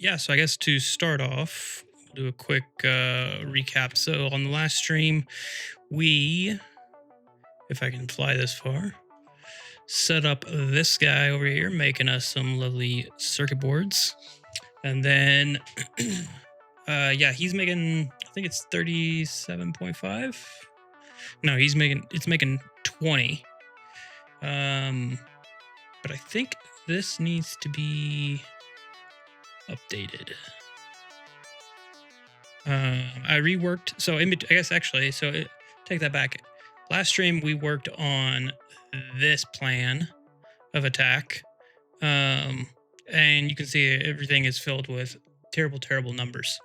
Yeah, so I guess to start off, we'll do a quick recap. So on the last stream, we, if I can fly this far, set up this guy over here, making us some lovely circuit boards. And then, yeah, he's making, I think it's 37.5. No, it's making 20. But I think this needs to be updated. I reworked. So I guess actually, take that back. Last stream we worked on this plan of attack, and you can see everything is filled with terrible numbers.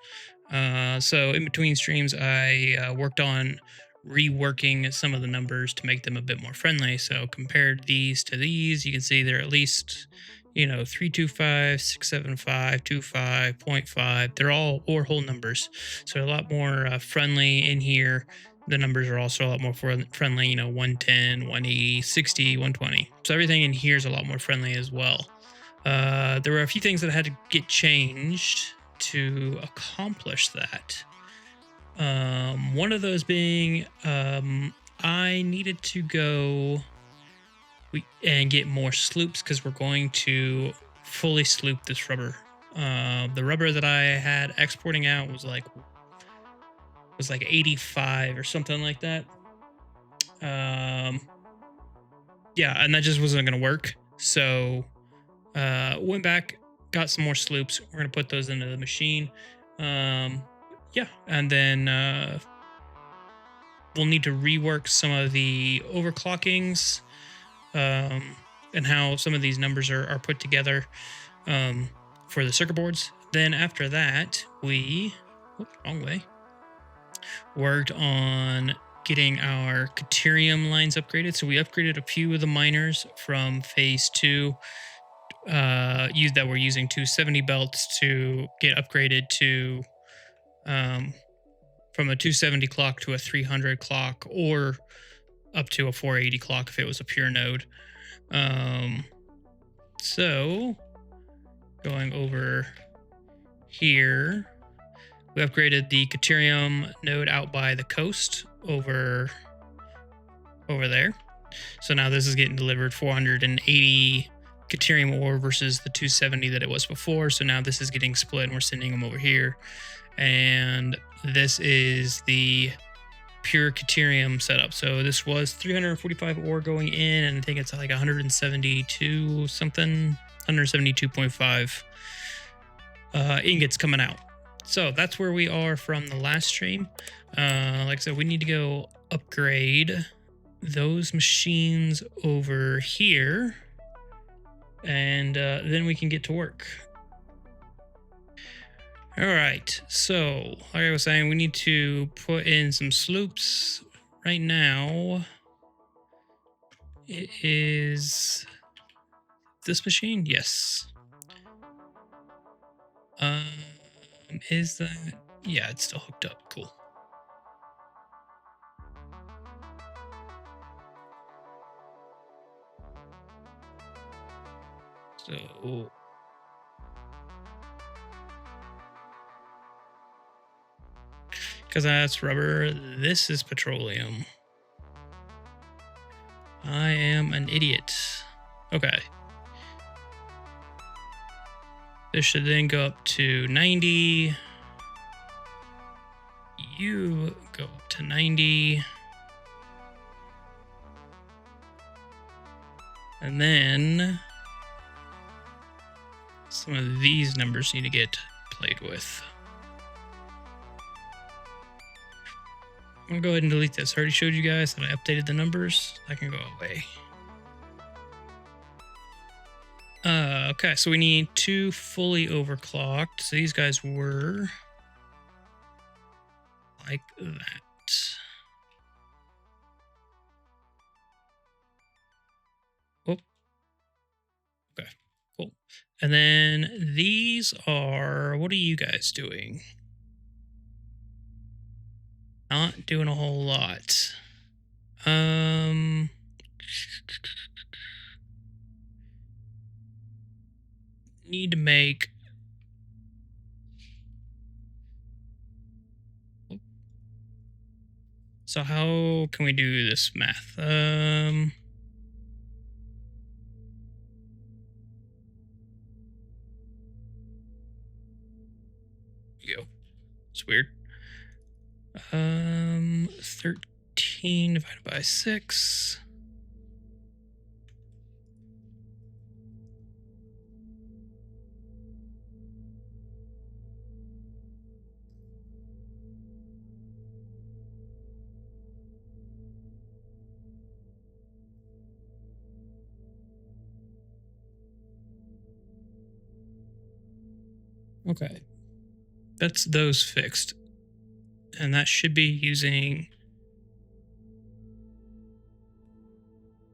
So in between streams, I worked on reworking some of the numbers to make them a bit more friendly. So compared these to these, you can see they're at least 325, 675, 25, 0.5. They're all or whole numbers, so a lot more friendly in here. The numbers are also a lot more friendly, 110, 180, 60, 120. So everything in here is a lot more friendly as well. There were a few things that had to get changed to accomplish that. One of those being I needed to go and get more sloops because we're going to fully sloop this rubber. The rubber that I had exporting out was like 85 or something like that. Yeah, and that just wasn't going to work. So went back, got some more sloops. We're going to put those into the machine. Yeah, and then we'll need to rework some of the overclockings and how some of these numbers are put together for the circuit boards. Then after that, wrong way, worked on getting our Caterium lines upgraded. So we upgraded a few of the miners from phase 2 that we're using 270 belts to get upgraded to from a 270 clock to a 300 clock, or up to a 480 clock if it was a pure node. So going over here, we upgraded the Caterium node out by the coast over there. So now this is getting delivered 480 Caterium ore versus the 270 that it was before. So now this is getting split and we're sending them over here. And this is the pure Caterium setup. So this was 345 ore going in, and I think it's like 172 something, 172.5 ingots coming out. So that's where we are from the last stream. Like I said, we need to go upgrade those machines over here, and then we can get to work. All right, so like I was saying, we need to put in some sloops. Right now, it is this machine? Yes. Is that? Yeah, it's still hooked up. Cool. So because that's rubber, this is petroleum. I am an idiot. Okay. This should then go up to 90. You go up to 90. And then some of these numbers need to get played with. I'm gonna go ahead and delete this. I already showed you guys that I updated the numbers. I can go away. Okay, so we need 2 fully overclocked. So these guys were like that. Oh, okay, cool. And then these are, what are you guys doing? Not doing a whole lot. Need to make So how can we do this math? Yo, it's weird. 13 divided by 6. Okay. That's those fixed. And that should be using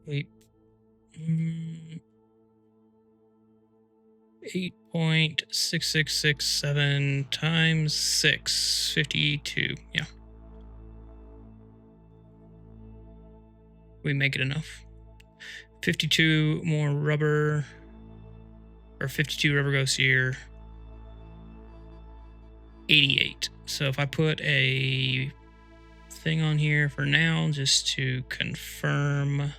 8.6667 times 6, 52. Yeah. We make it enough. 52 more rubber, or 52 rubber goes here. 88. So if I put a thing on here for now, just to confirm.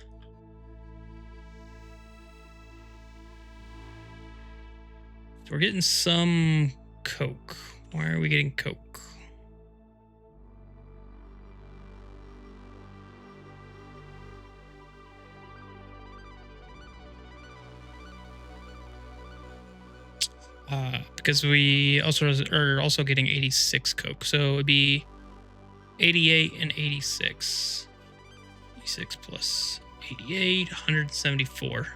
So we're getting some coke. Why are we getting coke? Because we also are also getting 86 coke. So it'd be 88 and 86. 86 plus 88, 174.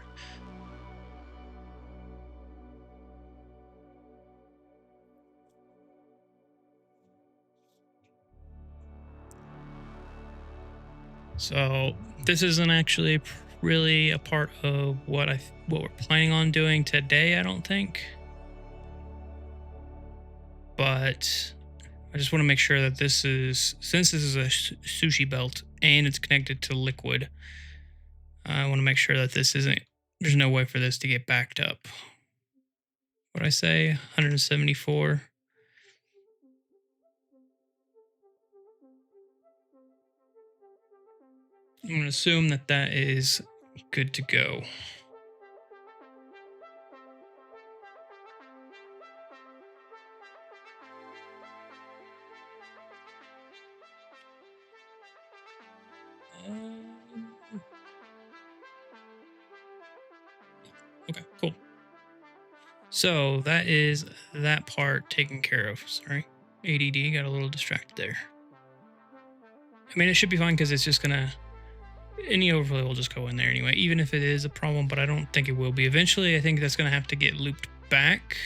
So this isn't actually really a part of what we're planning on doing today, I don't think. But I just want to make sure that this is, since this is a sushi belt and it's connected to liquid, I want to make sure that this isn't, there's no way for this to get backed up. What I say, 174. I'm going to assume that that is good to go. Okay, cool. So that is that part taken care of. Sorry, ADD got a little distracted there. I mean, it should be fine because it's just gonna, any overlay will just go in there anyway, even if it is a problem, but I don't think it will be. Eventually, I think that's gonna have to get looped back.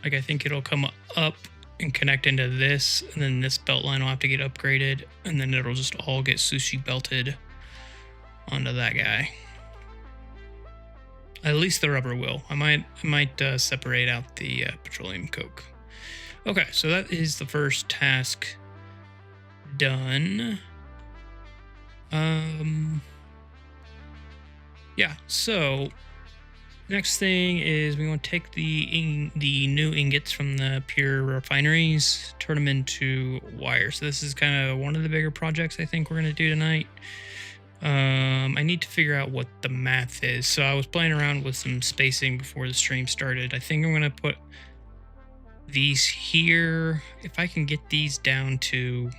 Like, I think it'll come up and connect into this, and then this belt line will have to get upgraded, and then it'll just all get sushi belted onto that guy. At least the rubber will. I might separate out the petroleum coke. Okay, so that is the first task done. Yeah, so next thing is we want to take the new ingots from the pure refineries, turn them into wire. So this is kind of one of the bigger projects I think we're going to do tonight. I need to figure out what the math is. So I was playing around with some spacing before the stream started. I think I'm going to put these here. If I can get these down to,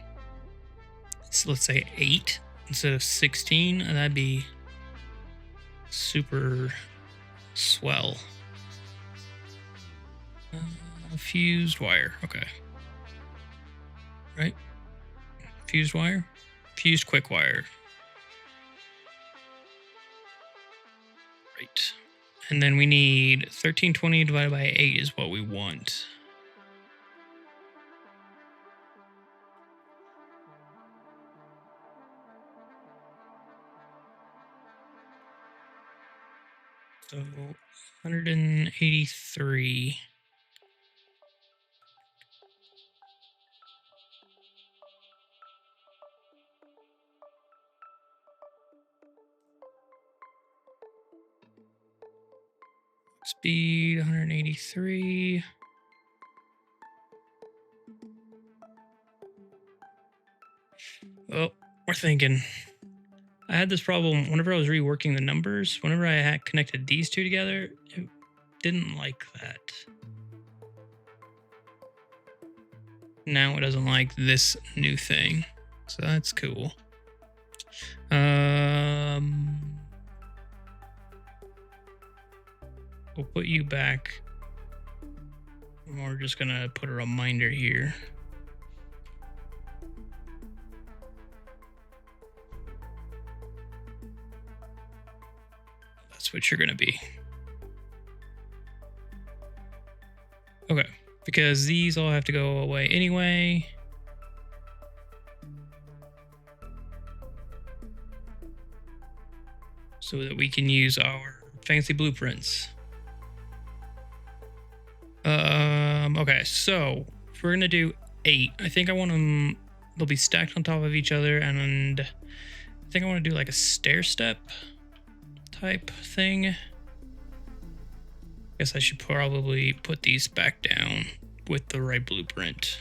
so let's say 8 instead of 16, that'd be super swell. Fused wire. Okay. Right? Fused wire? Fused quick wire. Right. And then we need 1320 divided by 8 is what we want. So 183. Speed 183. Well, we're thinking. I had this problem whenever I was reworking the numbers. Whenever I had connected these two together, it didn't like that. Now it doesn't like this new thing. So that's cool. We'll put you back. We're just gonna put a reminder here. That's what you're gonna be. Okay, because these all have to go away anyway. So that we can use our fancy blueprints. Okay, so if we're gonna do 8, I think I want them, they'll be stacked on top of each other, and I think I want to do like a stair step type thing. Guess I should probably put these back down with the right blueprint.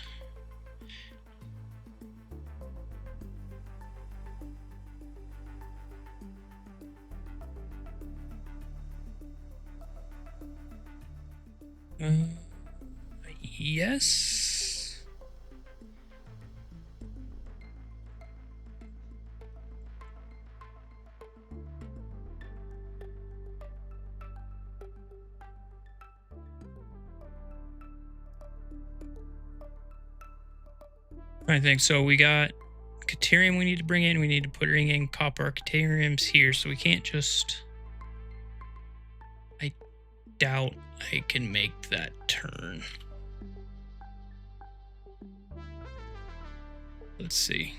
Yes. I think so. We got Caterium we need to bring in. We need to bring in copper Cateriums here, so we can't just... I doubt I can make that turn. Let's see.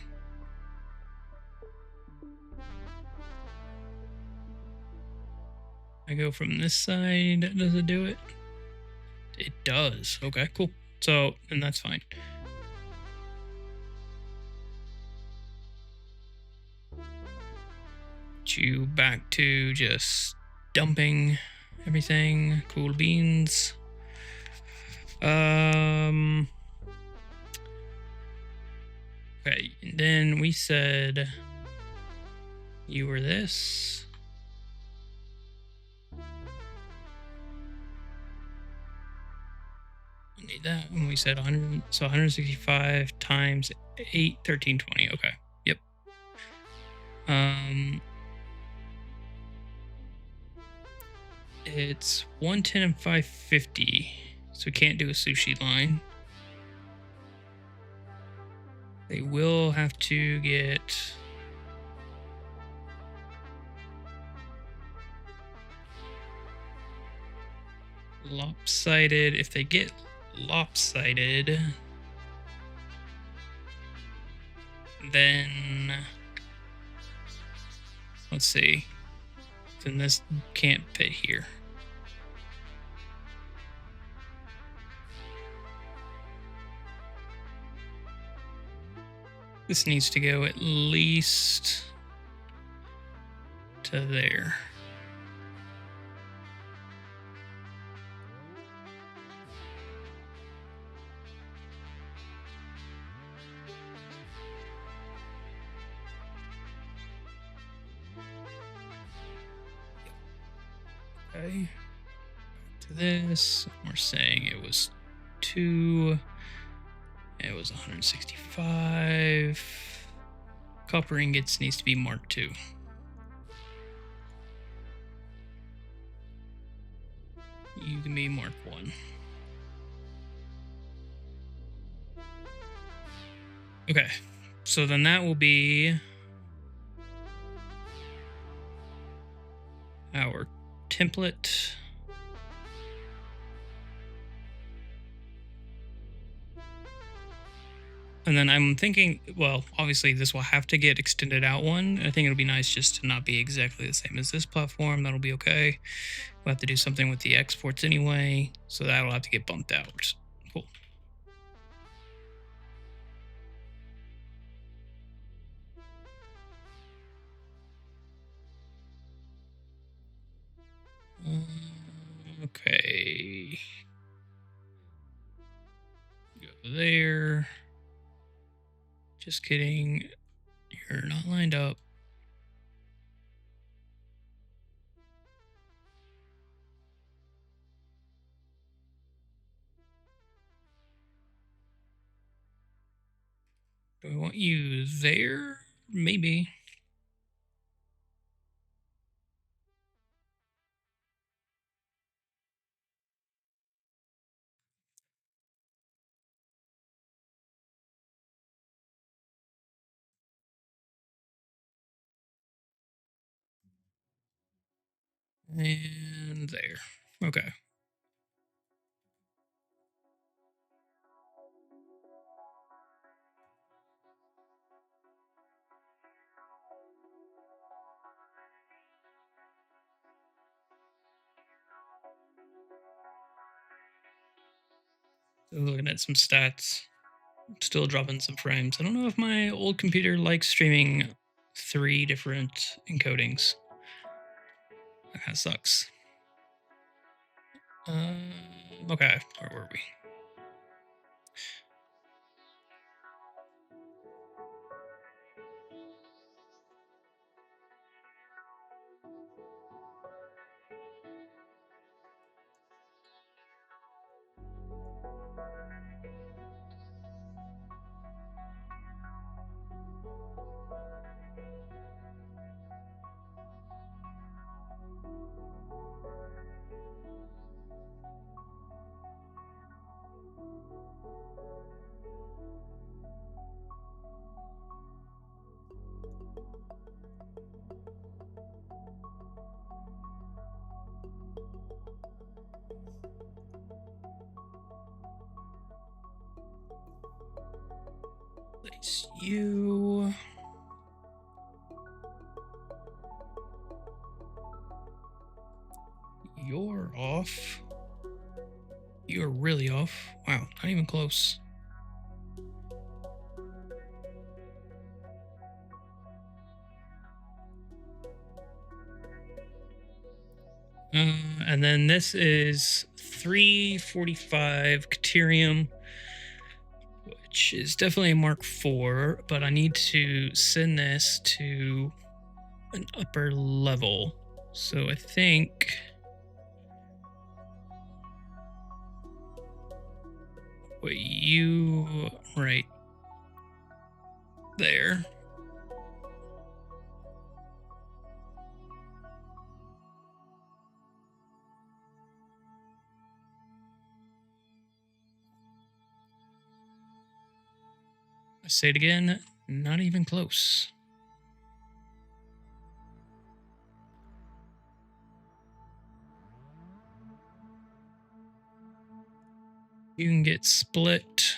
I go from this side. Does it do it? It does. Okay, cool. So, and that's fine. You back to just dumping everything. Cool beans. Okay, and then we said you were this. I need that. And we said 100, so 165 times 8, 1320. Okay. Yep. It's 110 and 550, so we can't do a sushi line. They will have to get lopsided. If they get lopsided, then let's see. Then this can't fit here. This needs to go at least to there. Okay. Back to this. We're saying it was 2. It was 165. Copper ingots needs to be marked 2. You can be marked 1. Okay, so then that will be our template. And then I'm thinking, well, obviously this will have to get extended out one. I think it'll be nice just to not be exactly the same as this platform. That'll be okay. We'll have to do something with the exports anyway, so that'll have to get bumped out. Cool. Okay. Go there. Just kidding. They're not lined up. Do I want you there? Maybe. And there. Okay. So looking at some stats, still dropping some frames. I don't know if my old computer likes streaming 3 different encodings. That kind of sucks. Okay, where were we? Place you. You're off. You're really off. Wow, not even close. And then this is 345 Caterium, which is definitely a Mark IV, but I need to send this to an upper level. So I think what you right there. I say it again, not even close. You can get split.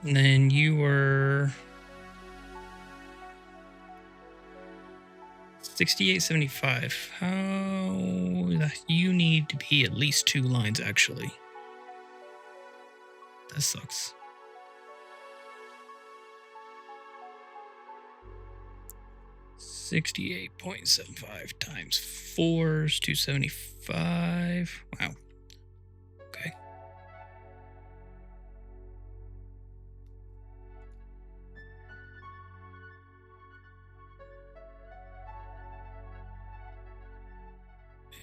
And then you were 6875. How you need to be at least 2 lines actually. That sucks. 68.75 times 4 is 275. Wow. Okay.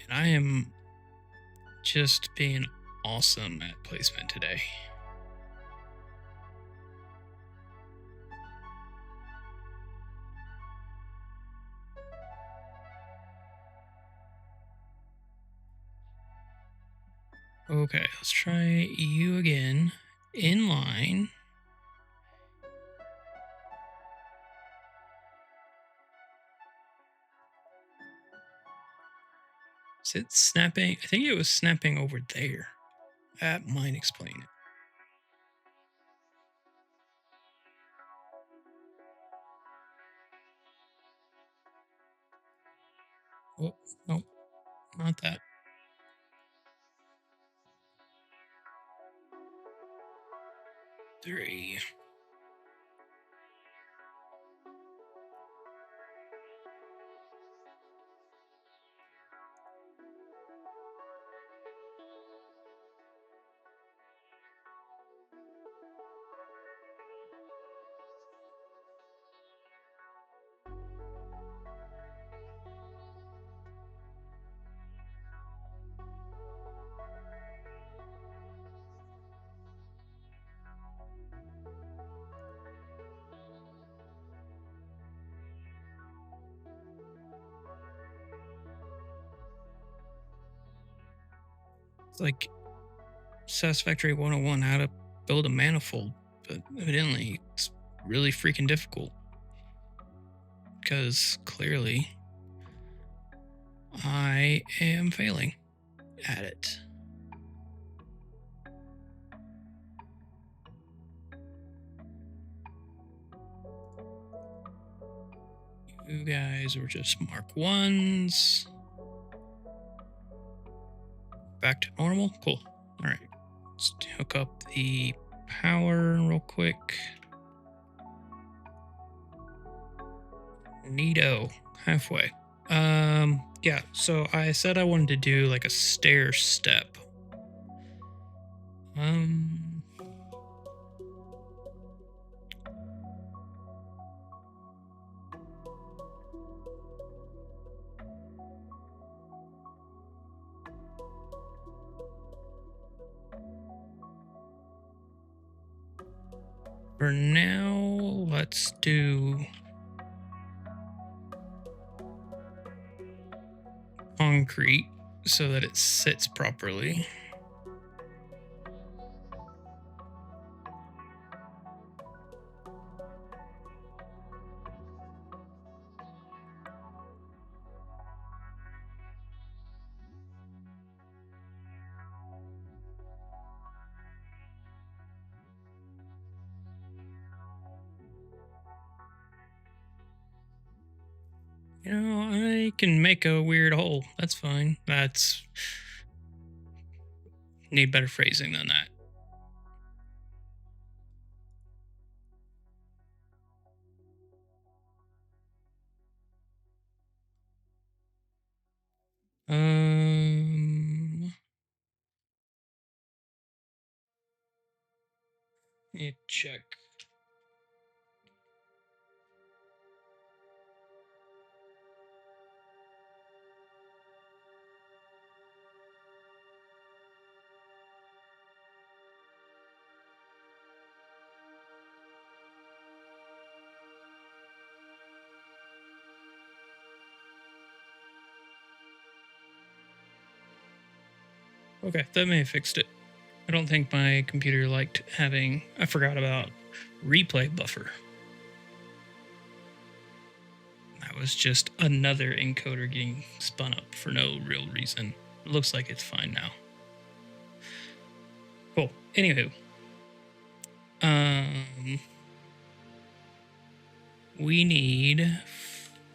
And I am just being awesome at placement today. Okay, let's try you again. In line. Is it snapping? I think it was snapping over there. That might explain it. Oh, nope, not that. Three. like Satisfactory 101, how to build a manifold, but evidently it's really freaking difficult because clearly I am failing at it. You guys were just Mark 1s. Back to normal. Cool. All right. Let's hook up the power real quick. Neato. Halfway. Yeah, so I said I wanted to do like a stair step. For now, let's do concrete so that it sits properly. You know, I can make a weird hole. That's fine. That's... need better phrasing than that. Let me check. Okay, that may have fixed it. I don't think my computer liked having... I forgot about replay buffer. That was just another encoder getting spun up for no real reason. It looks like it's fine now. Cool. Anywho. We need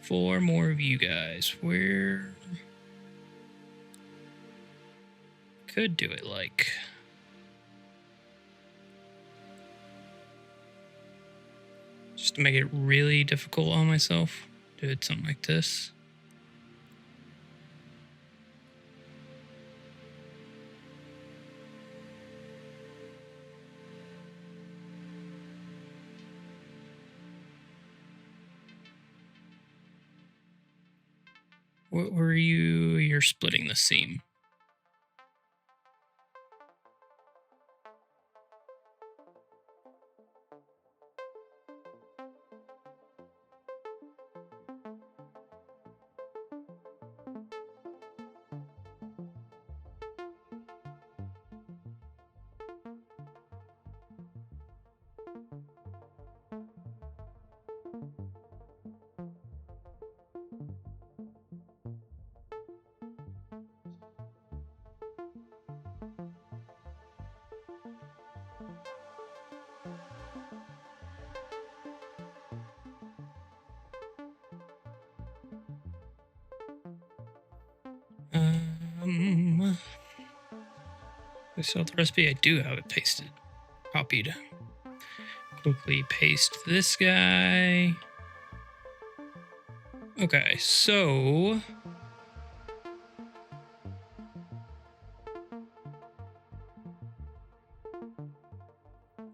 4 more of you guys. Where... could do it like... just to make it really difficult on myself. Do it something like this. What were you... you're splitting the seam. I saw the recipe. I do have it pasted, copied. Quickly paste this guy. Okay, so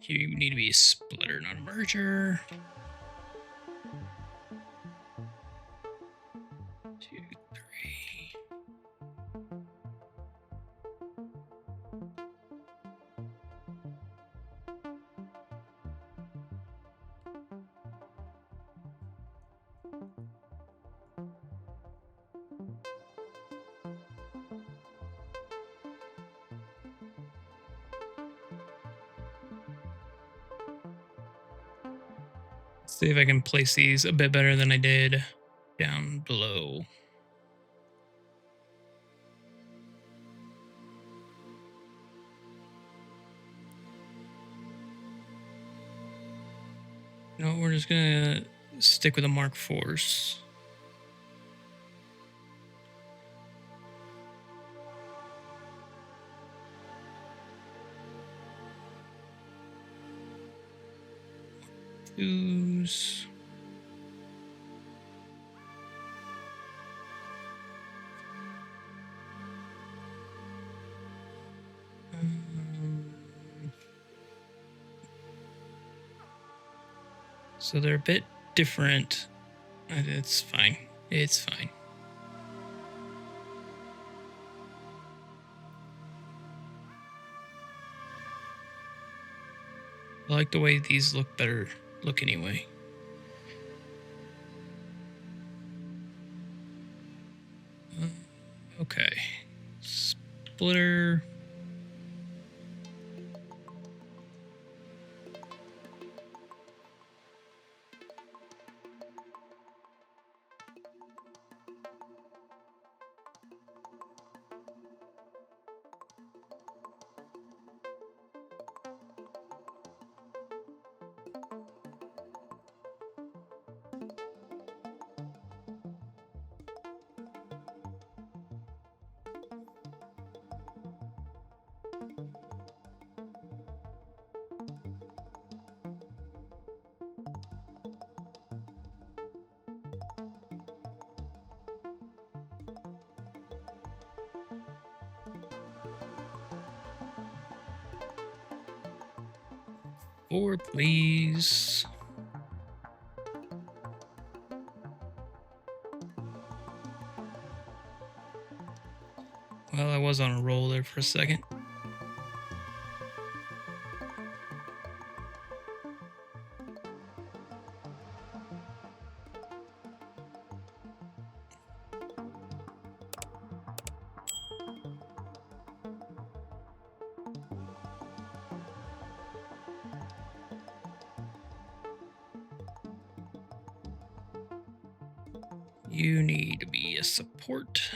you need to be a splitter, not a merger. 2, 3. See if I can place these a bit better than I did down below. No, we're just gonna stick with the Mark IVs. Twos. So they're a bit different. It's fine. It's fine. I like the way these look better. Look anyway. Okay. Splitter. Forward, please. Well, I was on a roll there for a second. You need to be a support.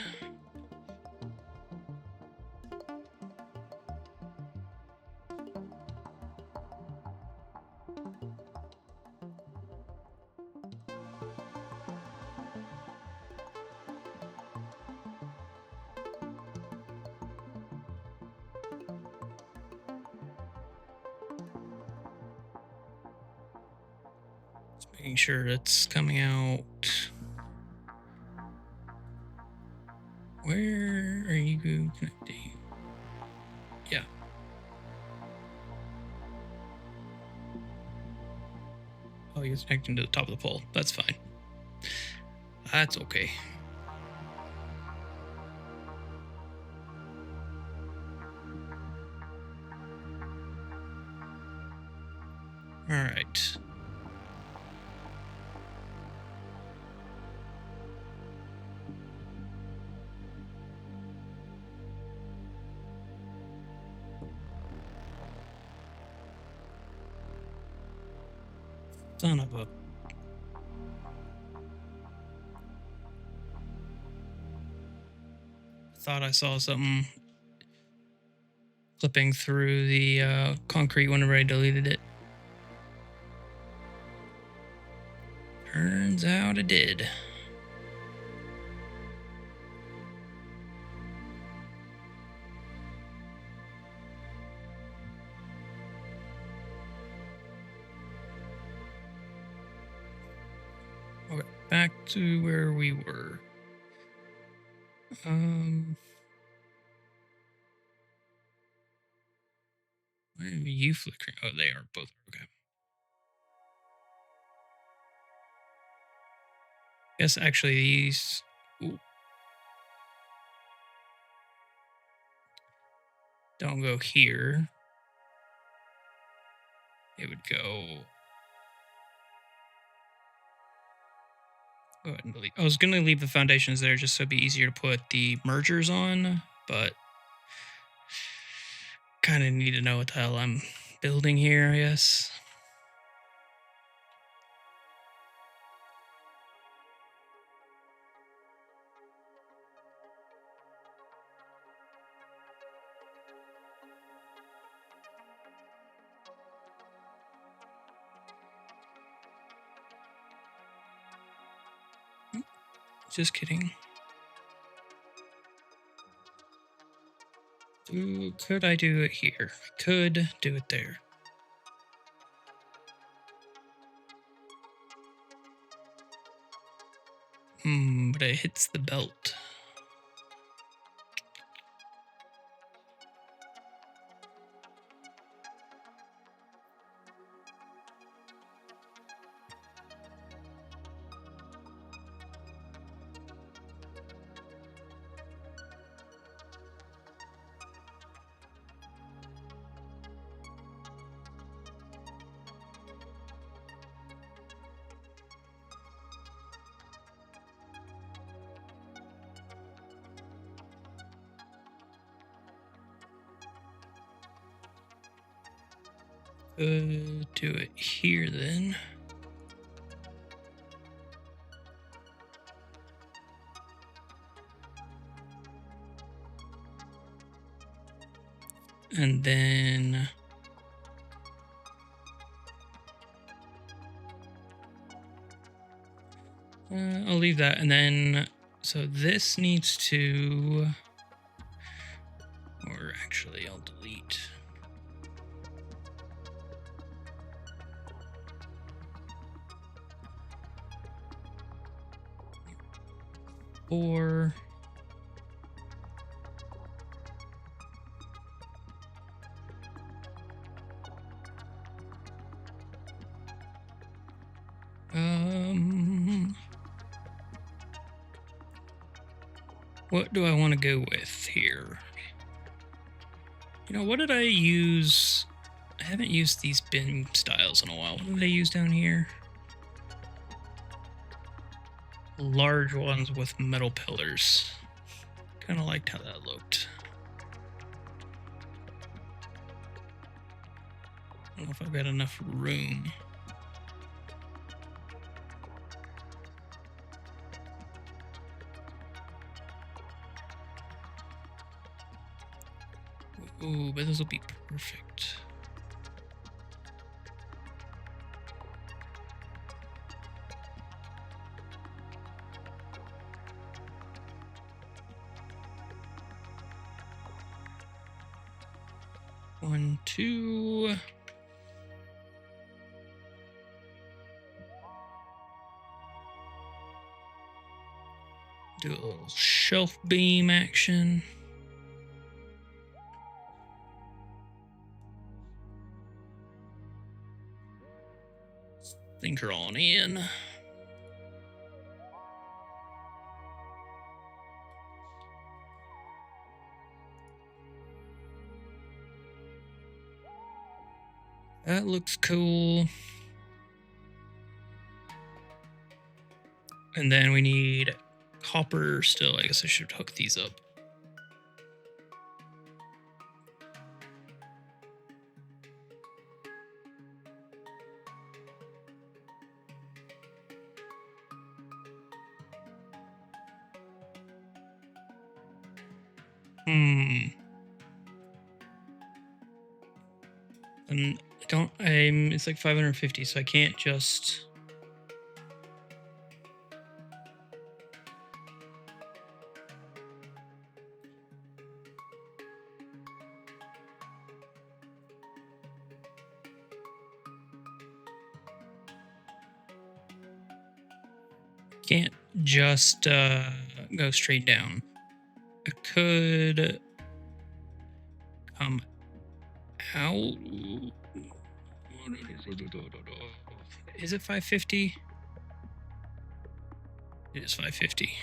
Just making sure it's coming out. Where are you connecting? Yeah. Oh, you're connecting to the top of the pole. That's fine. That's okay. All right. Son of a... Thought I saw something clipping through the concrete whenever I deleted it. Turns out it did. Okay, back to where we were. Why are you flickering? Oh, they are both okay. Yes, actually, these. Ooh. Don't go here. It would go. Go ahead and delete. I was gonna leave the foundations there just so it'd be easier to put the mergers on, but kind of need to know what the hell I'm building here, I guess. Just kidding. Could I do it here? I could do it there. But it hits the belt. Do it here then. And then I'll leave that. And then, so this needs to, or actually I'll delete. Or what do I want to go with here? You know, what did I use? I haven't used these bin styles in a while. What did I use down here? Large ones with metal pillars. Kind of liked how that looked. I don't know if I've got enough room. Ooh, but those will be perfect. One, two. Do a little shelf beam action. Thinker on in. That looks cool. And then we need copper still. I guess I should hook these up. And it's like 550, so I can't just. Can't just go straight down. I could come out. Is it 550? It is 550.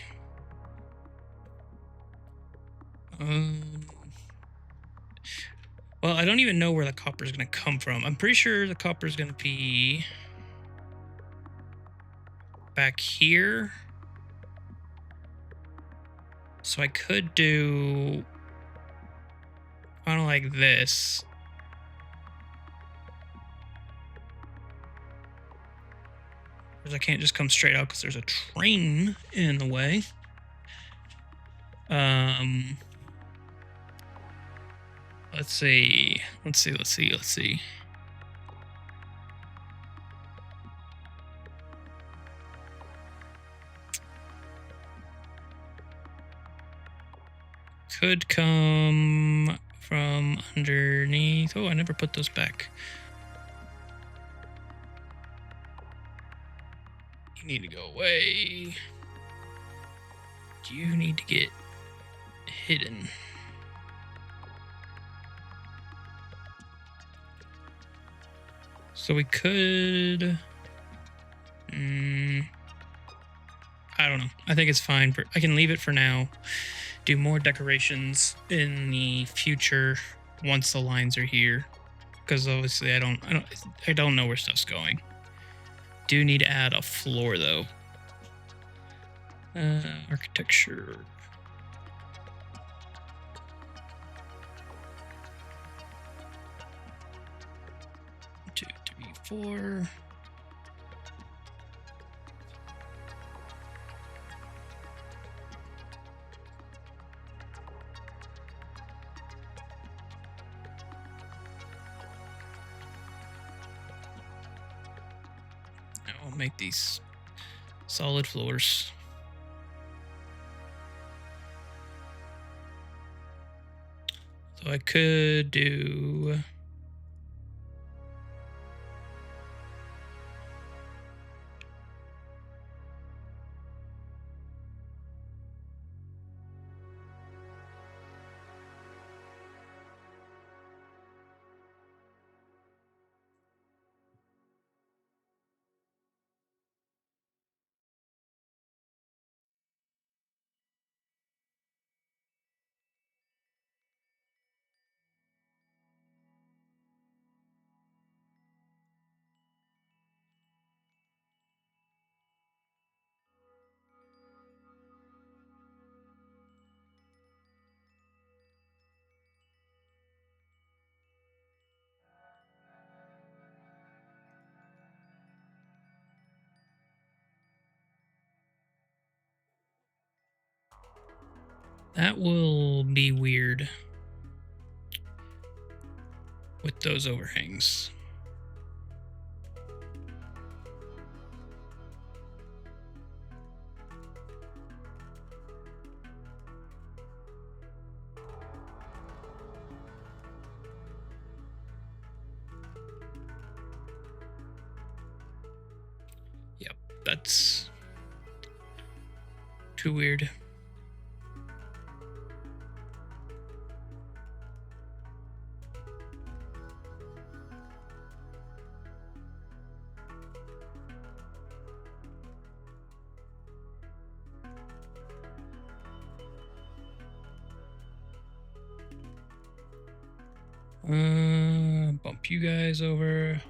Well, I don't even know where the copper is going to come from. I'm pretty sure the copper is going to be back here. So I could do kind of like this. Because I can't just come straight out because there's a train in the way. Let's see. could come from underneath. Oh, I never put those back. You need to go away. You need to get hidden. So we could... I don't know. I think it's fine. I can leave it for now. Do more decorations in the future once the lines are here, because obviously I don't know where stuff's going. Do need to add a floor though. Architecture. 2, 3, 4. I'll make these solid floors. So I could do... That will be weird with those overhangs. Yep, that's too weird. Bump you guys over.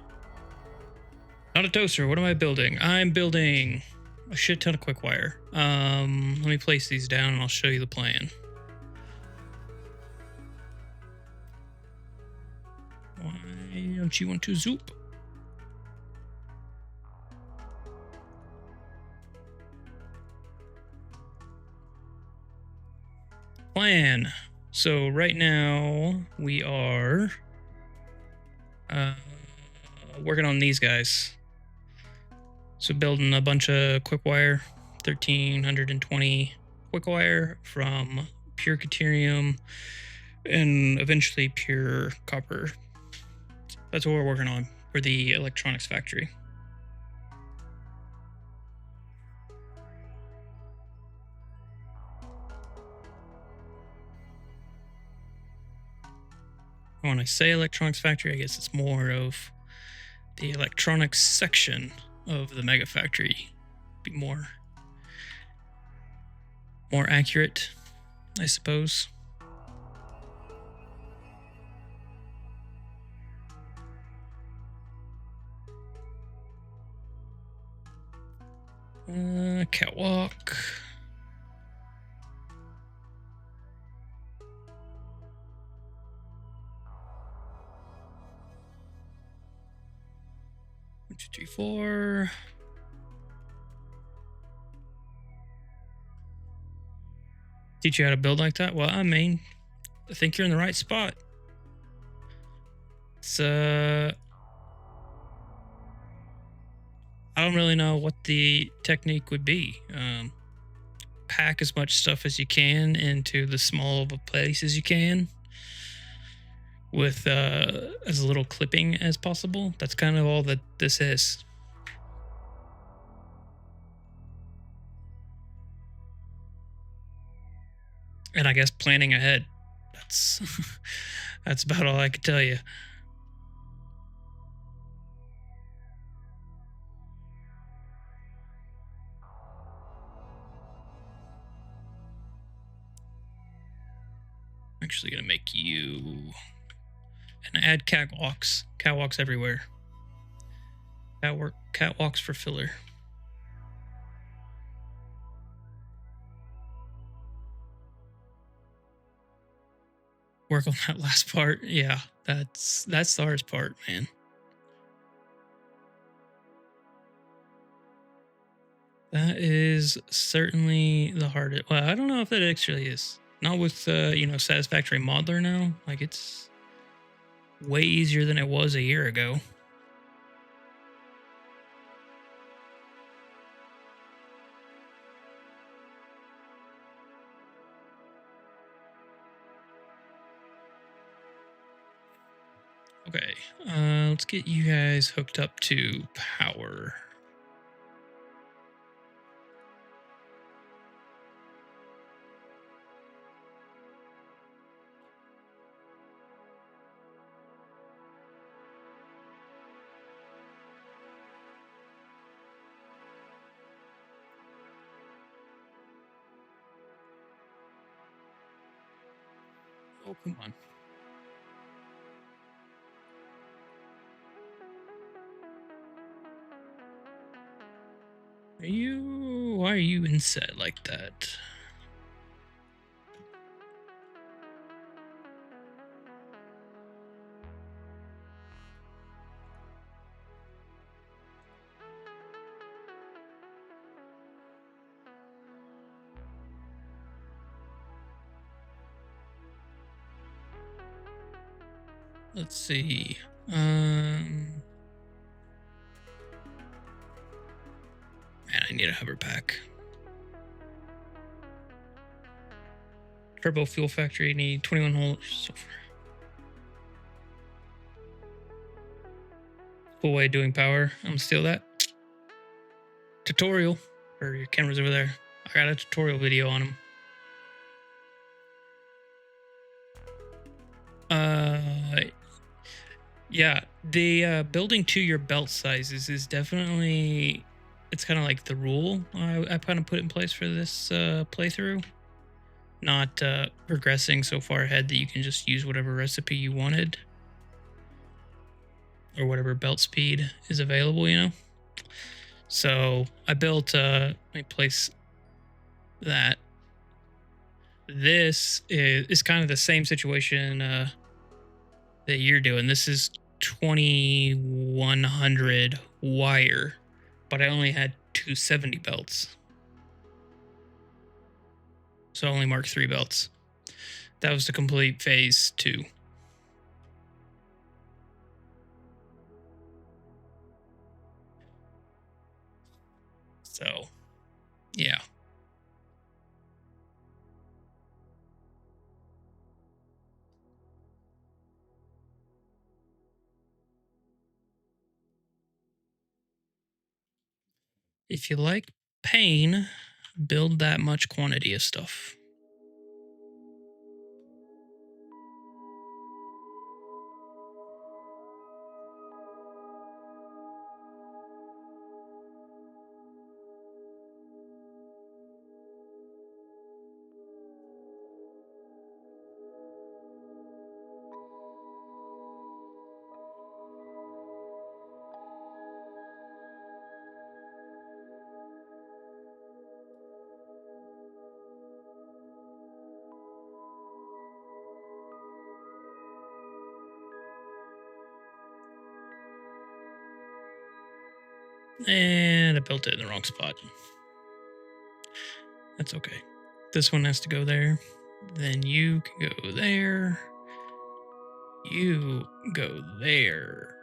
Not a toaster. What am I building? I'm building a shit ton of quick wire. Let me place these down and I'll show you the plan. Why don't you want to zoop? Plan. So right now we are working on these guys. So building a bunch of quick wire, 1320 quick wire from pure Caterium and eventually pure copper. That's what we're working on for the electronics factory. When I say electronics factory, I guess it's more of the electronics section of the Megafactory. Be more accurate, I suppose. Catwalk. One, 2, 3, 4. Teach you how to build like that? Well, I mean, I think you're in the right spot. It's I don't really know what the technique would be. pack as much stuff as you can into the small of a place as you can with as little clipping as possible. That's kind of all that this is. And I guess planning ahead. That's that's about all I can tell you. I'm actually gonna make you and add catwalks. Catwalks everywhere. Catwalks for filler. Work on that last part. Yeah, that's the hardest part, man. That is certainly the hardest. Well, I don't know if that actually is. Not with Satisfactory Modeler now. Like, it's way easier than it was a year ago. Okay, let's get you guys hooked up to power. Oh, come on. Why are you inset like that? Let's see. Man, I need a hover pack. Turbo fuel factory need 21 holes sulfur. Cool way of doing power. I'm gonna steal that. Tutorial. Or your camera's over there. I got a tutorial video on them. Yeah, the building to your belt sizes is definitely, it's kind of like the rule I kind of put in place for this playthrough. Not progressing so far ahead that you can just use whatever recipe you wanted or whatever belt speed is available, you know? So I built, let me place that. This is kind of the same situation that you're doing. This is 2100 wire, but I only had 270 belts. So I only marked 3 belts. That was to complete phase 2. So, yeah. If you like pain, build that much quantity of stuff. And I built it in the wrong spot. That's okay. This one has to go there. Then you can go there. You go there.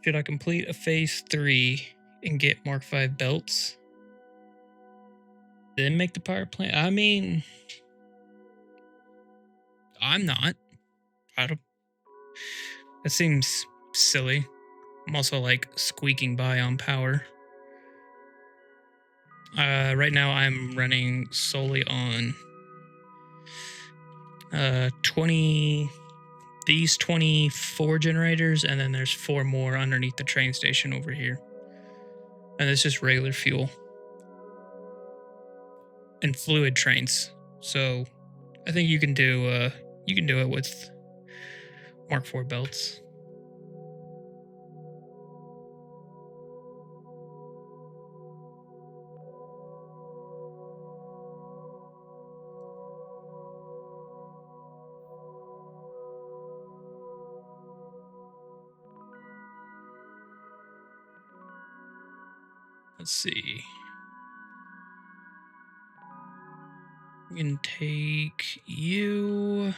Should I complete a phase 3 and get Mark 5 belts? Then make the power plant? I mean, I'm not. I don't. That seems silly. I'm also like squeaking by on power. Right now I'm running solely on 24 generators, and then there's 4 more underneath the train station over here. And it's just regular fuel. And fluid trains. So I think you can do it with Mark 4 belts. Let's see. We can take you.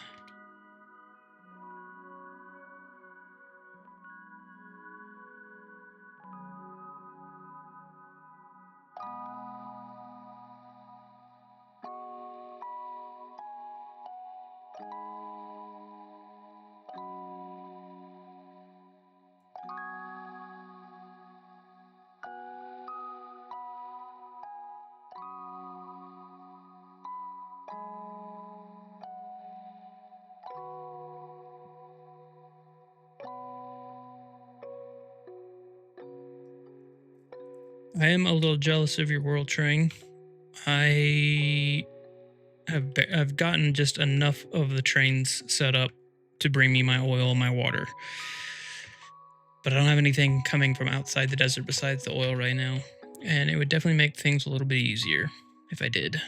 I am a little jealous of your world train. I've gotten just enough of the trains set up to bring me my oil and my water. But I don't have anything coming from outside the desert besides the oil right now. And it would definitely make things a little bit easier if I did.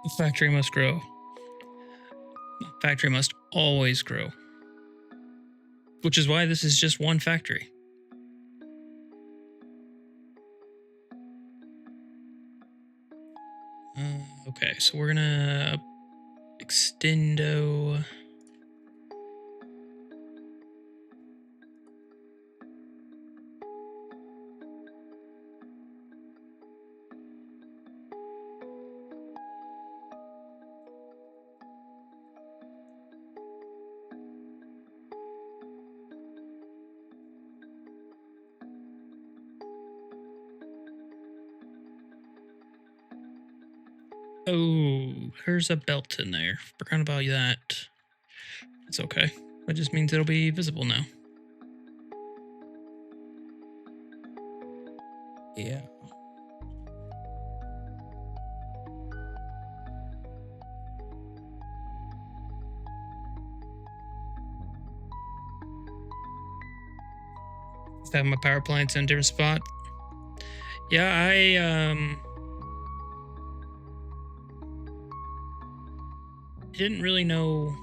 The factory must grow. The factory must always grow. Which is why this is just one factory. Okay, so we're gonna extendo. Oh, there's a belt in there. Forgot about that. It's okay. That just means it'll be visible now. Yeah. Just have my power plants in a different spot. Yeah, I didn't really know.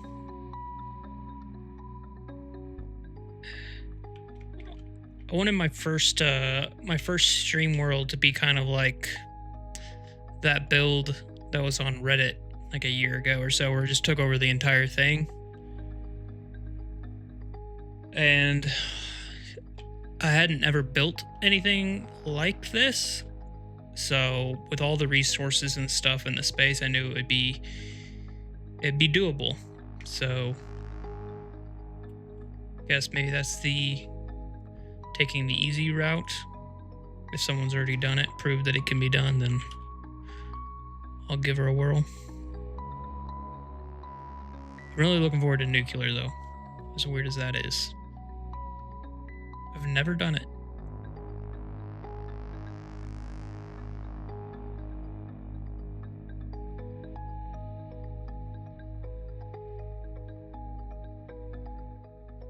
I wanted my first stream world to be kind of like that build that was on Reddit like a year ago or so, where it just took over the entire thing. And I hadn't ever built anything like this. So with all the resources and stuff in the space, I knew it'd be doable. So I guess maybe that's taking the easy route. If someone's already done it, proved that it can be done, then I'll give her a whirl. I'm really looking forward to nuclear though, as weird as that is. I've never done it.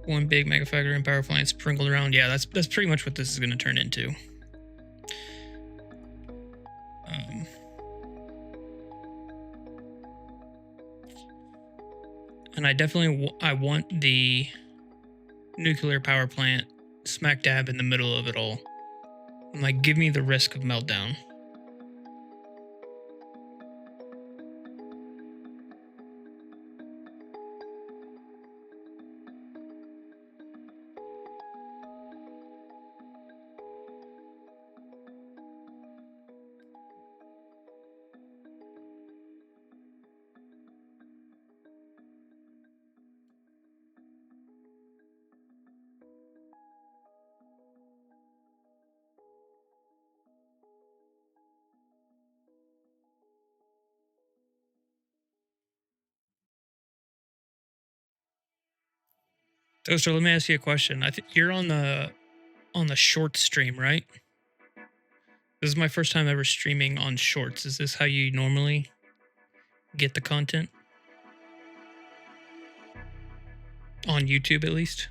One big Megafactory and power plants sprinkled around. Yeah, that's pretty much what this is going to turn into. And I definitely I want the nuclear power plant smack dab in the middle of it all. And like, give me the risk of meltdown. So let me ask you a question. I think you're on the short stream, right? This is my first time ever streaming on shorts. Is this how you normally get the content? On YouTube, at least?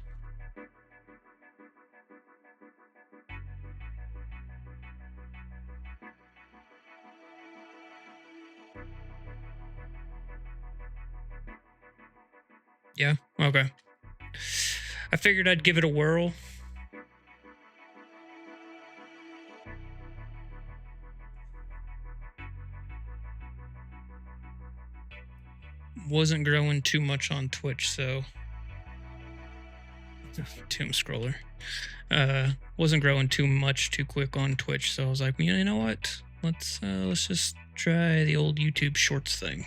Yeah? Okay. I figured I'd give it a whirl. Wasn't growing too much on Twitch, so tomb scroller. Wasn't growing too much too quick on Twitch, so I was like, you know what? Let's just try the old YouTube Shorts thing.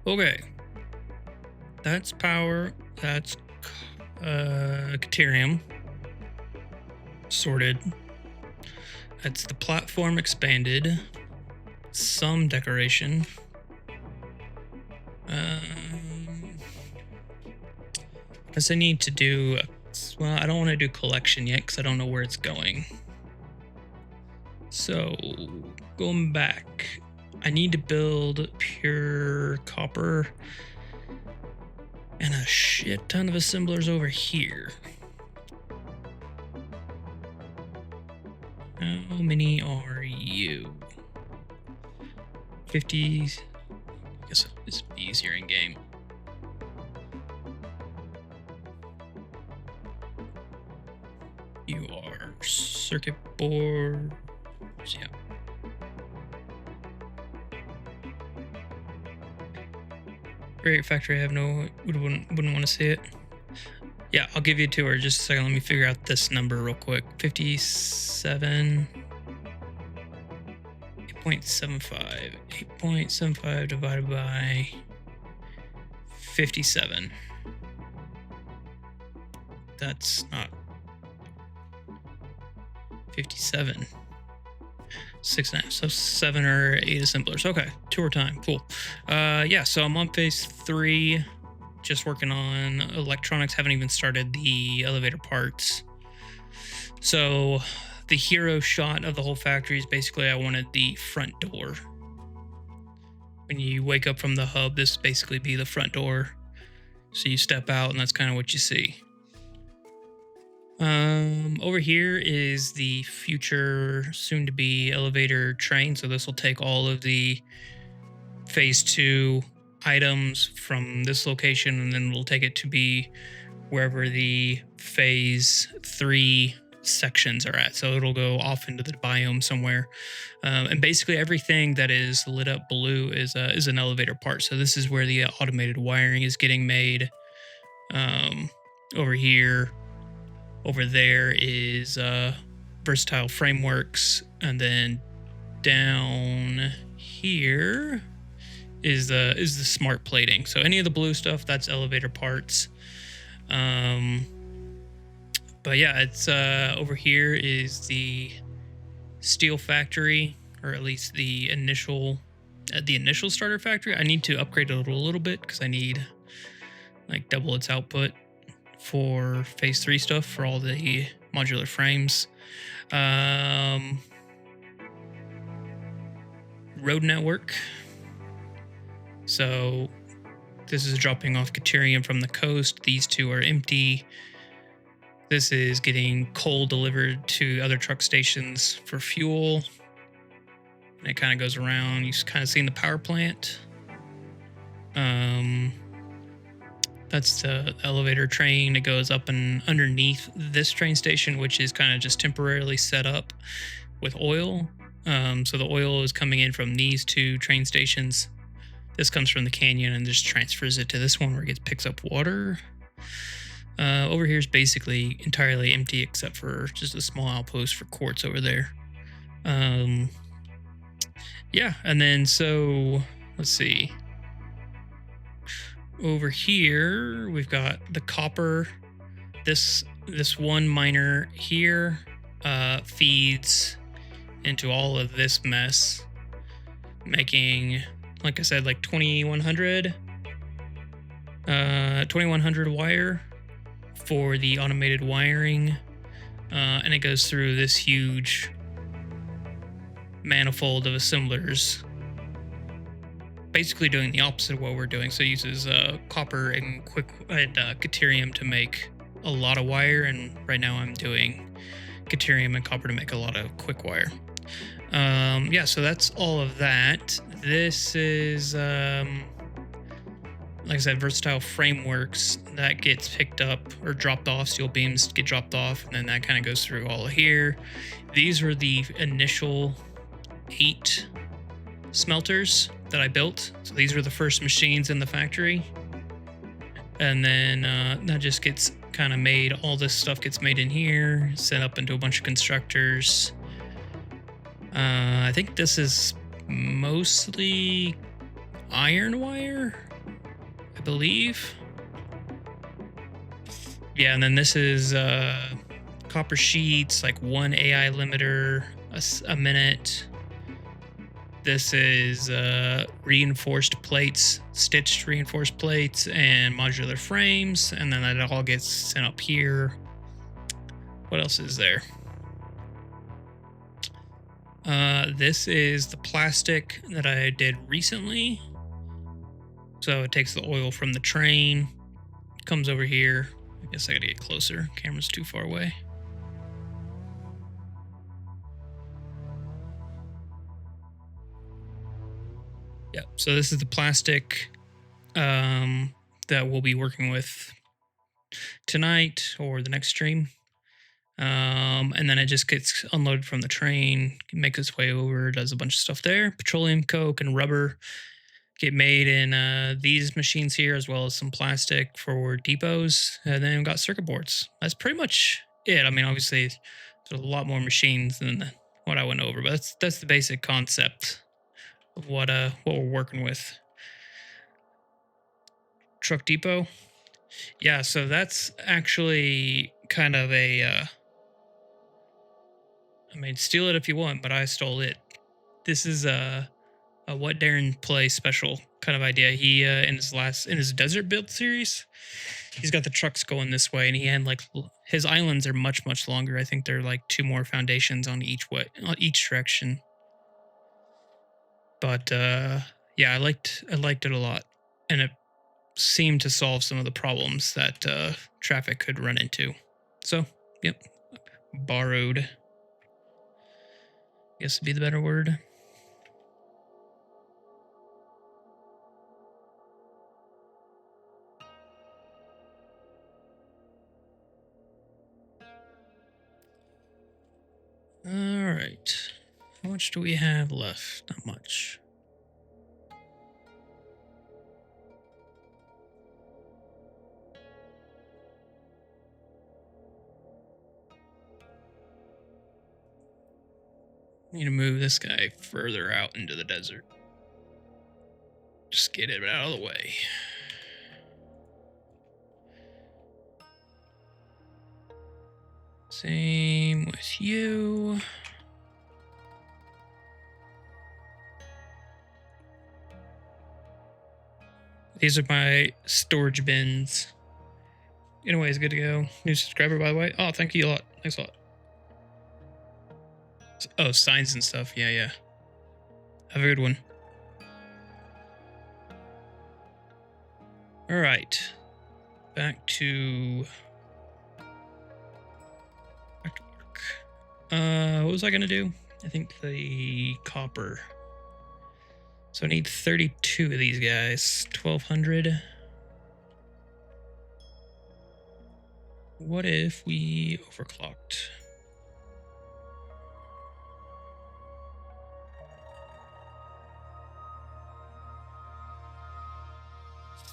Okay. That's power. That's Caterium. Sorted. That's the platform expanded. Some decoration. I guess I need to do... Well, I don't want to do collection yet because I don't know where it's going. So, going back, I need to build pure copper and a shit ton of assemblers over here. How many are you? 50. I guess it's easier in game. You are circuit boards. Yeah. Great factory. I have no. Wouldn't want to see it. Yeah, I'll give you a tour. Just a second. Let me figure out this number real quick. 57. 8.75. 8.75 divided by 57. That's not 57. 6.5. So 7 or 8 assemblers. Okay, tour time. Cool. Yeah. So I'm on phase 3. Just working on electronics. Haven't even started the elevator parts. So the hero shot of the whole factory is basically I wanted the front door. When you wake up from the hub, this basically be the front door. So you step out and that's kind of what you see. Over here is the future soon-to-be elevator train. So this will take all of the phase 2 items from this location, and then we'll take it to be wherever the phase 3 sections are at. So it'll go off into the biome somewhere. And basically everything that is lit up blue is an elevator part. So this is where the automated wiring is getting made. Over here. Over there is versatile frameworks, and then down here is the smart plating. So any of the blue stuff, that's elevator parts. But yeah, it's over here is the steel factory, or at least the initial starter factory. I need to upgrade it a little bit because I need like double its output for phase 3 stuff for all the modular frames. Road network. So this is dropping off Caterium from the coast. These 2 are empty. This is getting coal delivered to other truck stations for fuel. And it kind of goes around. You've kind of seen the power plant. That's the elevator train. It goes up and underneath this train station, which is kind of just temporarily set up with oil. So the oil is coming in from these two train stations. This comes from the canyon and just transfers it to this one where it picks up water. Over here is basically entirely empty except for just a small outpost for quartz over there. Yeah, and then so let's see. Over here we've got the copper. This one miner here feeds into all of this mess, making, like I said, like 2100 wire for the automated wiring, and it goes through this huge manifold of assemblers, basically doing the opposite of what we're doing. So it uses copper and deuterium to make a lot of wire, and right now I'm doing deuterium and copper to make a lot of quick wire. Yeah, so that's all of that. This is like I said, versatile frameworks that gets picked up or dropped off. Steel beams get dropped off, and then that kind of goes through all of here. These were the initial 8 smelters that I built. So these were the first machines in the factory. And then that just gets kind of made. All this stuff gets made in here, sent up into a bunch of constructors. I think this is mostly iron wire, I believe. Yeah, and then this is copper sheets, like 1 AI limiter a minute. This is reinforced plates, stitched reinforced plates, and modular frames, and then that all gets sent up here. What else is there? This is the plastic that I did recently. So it takes the oil from the train, comes over here. I guess I gotta get closer. Camera's too far away. Yeah, so this is the plastic that we'll be working with tonight or the next stream. And then it just gets unloaded from the train, makes its way over, does a bunch of stuff there. Petroleum coke and rubber get made in these machines here, as well as some plastic for depots. And then we've got circuit boards. That's pretty much it. I mean, obviously, there's a lot more machines than what I went over, but that's the basic concept of what we're working with. Truck depot. Yeah, so that's actually kind of a I mean, steal it if you want, but I stole it. This is a what Darren Play special kind of idea. He in his desert build series, he's got the trucks going this way, and he had like his islands are much longer. I think they're like 2 more foundations on each direction. But yeah, I liked it a lot, and it seemed to solve some of the problems that traffic could run into. So, yep, borrowed. I guess would be the better word. All right. How much do we have left? Not much. Need to move this guy further out into the desert. Just get it out of the way. Same with you. These are my storage bins. Anyways, good to go. New subscriber, by the way. Oh, thank you a lot. Thanks a lot. Oh, signs and stuff. Yeah. Have a good one. All right. Back to work. What was I going to do? I think the copper. So I need 32 of these guys. 1,200. What if we overclocked?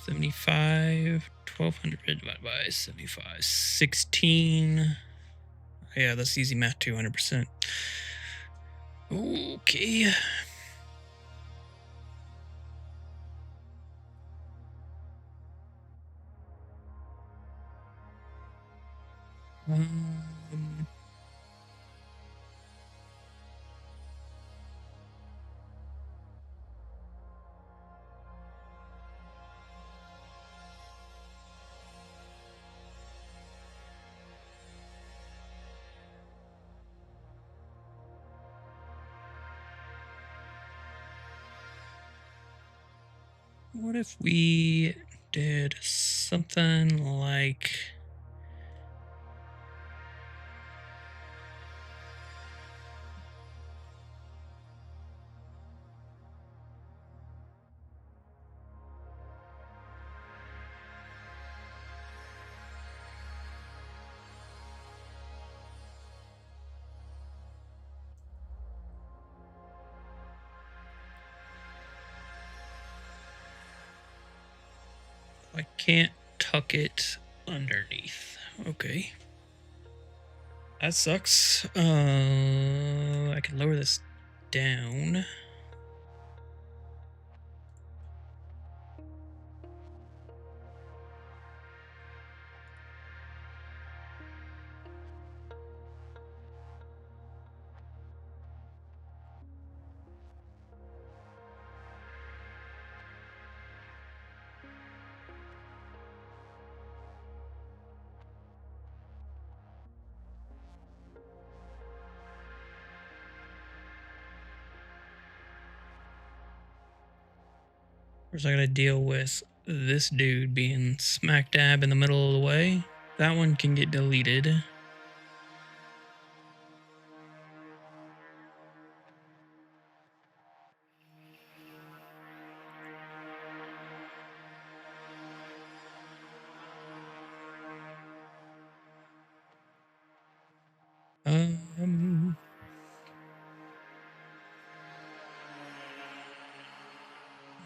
75, 1200 divided by 75, 16. Yeah, that's easy math, 200%. Okay. Um, what if we did something like... I can't tuck it underneath. Okay. That sucks. I can lower this down. First, I gotta deal with this dude being smack dab in the middle of the way. That one can get deleted. Um,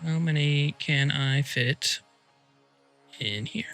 how many can I fit in here?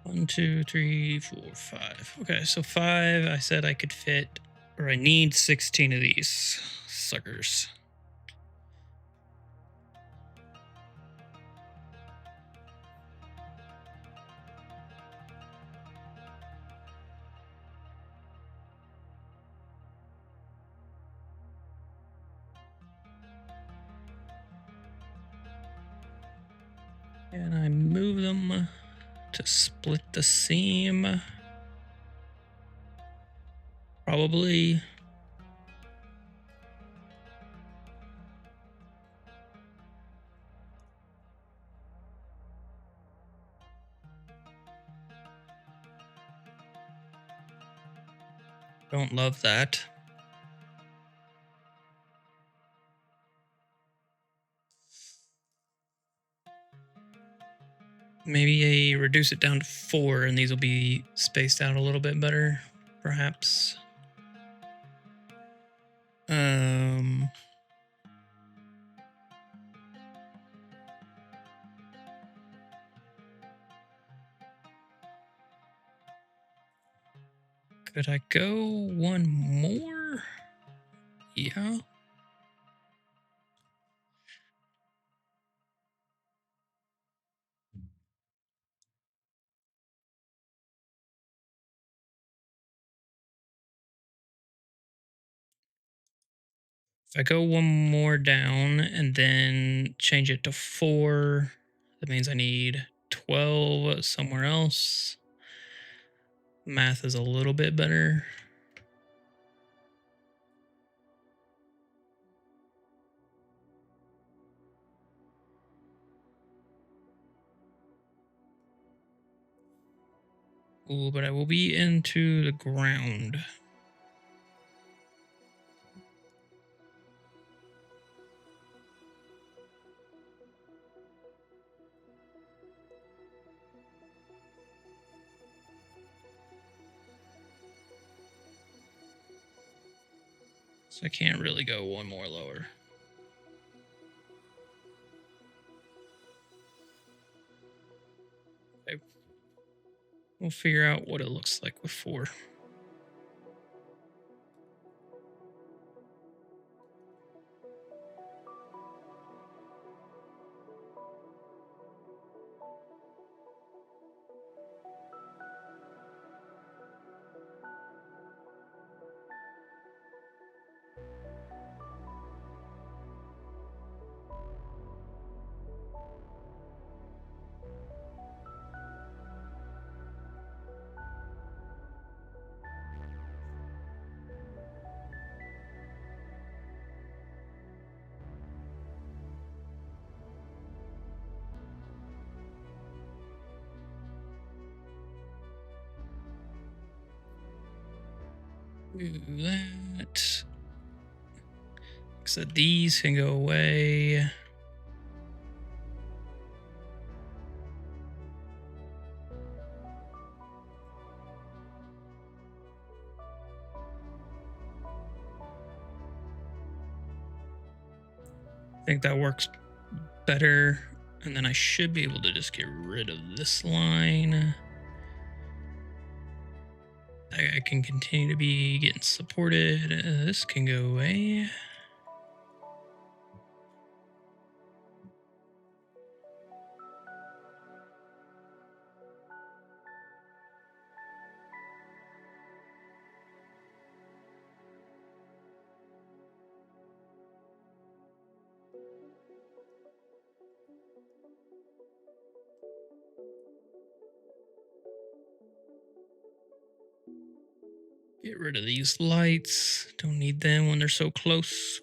One, two, three, four, five. Okay, so 5. I said I could fit, or I need 16 of these suckers. Can I move them to split the seam? Probably. Don't love that. Maybe I reduce it down to 4 and these will be spaced out a little bit better, perhaps. Could I go one more? Yeah. If I go one more down and then change it to 4, that means I need 12 somewhere else. Math is a little bit better. Ooh, but I will be into the ground. So I can't really go one more lower. Okay. We'll figure out what it looks like with 4. Do that. So these can go away. I think that works better. And then I should be able to just get rid of this line. I can continue to be getting supported. This can go away. Get rid of these lights. Don't need them when they're so close.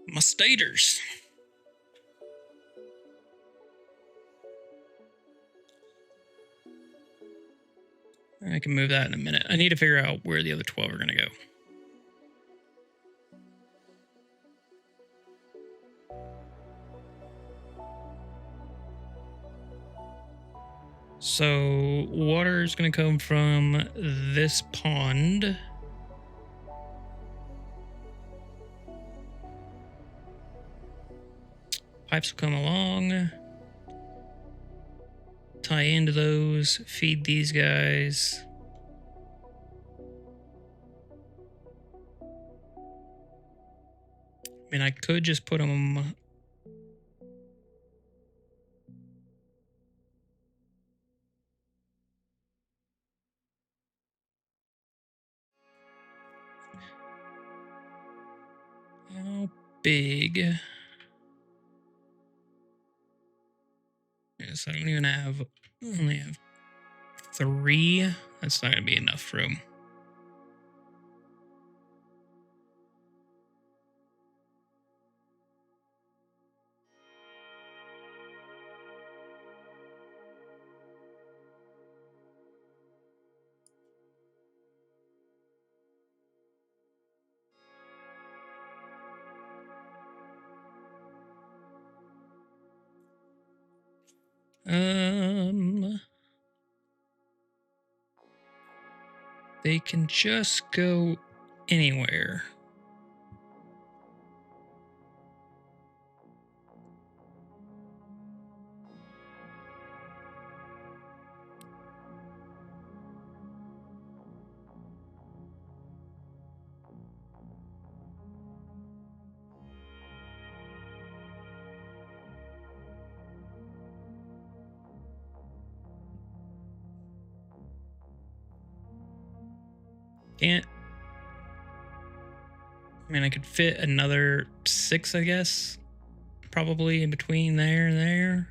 My stators. I can move that in a minute. I need to figure out where the other 12 are going to go. So water is going to come from this pond. Pipes will come along. Tie into those. Feed these guys. I mean, I could just put them... How big? Yes, I don't even have... I only have 3. That's not going to be enough room. They can just go anywhere. Can't. I mean, I could fit another 6, I guess. Probably in between there and there.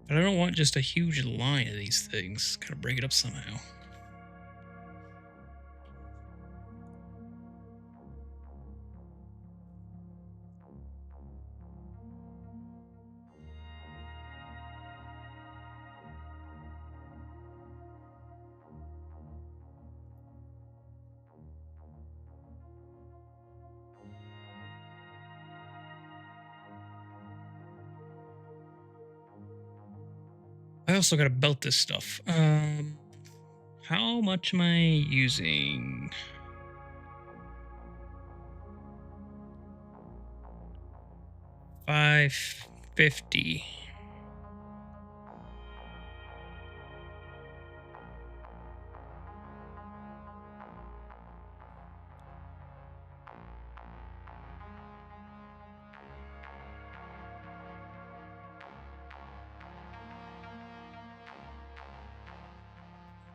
But I don't want just a huge line of these things. Gotta break it up somehow. I also gotta belt this stuff. How much am I using? $550.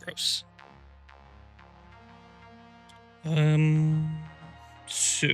Gross. So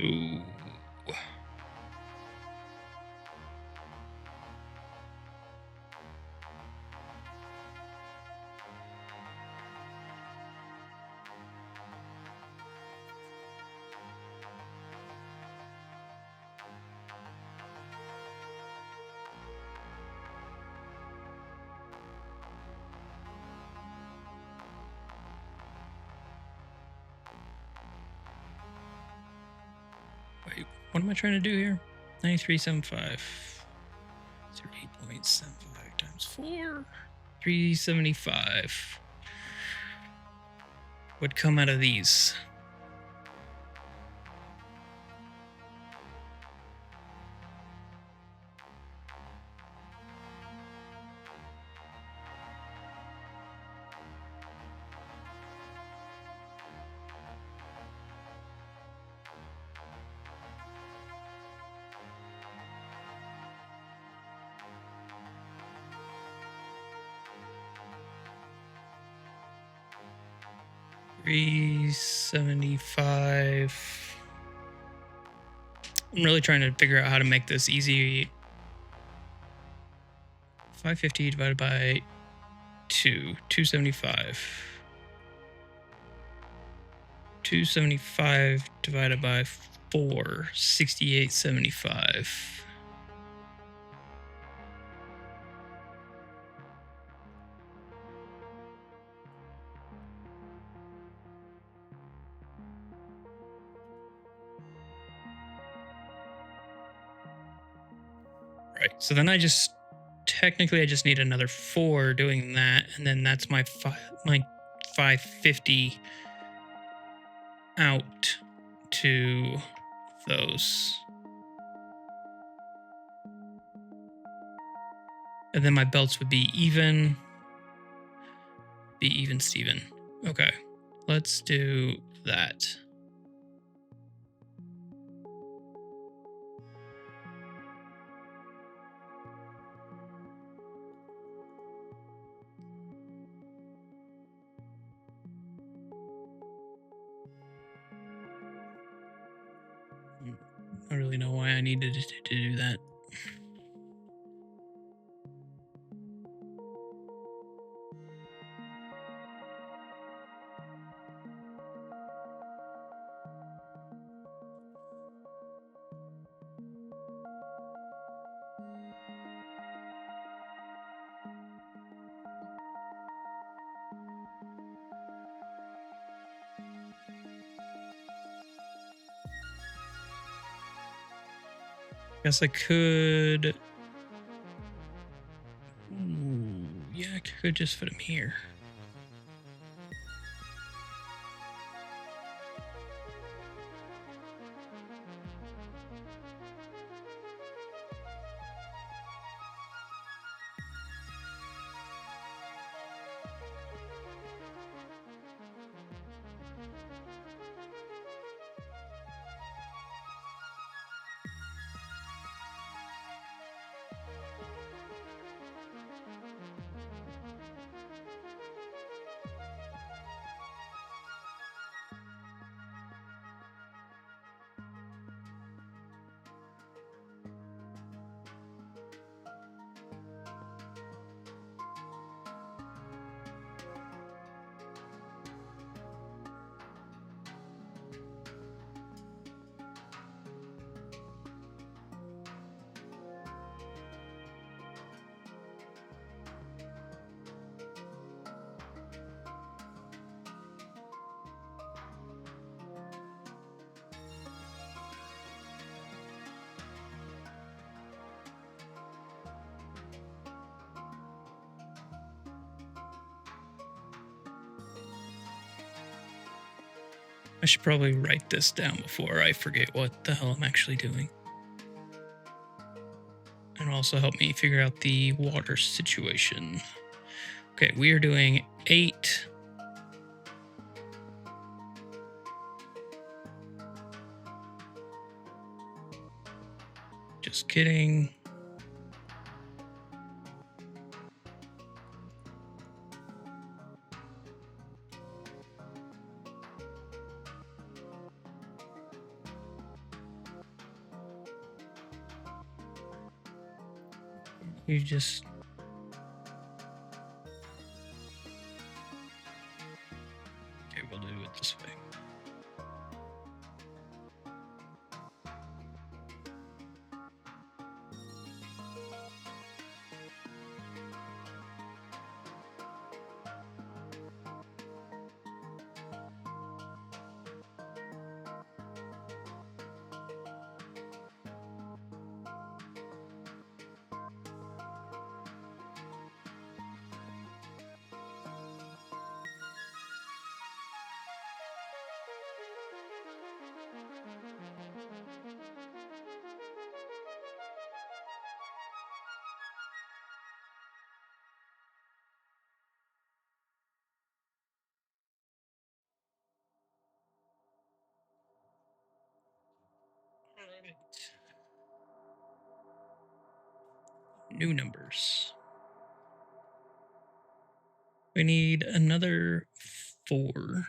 wait, what am I trying to do here? 93.75. 38.75 times 4. 375 would come out of these. $375. I'm really trying to figure out how to make this easy. 550 divided by 2, 275. 275 divided by 4, 68.75. Right. So then I just need another 4 doing that, and then that's my 550 out to those. And then my belts would be even. Steven. Okay. Let's do that. I don't really know why I needed to do that. Guess I could. Ooh, yeah, I could just fit him here. I should probably write this down before I forget what the hell I'm actually doing. And also help me figure out the water situation. Okay, we are doing 8. Just kidding. You just... Okay, we'll do it this way. Alright. New numbers. We need another 4.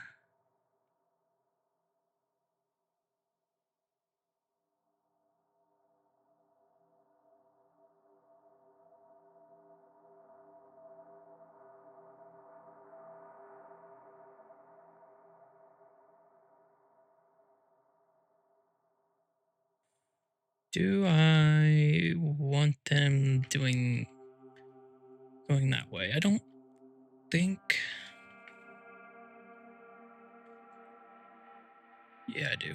Do I want them going that way? I don't think. Yeah, I do.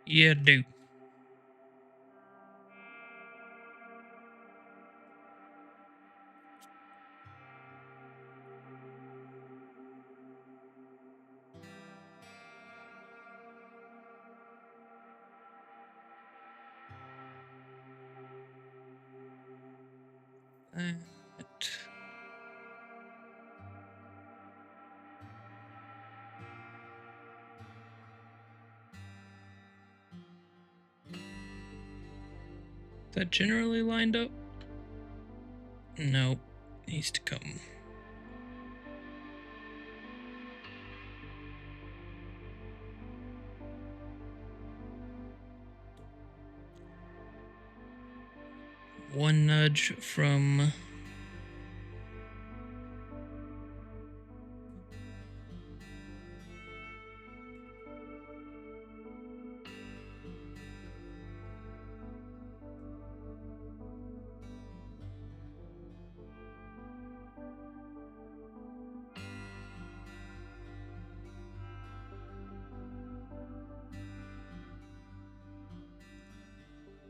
Yeah, I do. That. That generally lined up? Nope. Needs to come. One nudge from...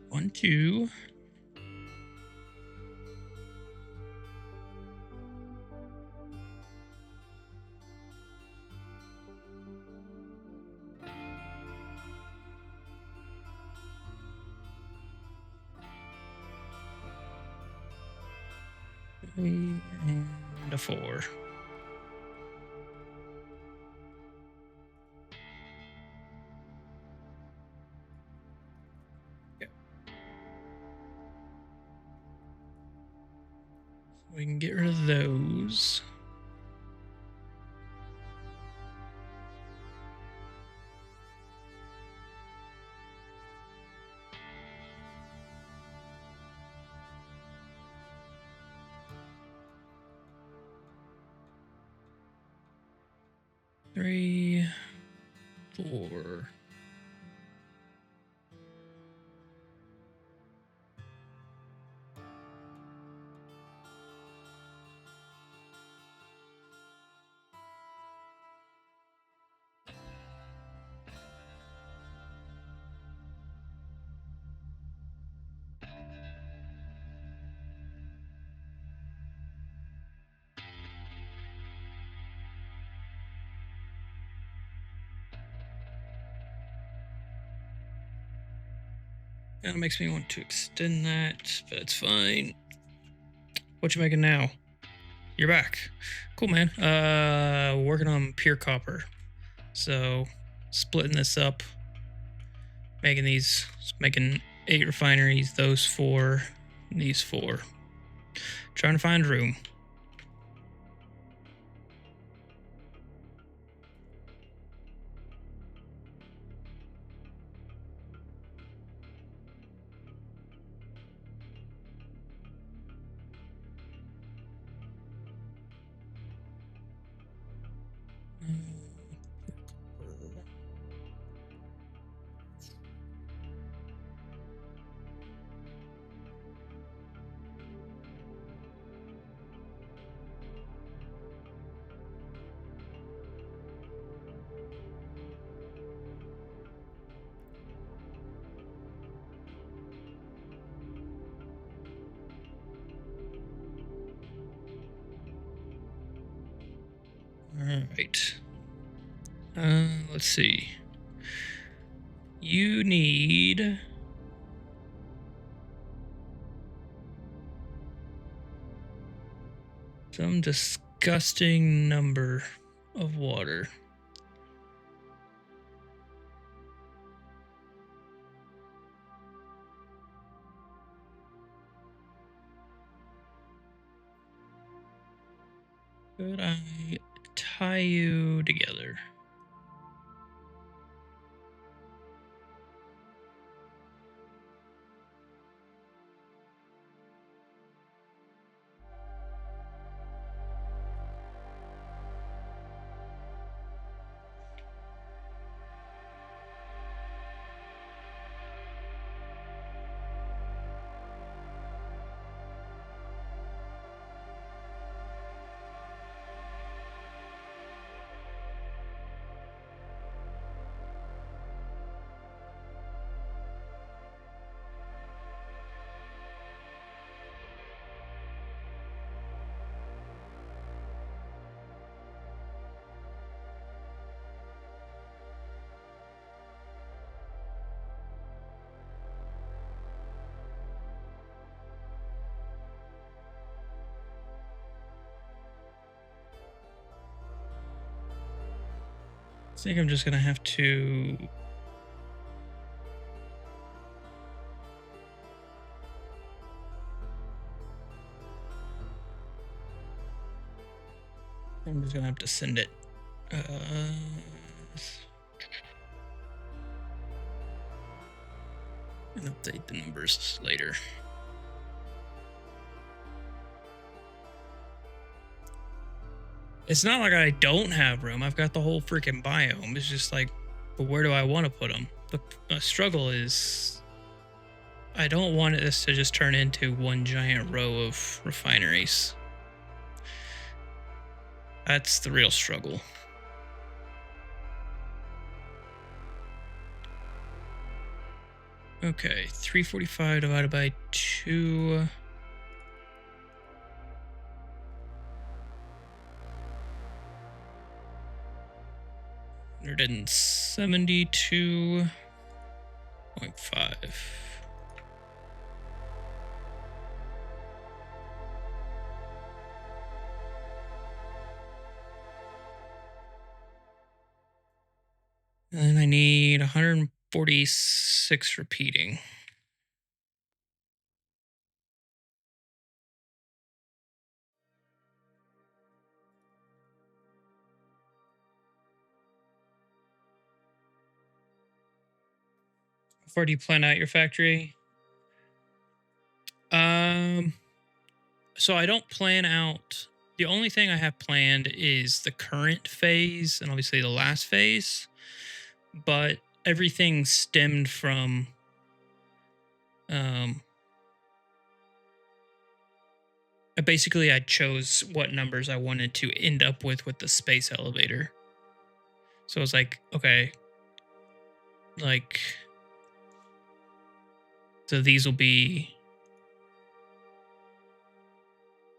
One, 2. And a 4. Yep. We can get rid of those. Three, 4. Kind of makes me want to extend that, but it's fine. What you making now? You're back. Cool, man. Working on pure copper. So splitting this up, making 8 refineries, those 4, these 4. Trying to find room. All right. Let's see. You need some disgusting number of water. Could I tie you together? I think I'm just gonna have to send it. And update the numbers later. It's not like I don't have room. I've got the whole freaking biome. It's just like, but where do I want to put them? The struggle is I don't want this to just turn into one giant row of refineries. That's the real struggle. Okay, 345 divided by 2. $172.5. And then I need 146 repeating. How far do you plan out your factory? So I don't plan out. The only thing I have planned is the current phase and obviously the last phase, but everything stemmed from basically I chose what numbers I wanted to end up with the space elevator. So I was like, okay, like, so these will be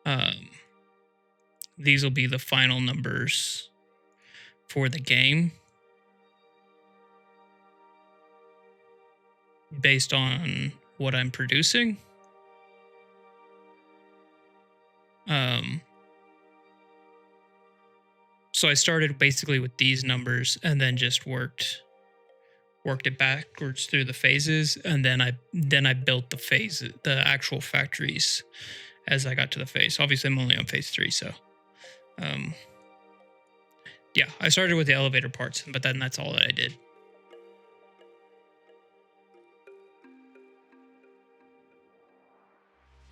the final numbers for the game. based on what I'm producing. So I started basically with these numbers and then just worked it backwards through the phases, and then I built the actual factories as I got to the phase. Obviously, I'm only on phase 3, so yeah, I started with the elevator parts, but then that's all that I did.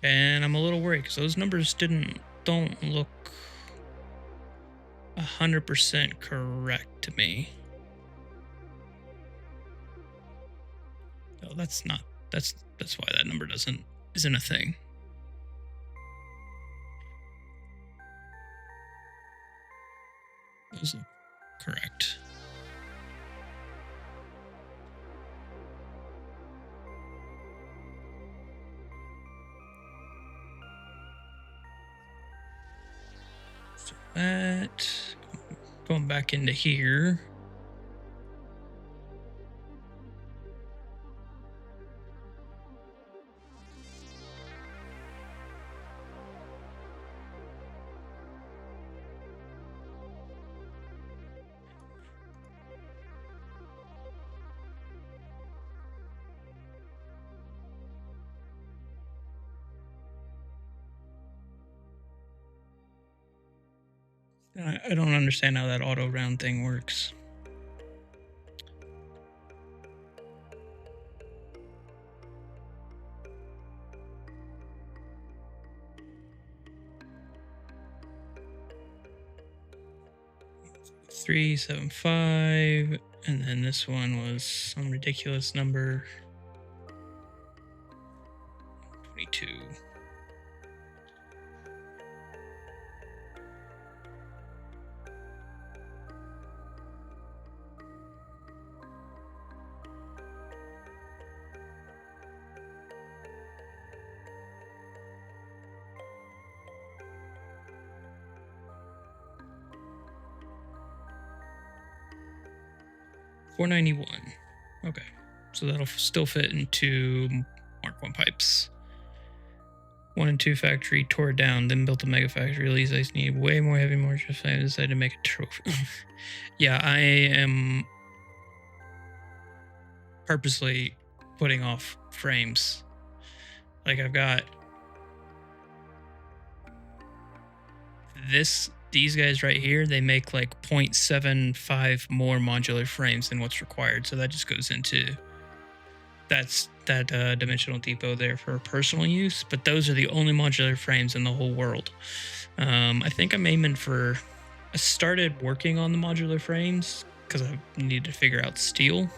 And I'm a little worried because those numbers don't look 100% correct to me. No, that's not. That's why that number isn't a thing. Those look correct. So that, going back into here. I don't understand how that auto round thing works. $375, and then this one was some ridiculous number. 22. $491. Okay, so that'll still fit into Mark 1 pipes. 1 and 2 factory tore down, then built a Megafactory. These guys need way more heavy margin. I decided to make a trophy. Yeah, I am purposely putting off frames. Like, I've got these guys right here, they make like 0.75 more modular frames than what's required. So that just goes into that dimensional depot there for personal use. But those are the only modular frames in the whole world. I think I'm aiming for, I started working on the modular frames because I needed to figure out steel.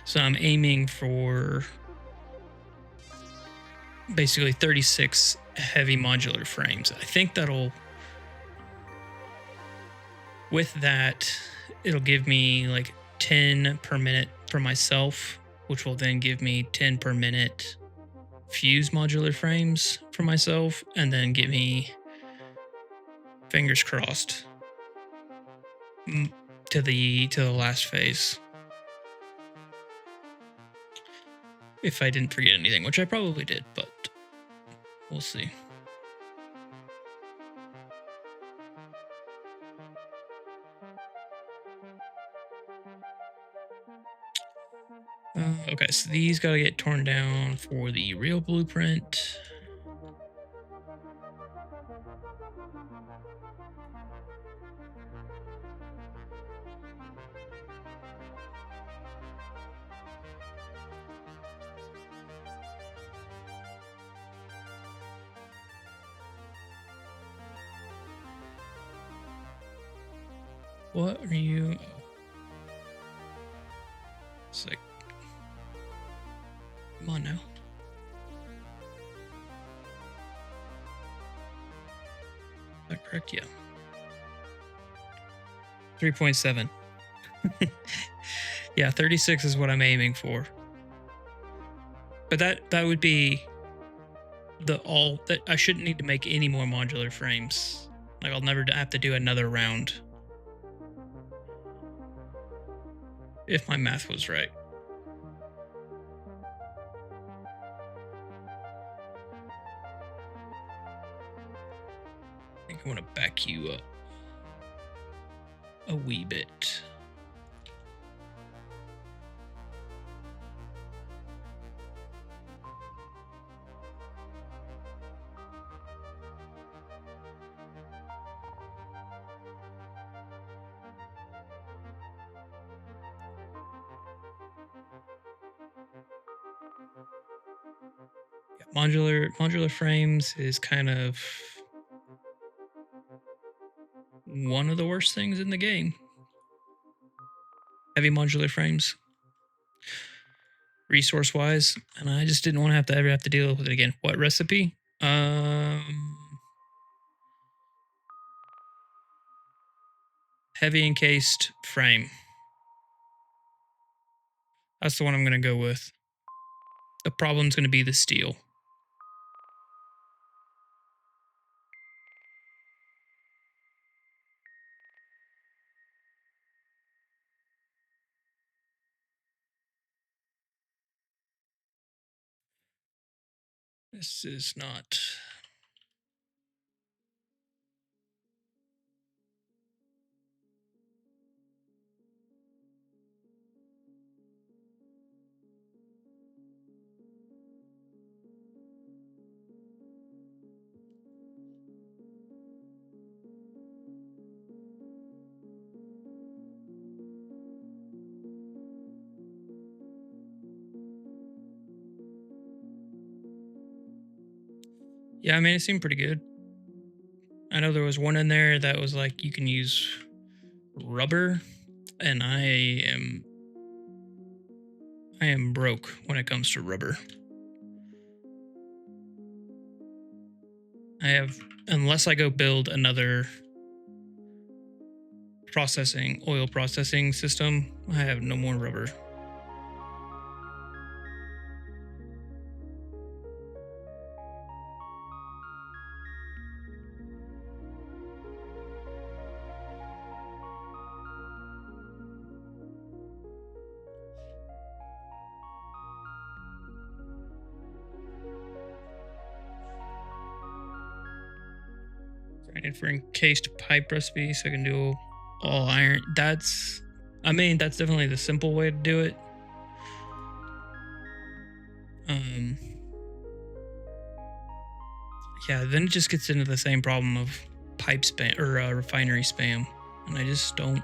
So I'm aiming for basically 36 heavy modular frames. I think that'll, with that, it'll give me like 10 per minute for myself, which will then give me 10 per minute fuse modular frames for myself, and then give me, fingers crossed, to the last phase. If I didn't forget anything, which I probably did, but we'll see. Okay, so these gotta get torn down for the real blueprint. What are you? It's like, come on now. Is that correct? Yeah. 3.7. Yeah, 36 is what I'm aiming for. But that would be that I shouldn't need to make any more modular frames. Like, I'll never have to do another round. If my math was right. I think I want to back you up a wee bit. Modular frames is kind of one of the worst things in the game. Heavy modular frames, resource wise, and I just didn't want to ever have to deal with it again. What recipe? Heavy encased frame. That's the one I'm going to go with. The problem's going to be the steel. This is not... Yeah, I mean, it seemed pretty good. I know there was one in there that was like you can use rubber, and I am broke when it comes to rubber. I have, unless I go build another oil processing system, I have no more rubber. And for encased pipe recipe, so I can do all iron. That's definitely the simple way to do it. Yeah, then it just gets into the same problem of pipe spam or refinery spam, and I just don't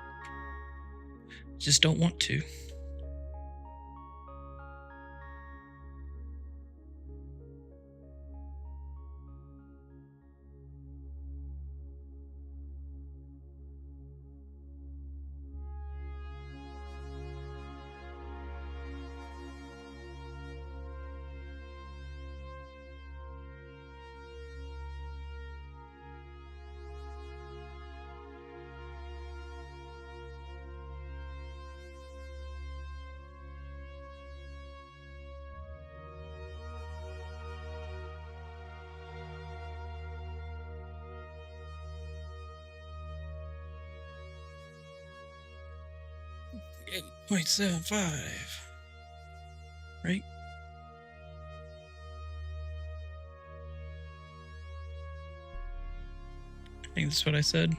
want to. .75, right? I think that's what I said.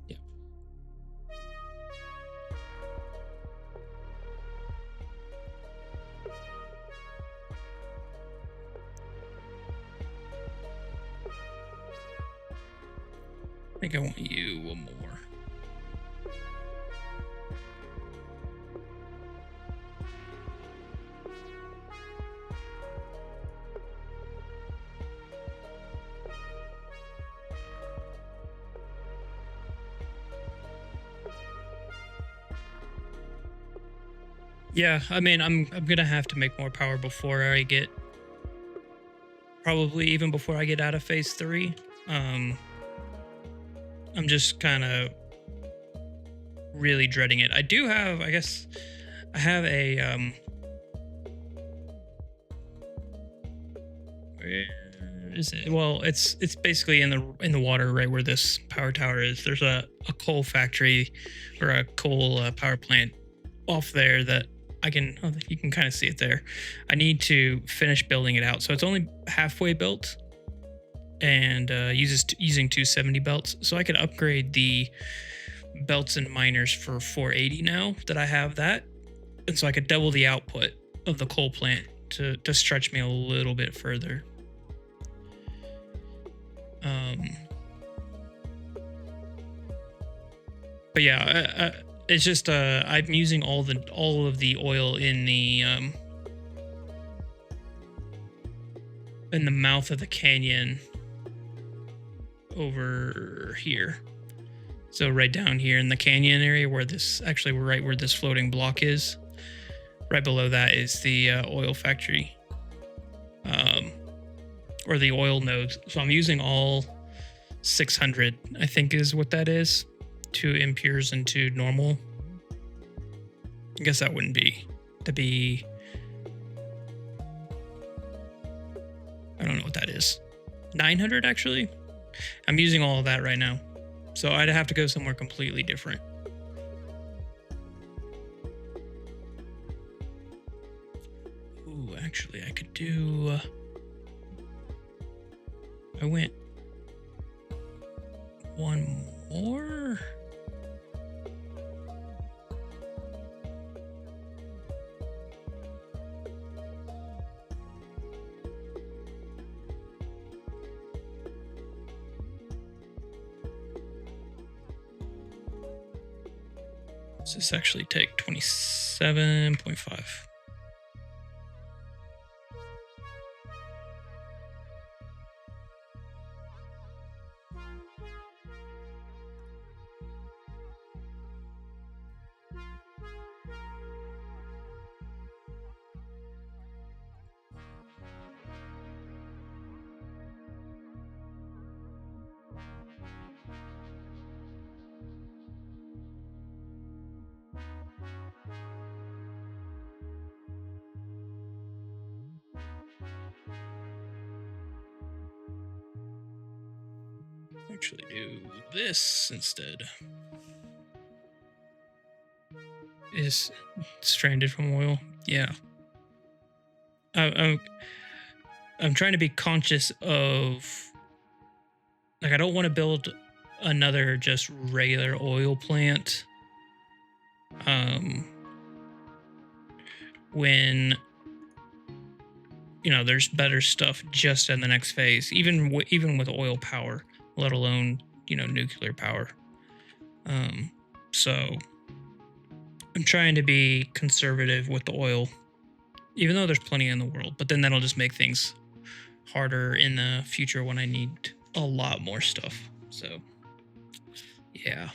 Yeah. I think I want you one more. Yeah, I mean, I'm gonna have to make more power before I get, probably even before I get out of phase 3. I'm just kind of really dreading it. I do have, I guess, I have a where is it? Well, it's basically in the water right where this power tower is. There's a coal factory or a coal power plant off there that you can kind of see it there. I need to finish building it out. So it's only halfway built and using 270 belts. So I could upgrade the belts and miners for 480 now that I have that. And so I could double the output of the coal plant to stretch me a little bit further. But yeah, it's just I'm using all of the oil in the mouth of the canyon over here. So right down here in the canyon area where right where this floating block is, right below that is the oil factory, or the oil nodes. So I'm using all 600, I think is what that is. 2 impures and 2 normal. I guess that wouldn't be. To be. I don't know what that is. 900 actually. I'm using all of that right now. So I'd have to go somewhere completely different. Ooh, actually I could do. I went one more. Does this actually take 27.5? Actually do this instead. Is stranded from oil. Yeah. I'm trying to be conscious of, like, I don't want to build another just regular oil plant when there's better stuff just in the next phase, even with oil power, let alone nuclear power. So I'm trying to be conservative with the oil, even though there's plenty in the world, but then that'll just make things harder in the future when I need a lot more stuff. So yeah.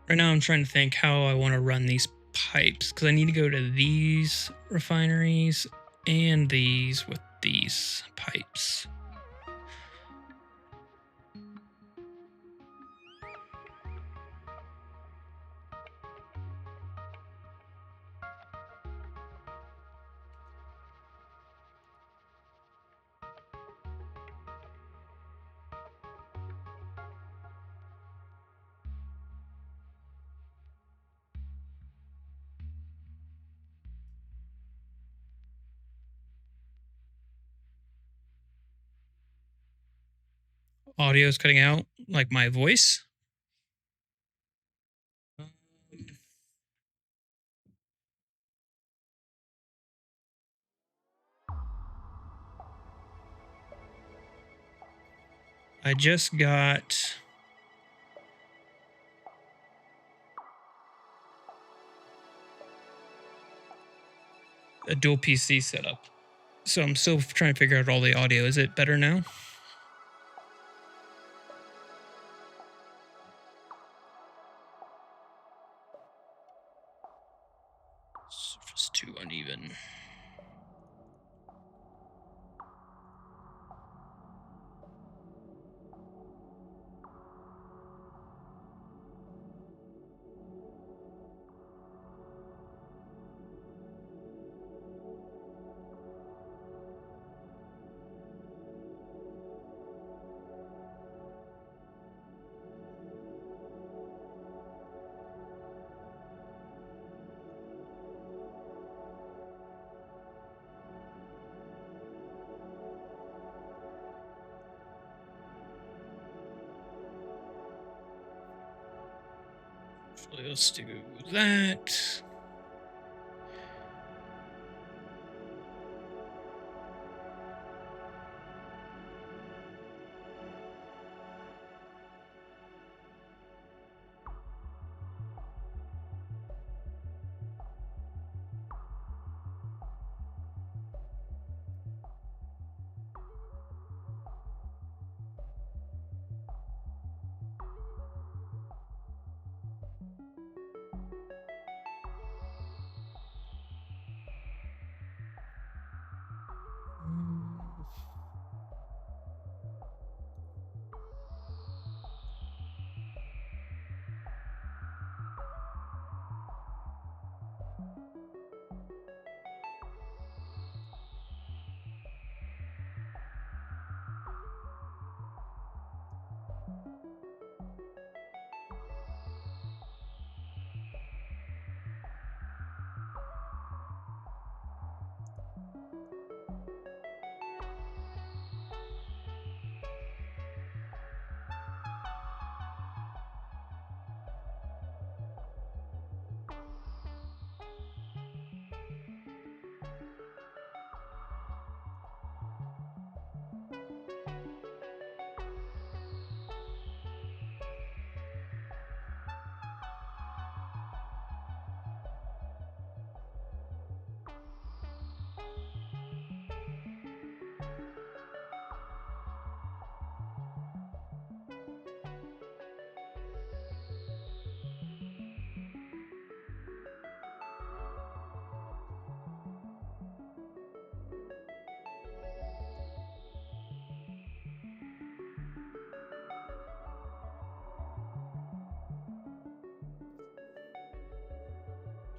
Right now I'm trying to think how I want to run these pipes, because I need to go to these refineries and these with these pipes. Audio is cutting out, like my voice. I just got a dual PC set up, so I'm still trying to figure out all the audio. Is it better now? Surface too uneven. Actually, let's do that.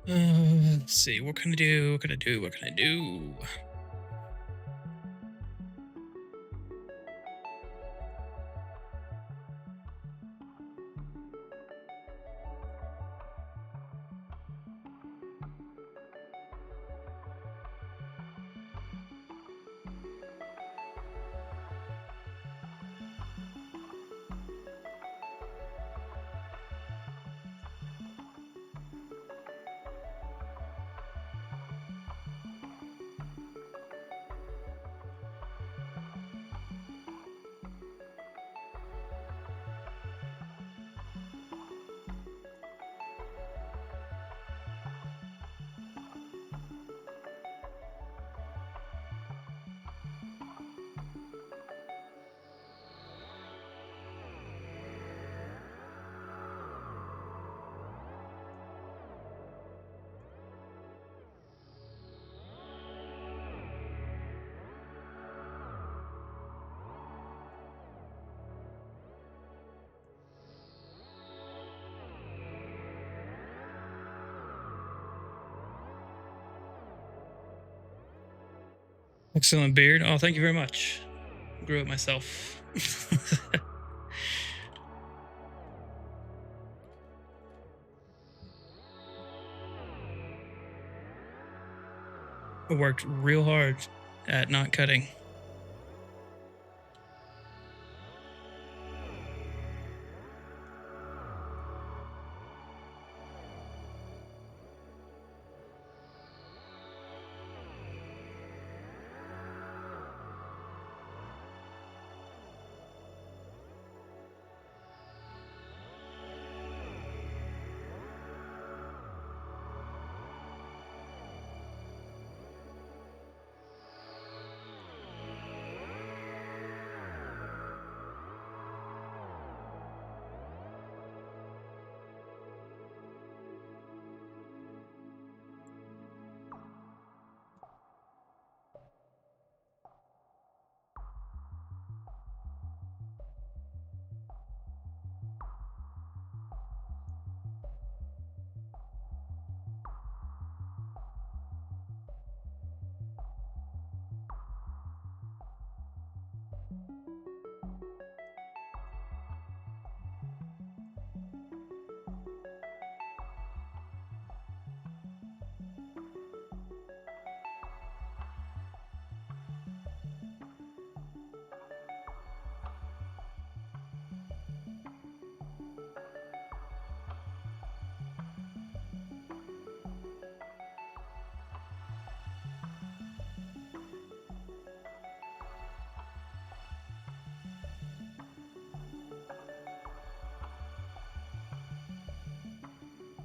Let's see. What can I do? What can I do? What can I do? Excellent beard. Oh, thank you very much. Grew it myself. I worked real hard at not cutting.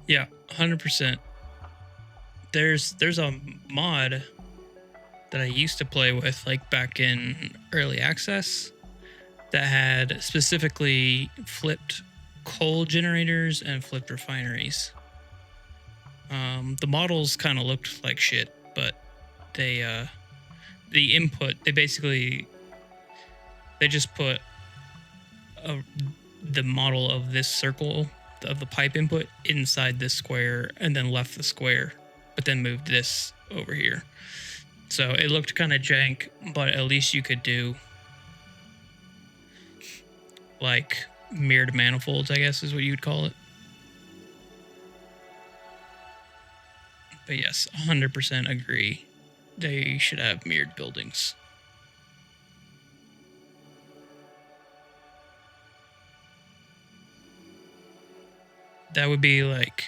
Yeah, 100%. There's a mod that I used to play with, like back in early access, that had specifically flipped coal generators and flipped refineries. The models kind of looked like shit, but they the input, they just put a, the model of this circle of the pipe input inside this square and then left the square, but then moved this over here. So it looked kind of jank, but at least you could do like mirrored manifolds, I guess is what you would call it. But yes, 100% agree. They should have mirrored buildings. That would be like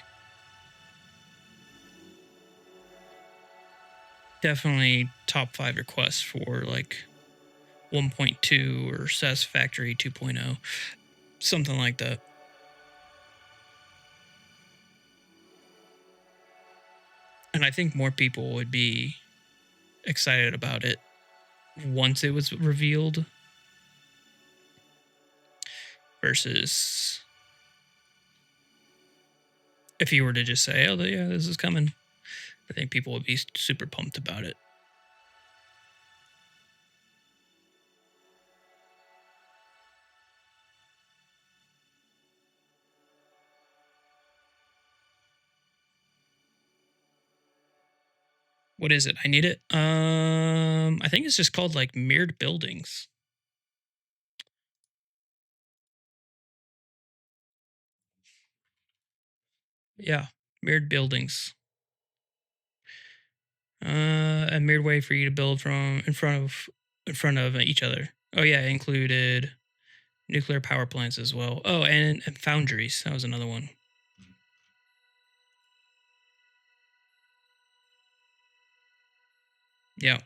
definitely top 5 requests for like 1.2 or Satisfactory 2.0, something like that. And I think more people would be excited about it once it was revealed versus if you were to just say, oh, yeah, this is coming. I think people would be super pumped about it. What is it? I need it. I think it's just called like mirrored buildings. Yeah, mirrored buildings. A mirrored way for you to build from in front of each other. Oh yeah, it included nuclear power plants as well. Oh, and foundries. That was another one. Yeah.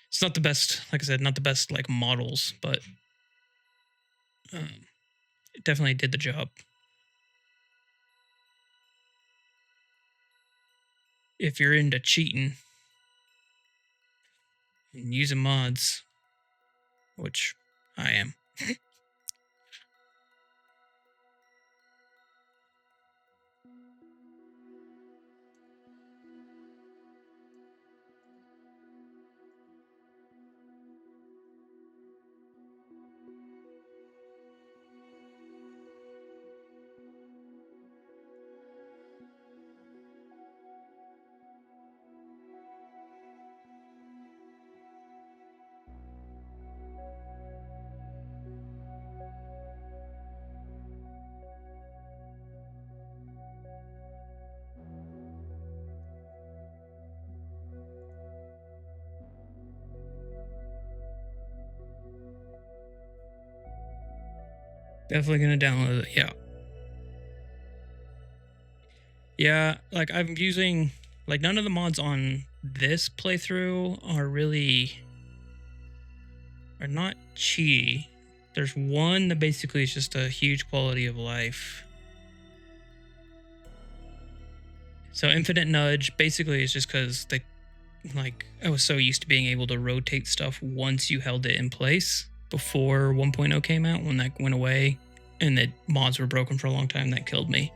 It's not the best, like I said, not the best like models, but it definitely did the job. If you're into cheating and using mods, which I am. Definitely gonna download it. Yeah. Yeah, like I'm using like none of the mods on this playthrough are not cheaty. There's one that basically is just a huge quality of life. So infinite nudge basically is just because I was so used to being able to rotate stuff once you held it in place before 1.0 came out. When that went away and the mods were broken for a long time, that killed me.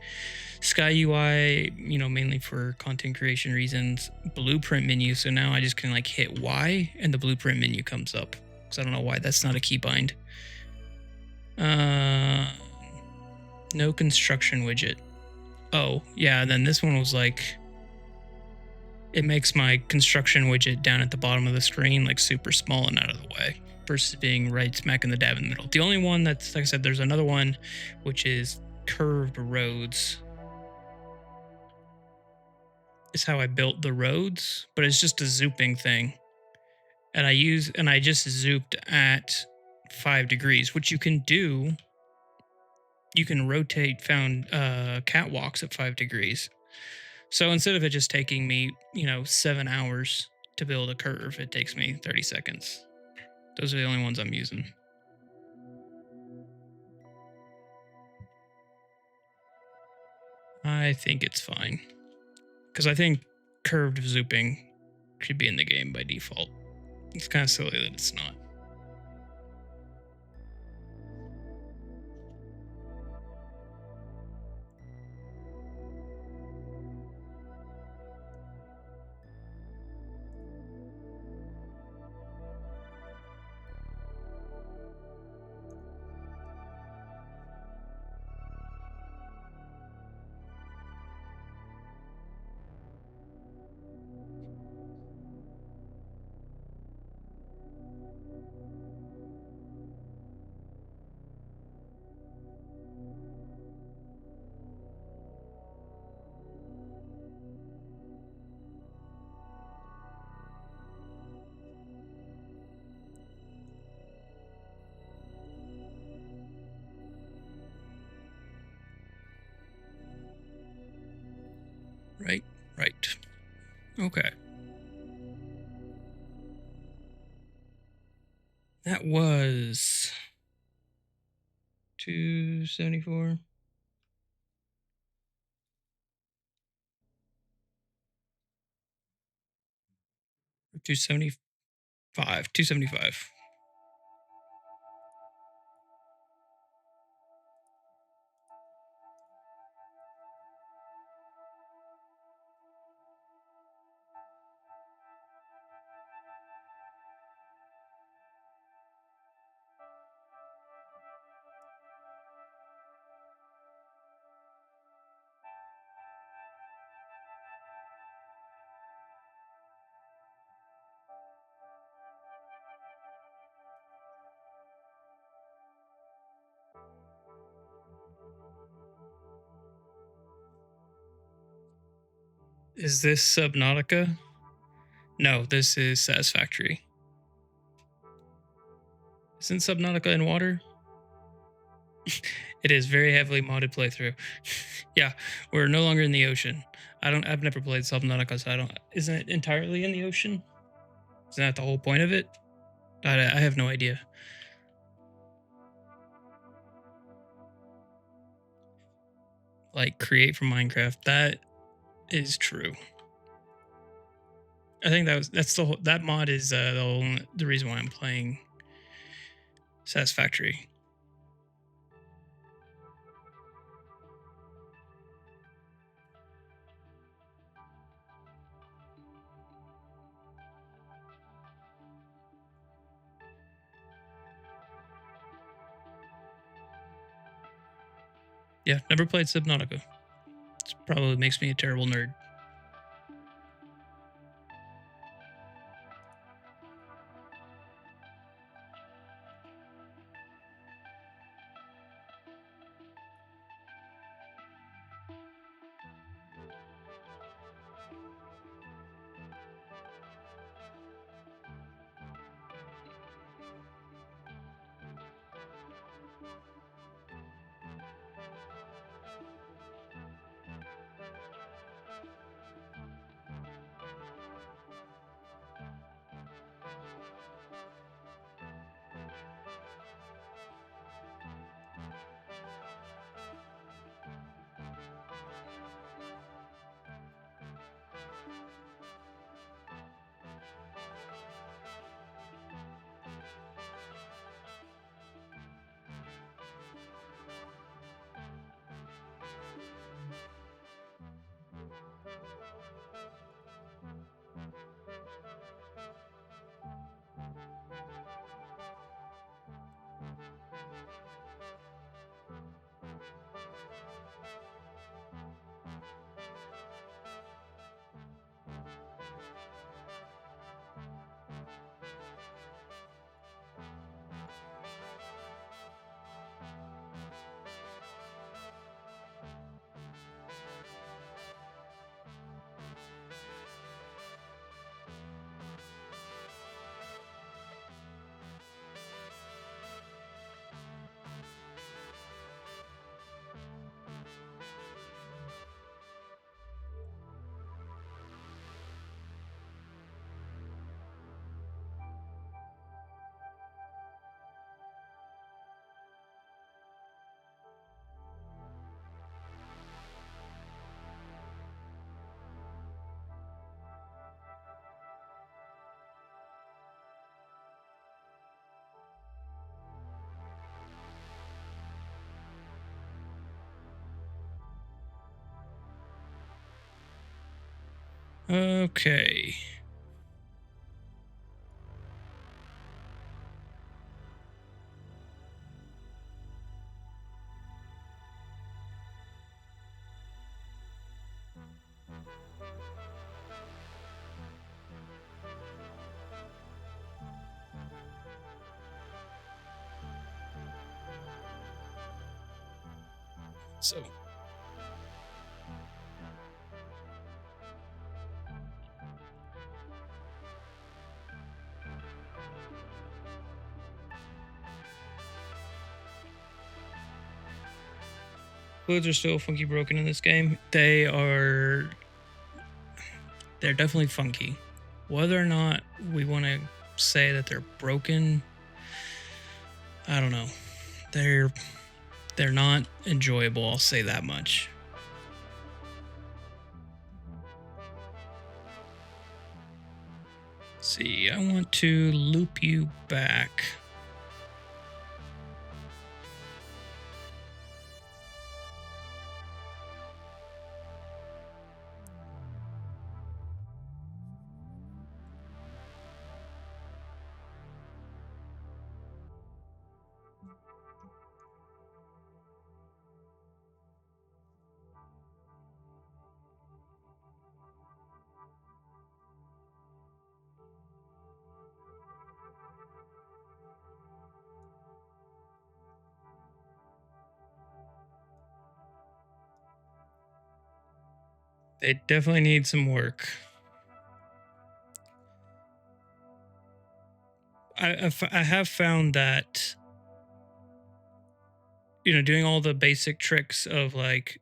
Sky UI, mainly for content creation reasons. Blueprint menu, so now I just can like hit Y and the blueprint menu comes up. Because I don't know why that's not a keybind. No construction widget. Oh, yeah, and then this one was like, it makes my construction widget down at the bottom of the screen like super small and out of the way versus being right smack in the dab in the middle. The only one that's, like I said, there's another one which is curved roads. Is how I built the roads, but it's just a zooping thing. And I just zooped at 5 degrees, which you can do. You can rotate catwalks at 5 degrees. So instead of it just taking me, 7 hours to build a curve, it takes me 30 seconds. Those are the only ones I'm using. I think it's fine. Because I think curved zooping should be in the game by default. It's kind of silly that it's not. Right. Okay. That was 274. 275. 275. Is this Subnautica? No, this is Satisfactory. Isn't Subnautica in water? It is very heavily modded playthrough. Yeah, we're no longer in the ocean. I've never played Subnautica, so I don't. Isn't it entirely in the ocean? Isn't that the whole point of it? I have no idea. Like create from Minecraft. That is true. I think that mod is the reason why I'm playing Satisfactory. Yeah, never played Subnautica. It probably makes me a terrible nerd. Okay. So fluids are still funky broken in this game. They're definitely funky. Whether or not we want to say that they're broken, I don't know. They're not enjoyable, I'll say that much. See, I want to loop you back. They definitely need some work. I have found that, doing all the basic tricks of like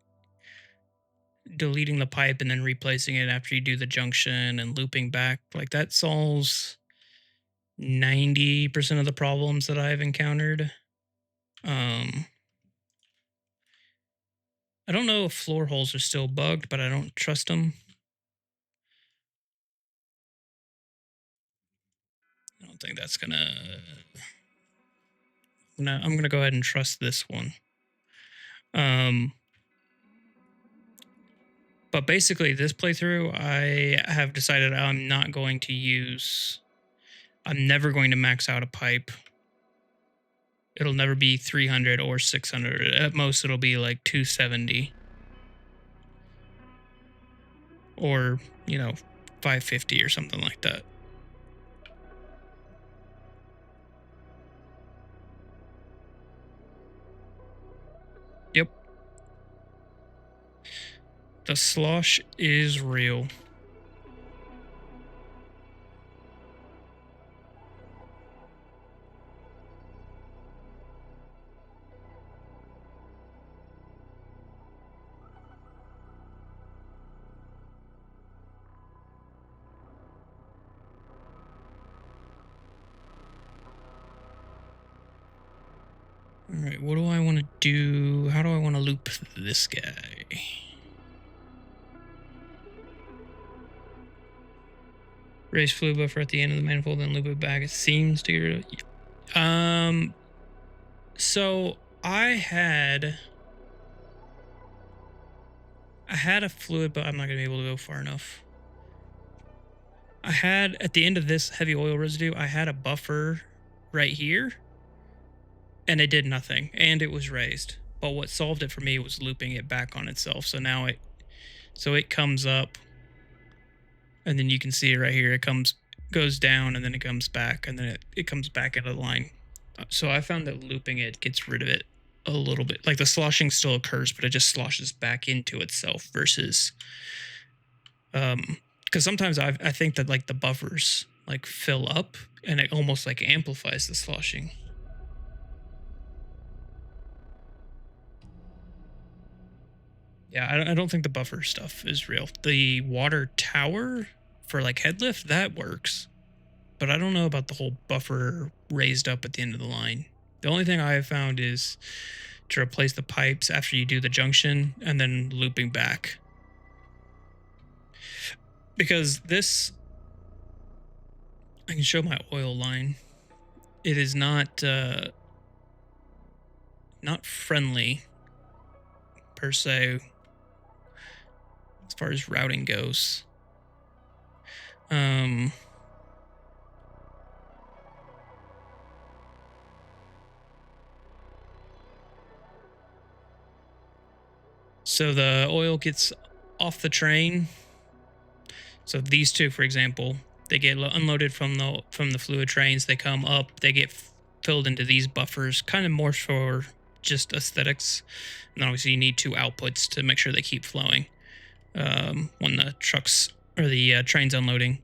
deleting the pipe and then replacing it after you do the junction and looping back, like that solves 90% of the problems that I've encountered. I don't know if floor holes are still bugged, but I don't trust them. I don't think that's gonna. I'm gonna go ahead and trust this one. But basically, this playthrough, I have decided I'm not going to use. I'm never going to max out a pipe. It'll never be 300 or 600. At most, it'll be like 270. Or, 550 or something like that. Yep. The slosh is real. All right, what do I want to do? How do I want to loop this guy? Raise fluid buffer at the end of the manifold, then loop it back. It seems to get. So I had a fluid, but I'm not gonna be able to go far enough. I had at the end of this heavy oil residue, I had a buffer right here, and it did nothing, and it was raised. But what solved it for me was looping it back on itself. So now it comes up, and then you can see it right here. It goes down, and then it comes back, and then it comes back into the line. So I found that looping it gets rid of it a little bit. Like the sloshing still occurs, but it just sloshes back into itself versus because sometimes I think that like the buffers like fill up and it almost like amplifies the sloshing. Yeah, I don't think the buffer stuff is real. The water tower for like head lift, that works. But I don't know about the whole buffer raised up at the end of the line. The only thing I have found is to replace the pipes after you do the junction and then looping back. Because this, I can show my oil line. It is not friendly per se as far as routing goes. Um, so the oil gets off the train. So these two, for example, they get unloaded from the fluid trains. They come up, they get filled into these buffers, kind of more for just aesthetics. And obviously, you need two outputs to make sure they keep flowing when the trucks or the train's unloading.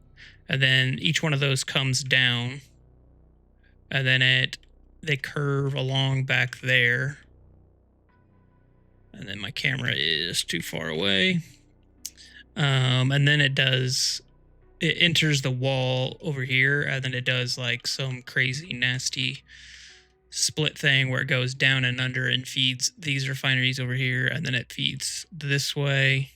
And then each one of those comes down, and then they curve along back there. And then my camera is too far away. And then it enters the wall over here, and then it does like some crazy nasty split thing where it goes down and under and feeds these refineries over here, and then it feeds this way.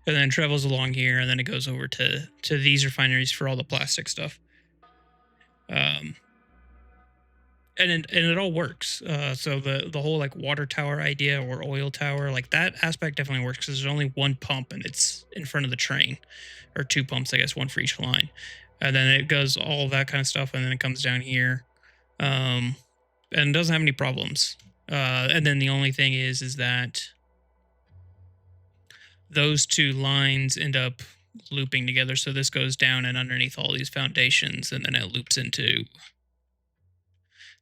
And then travels along here, and then it goes over to these refineries for all the plastic stuff. And it all works. So the whole like water tower idea or oil tower, like that aspect definitely works because there's only one pump and it's in front of the train, or two pumps, I guess, one for each line. And then it goes all that kind of stuff, and then it comes down here, and it doesn't have any problems. And then the only thing is that those two lines end up looping together. So this goes down and underneath all these foundations, and then it loops into.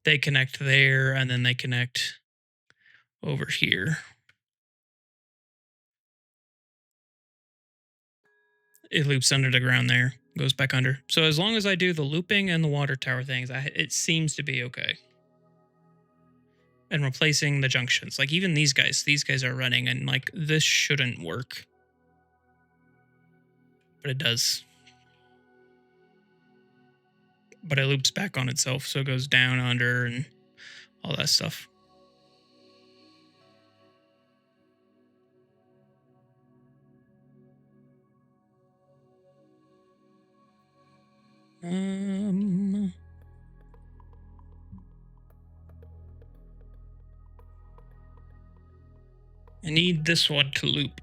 They connect there, and then they connect over here. It loops under the ground there, goes back under. So as long as I do the looping and the water tower things, it seems to be okay. And replacing the junctions, like even these guys are running, and like this shouldn't work, but it does. But it loops back on itself, so it goes down, under, and all that stuff. I need this one to loop.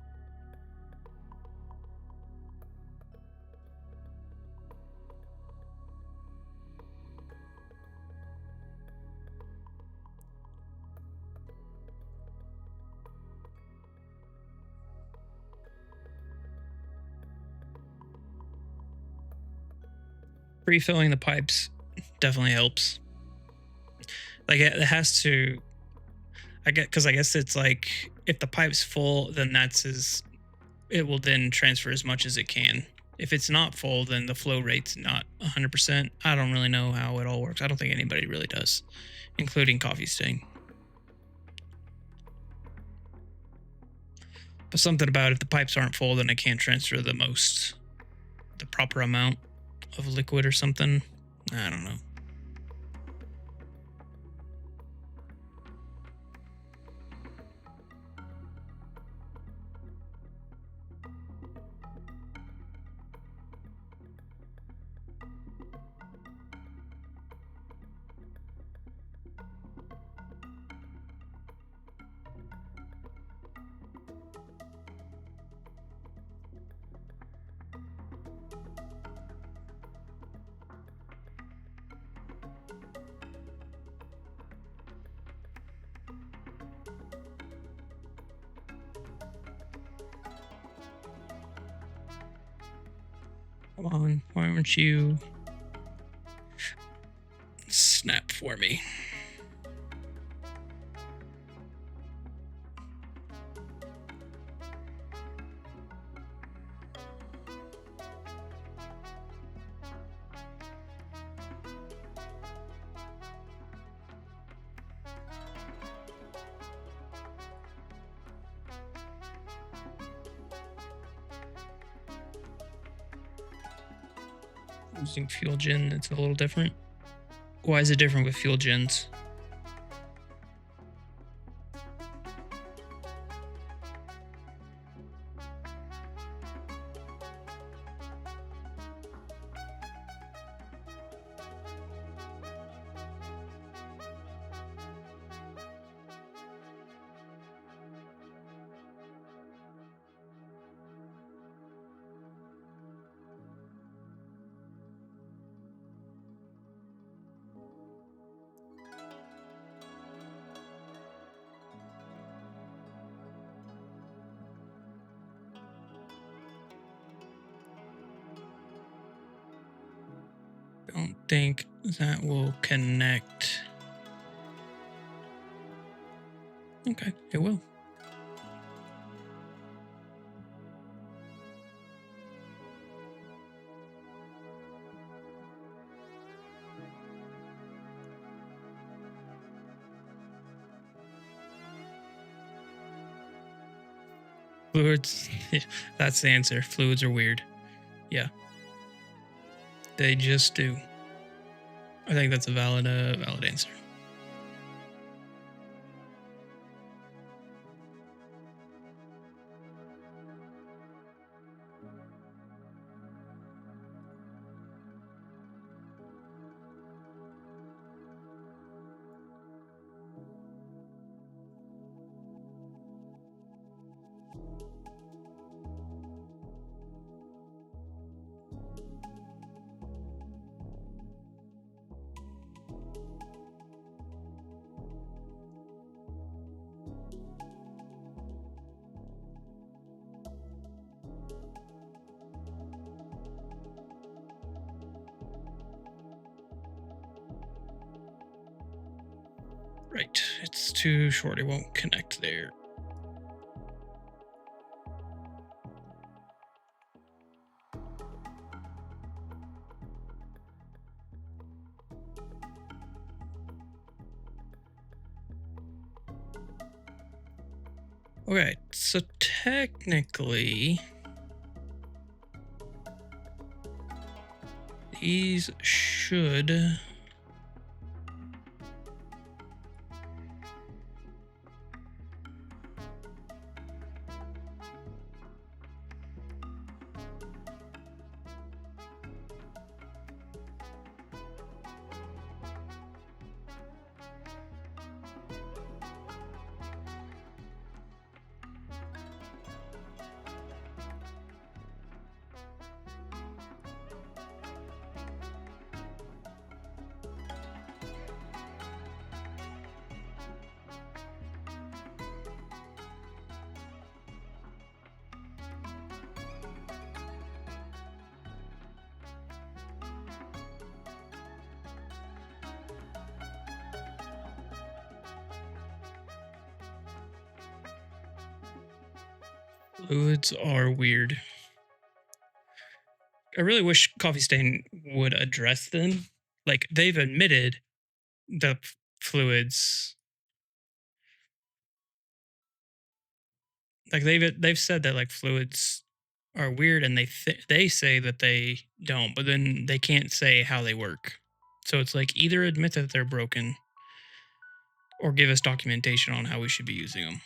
Refilling the pipes definitely helps. Like it has to. I guess it's like if the pipe's full, then it will then transfer as much as it can. If it's not full, then the flow rate's not 100%. I don't really know how it all works. I don't think anybody really does, including Coffee Sting. But something about if the pipes aren't full, then it can't transfer the proper amount of liquid or something. I don't know. Come on, why aren't you snap for me? Using fuel gen, it's a little different. Why is it different with fuel gens? Don't think that will connect. Okay, it will. Fluids, that's the answer. Fluids are weird. Yeah. They just do. I think that's a valid answer. Right. It's too short. It won't connect there. Okay, so technically, these should. Fluids are weird. I really wish Coffee Stain would address them. Like, they've admitted the fluids. Like, they've said that like fluids are weird, and they say that they don't, but then they can't say how they work. So it's like either admit that they're broken, or give us documentation on how we should be using them.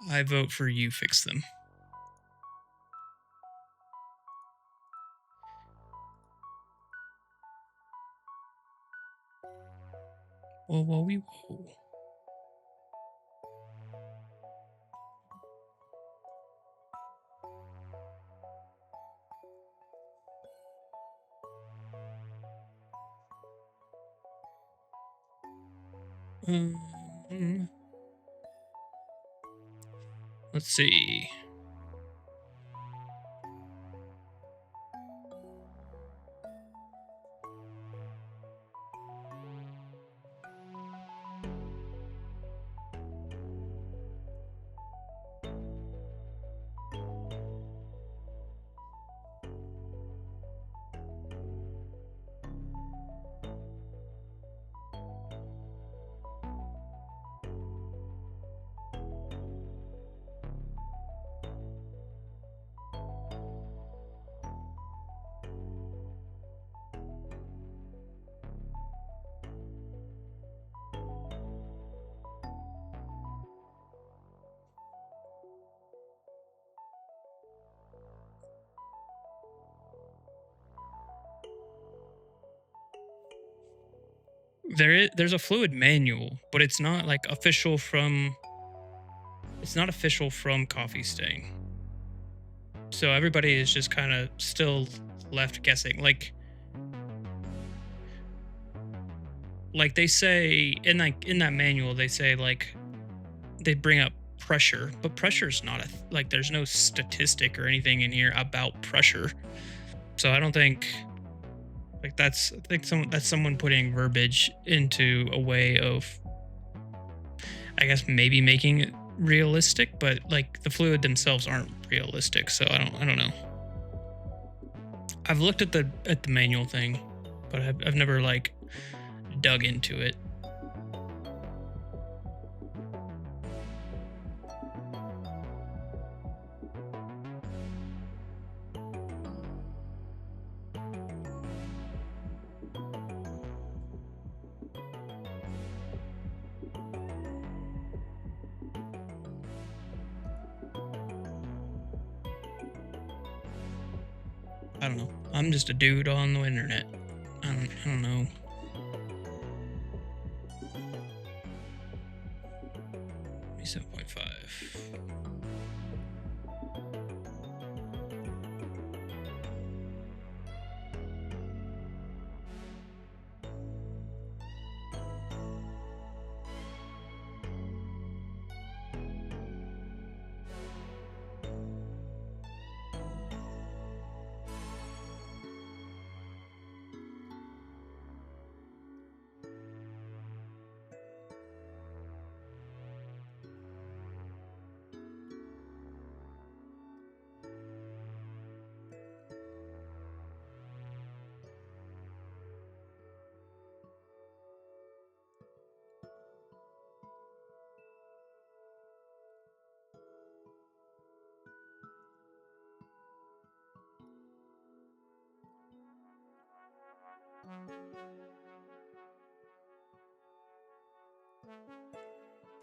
I vote for you fix them. Whoa, whoa, whoa. Let's see. There's a fluid manual, but it's not like official from. It's not official from Coffee Stain. So everybody is just kind of still left guessing. Like they say in that manual, they say like they bring up pressure, but pressure's not like there's no statistic or anything in here about pressure. So I don't think like that's someone putting verbiage into a way of, I guess, maybe making it realistic, but like the fluid themselves aren't realistic. So I don't know. I've looked at the manual thing, but I've never like dug into it. I don't know. I'm just a dude on the internet. I don't know. Maybe 7.5.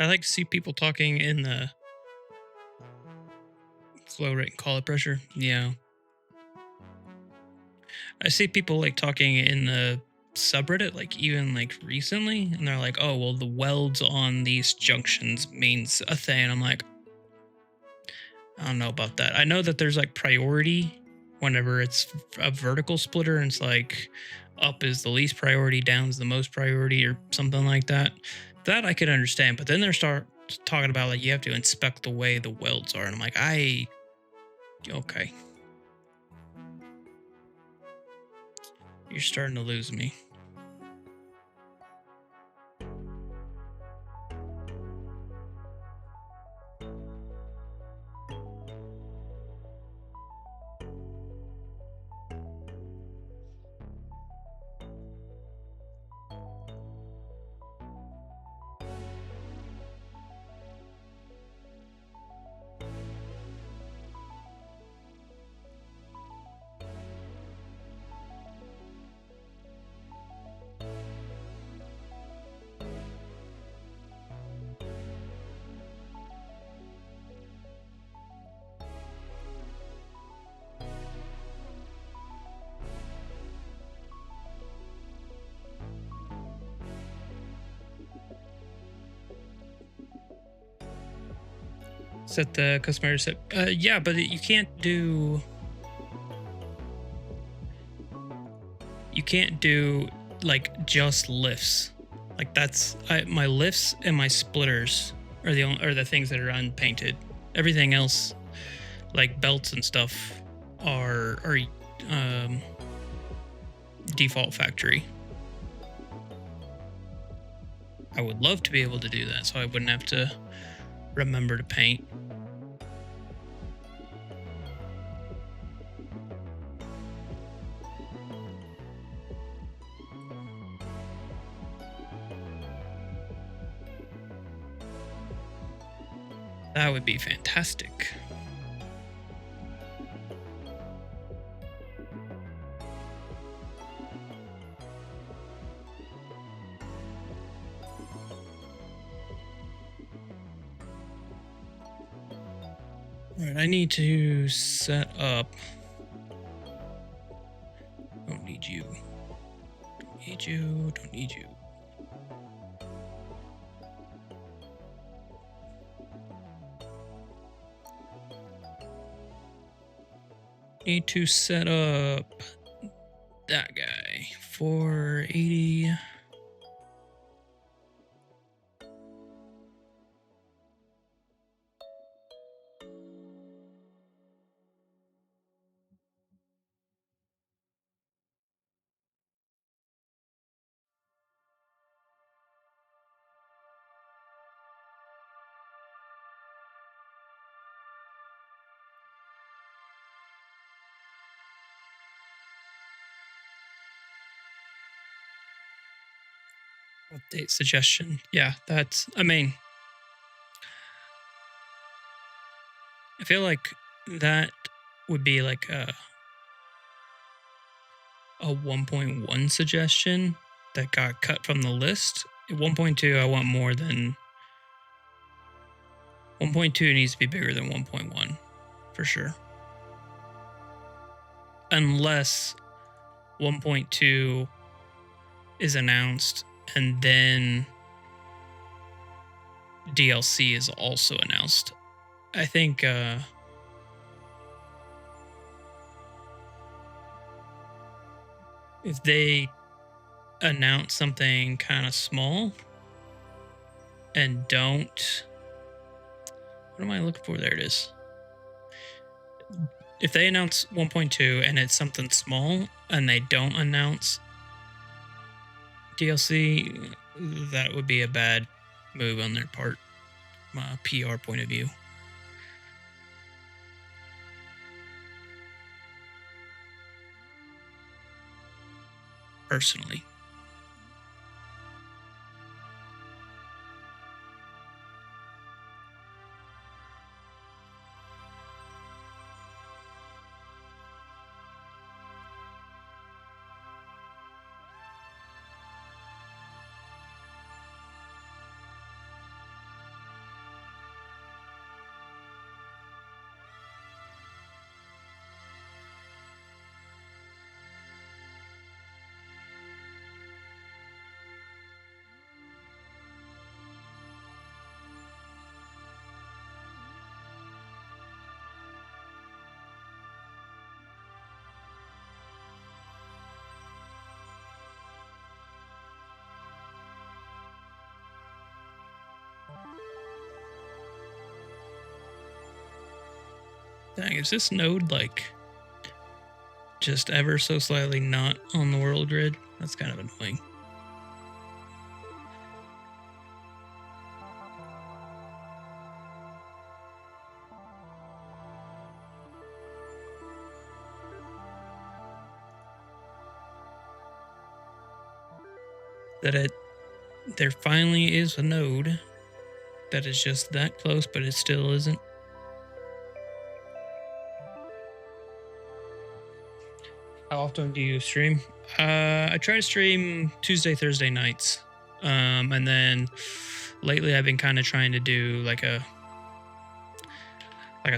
I like to see people talking in the flow rate and collet pressure. Yeah. I see people like talking in the subreddit, like even like recently, and they're like, oh, well, the welds on these junctions means a thing. And I'm like, I don't know about that. I know that there's like priority whenever it's a vertical splitter, and it's like up is the least priority, down is the most priority, or something like that. That I could understand. But then they start talking about like you have to inspect the way the welds are, and I'm like, okay, you're starting to lose me. Set the customer set. Yeah, but you can't do. You can't do like just lifts. Like that's my lifts and my splitters are the things that are unpainted. Everything else, like belts and stuff, are default factory. I would love to be able to do that, so I wouldn't have to remember to paint. That would be fantastic. All right, I need to set up. Don't need you. Don't need you. Don't need you. Need to set up that guy. 480. Update suggestion. Yeah, that's, I mean, I feel like that would be like a 1.1 suggestion that got cut from the list. At 1.2, I want more than 1.2 needs to be bigger than 1.1 for sure. Unless 1.2 is announced and then DLC is also announced. I think if they announce something kind of small and don't, what am I looking for? There it is. If they announce 1.2 and it's something small and they don't announce DLC, that would be a bad move on their part, from a PR point of view. Personally. Dang, is this node like just ever so slightly not on the world grid? That's kind of annoying. That there finally is a node that is just that close, but it still isn't. How often do you stream? I try to stream Tuesday, Thursday nights. And then lately I've been kind of trying to do like a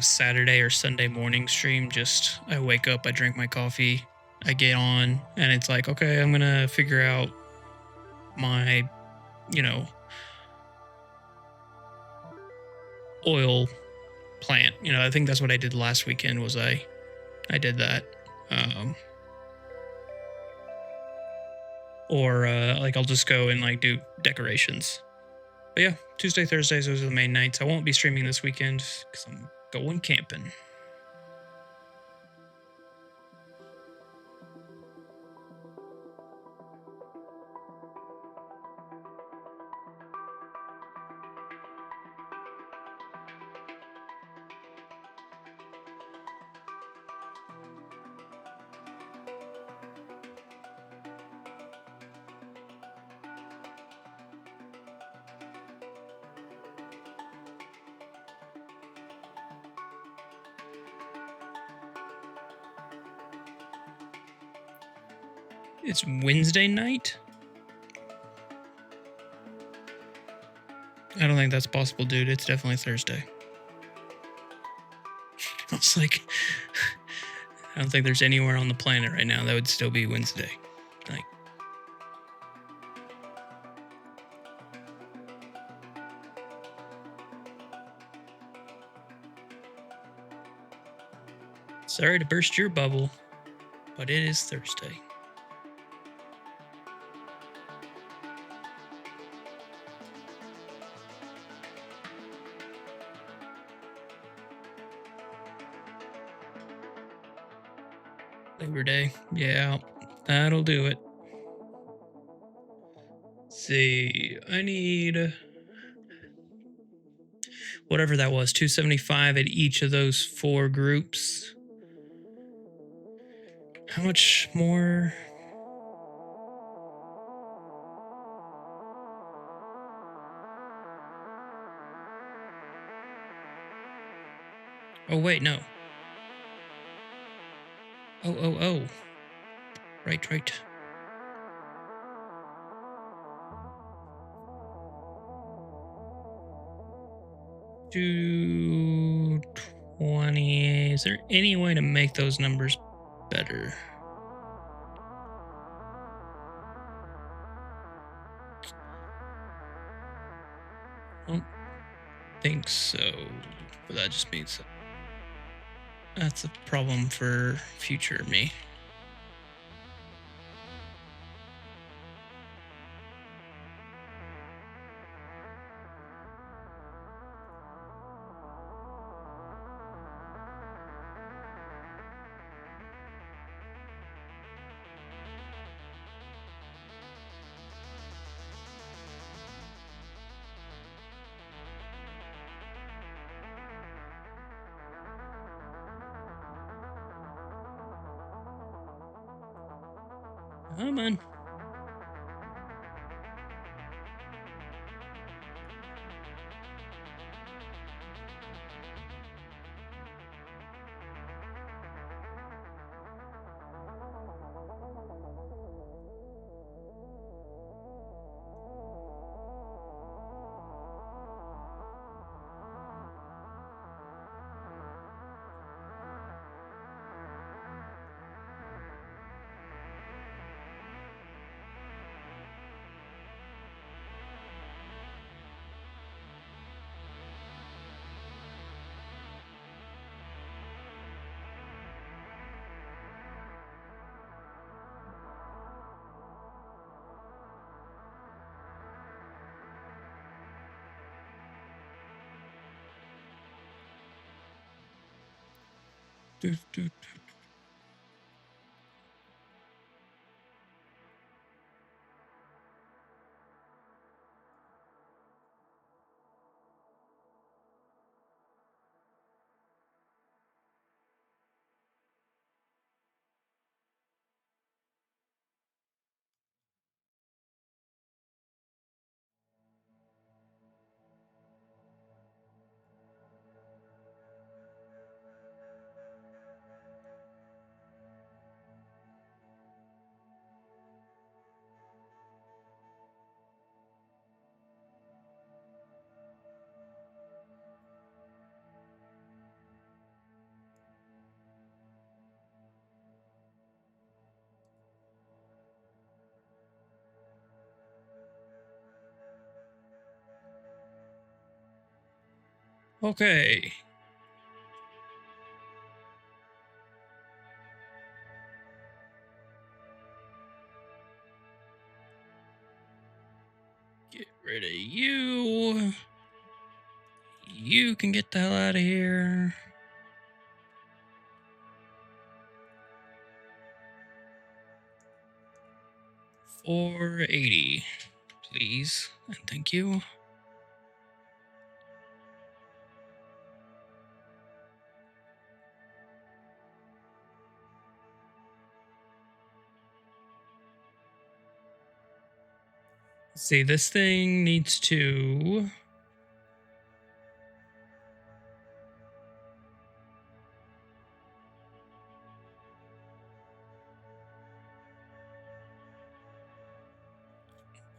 Saturday or Sunday morning stream. Just I wake up, I drink my coffee, I get on, and it's like, okay, I'm gonna figure out my, oil plant. I think that's what I did last weekend was I did that. Or like I'll just go and like do decorations. But yeah, Tuesday, Thursdays, those are the main nights. I won't be streaming this weekend because I'm going camping. It's Wednesday night? I don't think that's possible, dude. It's definitely Thursday. I was like, I don't think there's anywhere on the planet right now that would still be Wednesday. Like, sorry to burst your bubble, but it is Thursday. Labor Day. Yeah, that'll do it. Let's see, I need whatever that was, 275 at each of those 4 groups. How much more? Oh, wait, no. Oh. Right. 220. Is there any way to make those numbers better? I don't think so. But that just means that's a problem for future me. Come on. Do. Okay. Get rid of you. You can get the hell out of here. $480, please, and thank you. See, this thing needs to.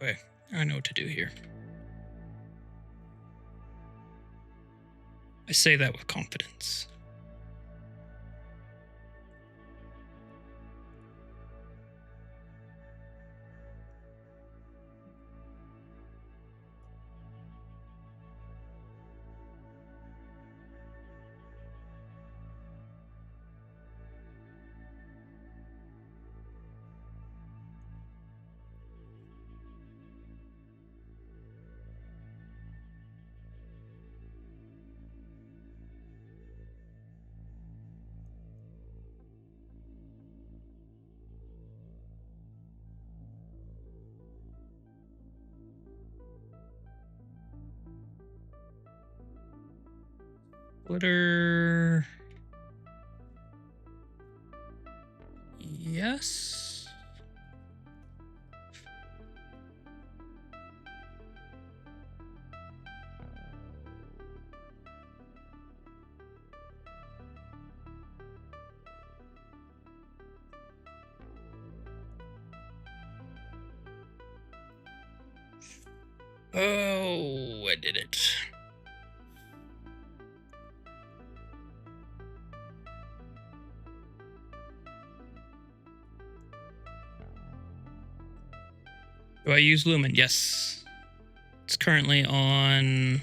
Okay, I know what to do here. I say that with confidence. Glitter. Yes. Oh, I did it. Do I use Lumen? Yes. It's currently on,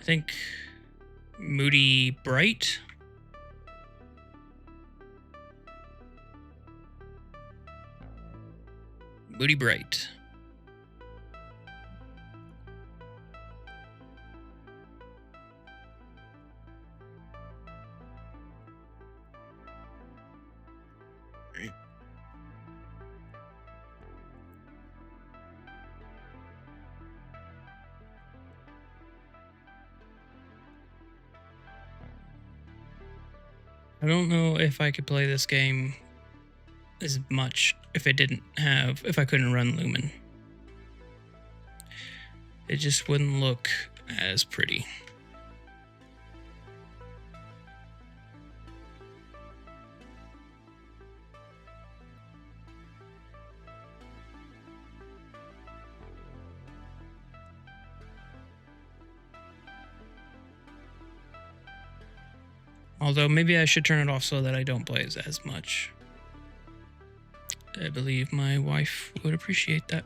I think, Moody Bright. Moody Bright. Right. I don't know if I could play this game as much if I couldn't run Lumen. It just wouldn't look as pretty. Although maybe I should turn it off so that I don't play as much. I believe my wife would appreciate that.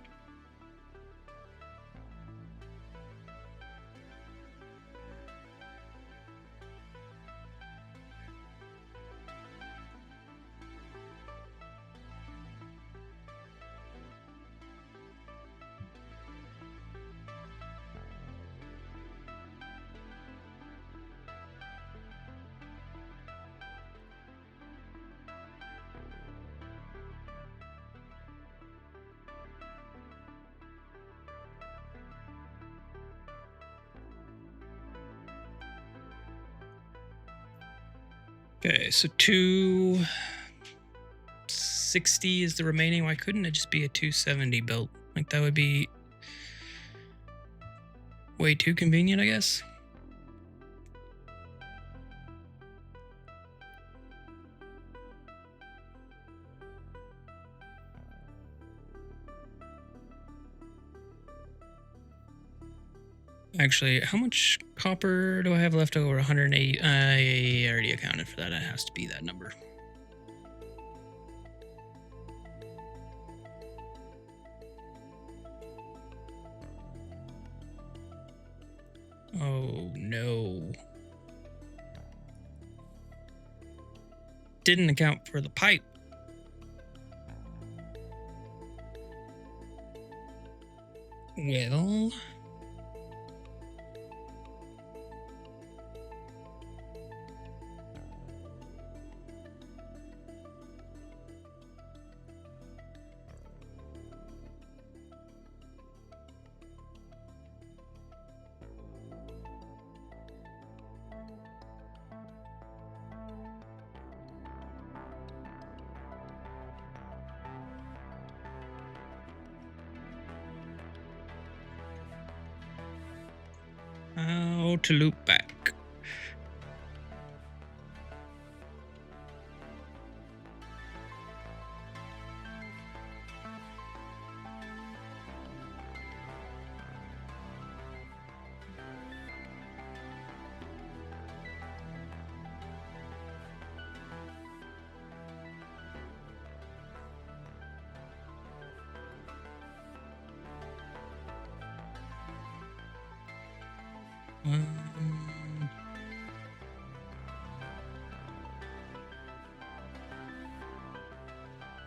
Okay, so 260 is the remaining. Why couldn't it just be a 270 built? Like, that would be way too convenient, I guess. Actually, how much copper do I have left over? 180. I already accounted for that. It has to be that number. Oh, no. Didn't account for the pipe. Well... how to loop back.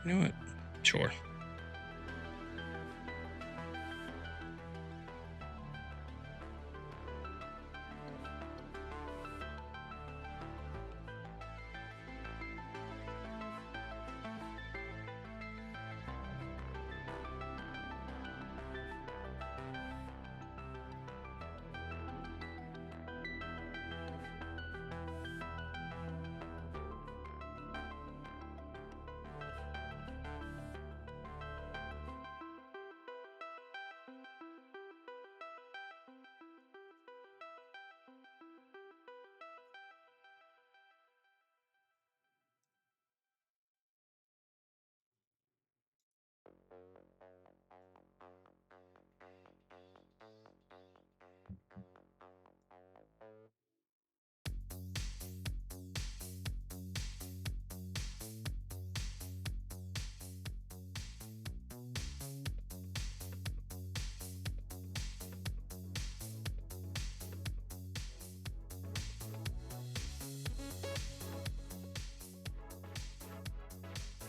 You know what? Sure.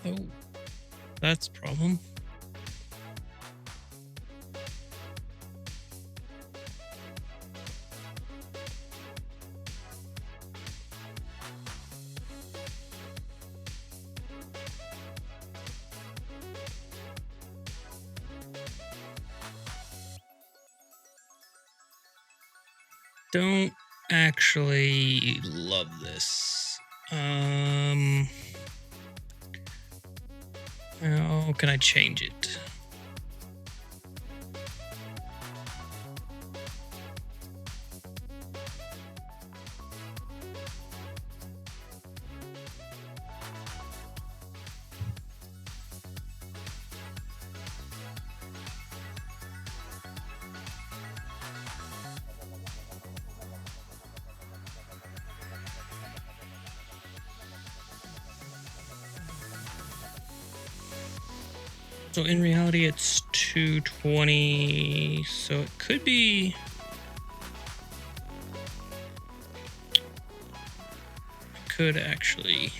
Oh, that's a problem. Don't actually love this. How can I change it? So in reality, it's 220. So it could be. Could actually.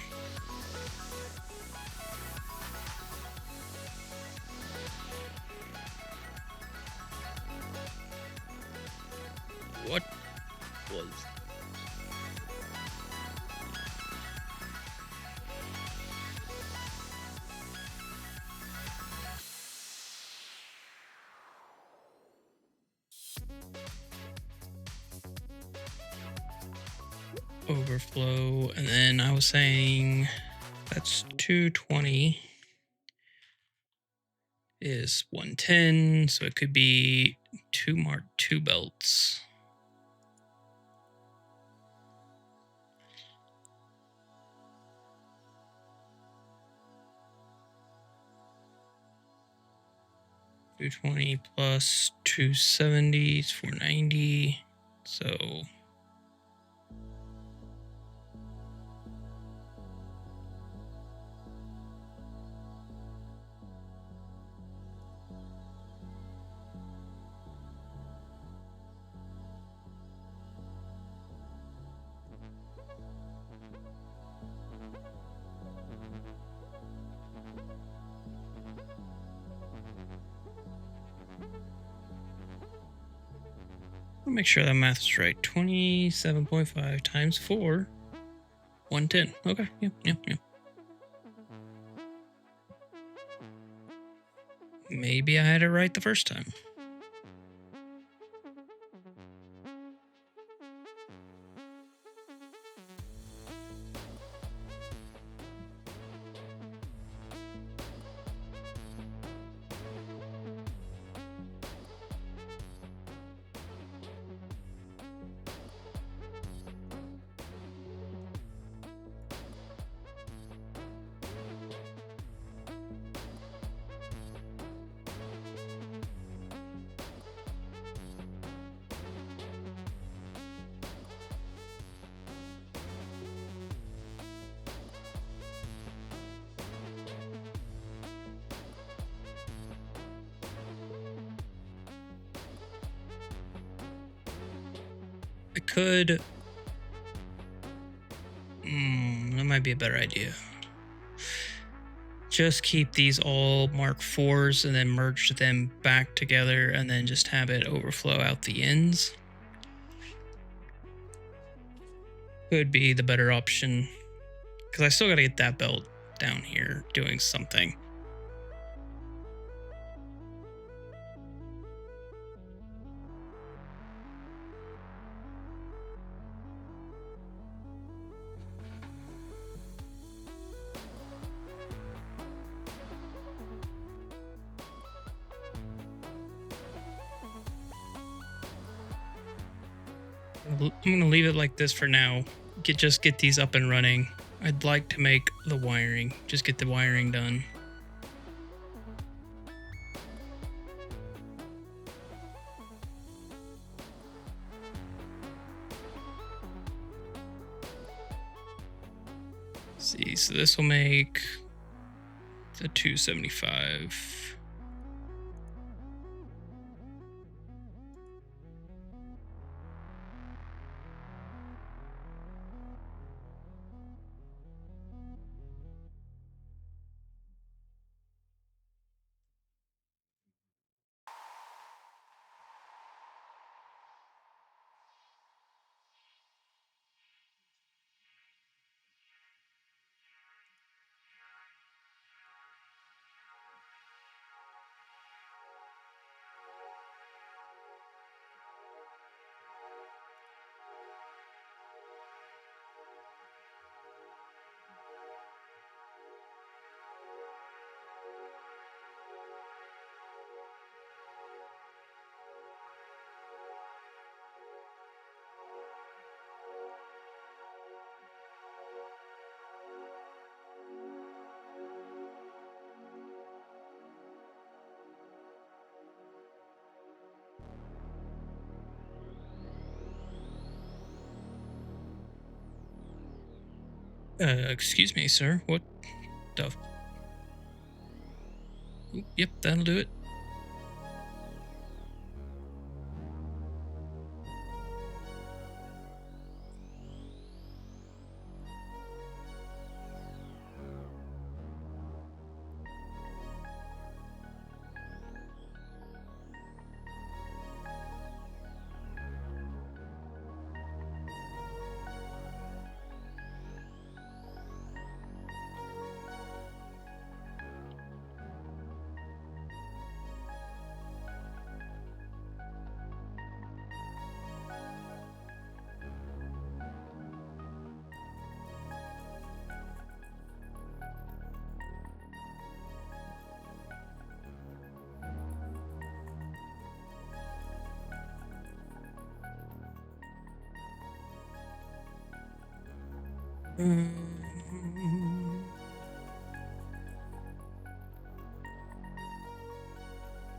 What was. Overflow, and then I was saying that's 220 is 110, so it could be two belts. $220 plus 270 is 490, so I'll make sure that math is right. 27.5 times 4, 110. Okay, yep. Maybe I had it right the first time. I could. That might be a better idea. Just keep these all Mark 4s and then merge them back together and then just have it overflow out the ends. Could be the better option. Because I still got to get that belt down here doing something. I'm going to leave it like this for now. Just get these up and running. I'd like to make the wiring. Just get the wiring done. See, so this will make the 275. Excuse me, sir. What the? Yep, that'll do it.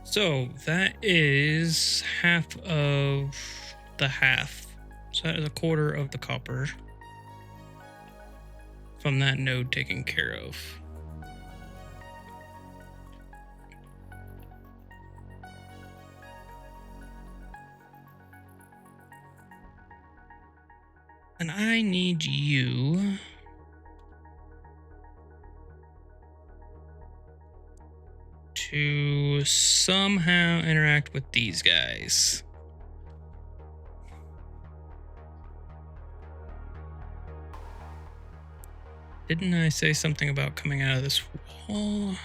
So that is half of the half. So that is a quarter of the copper from that node taken care of. And I need you to somehow interact with these guys. Didn't I say something about coming out of this wall?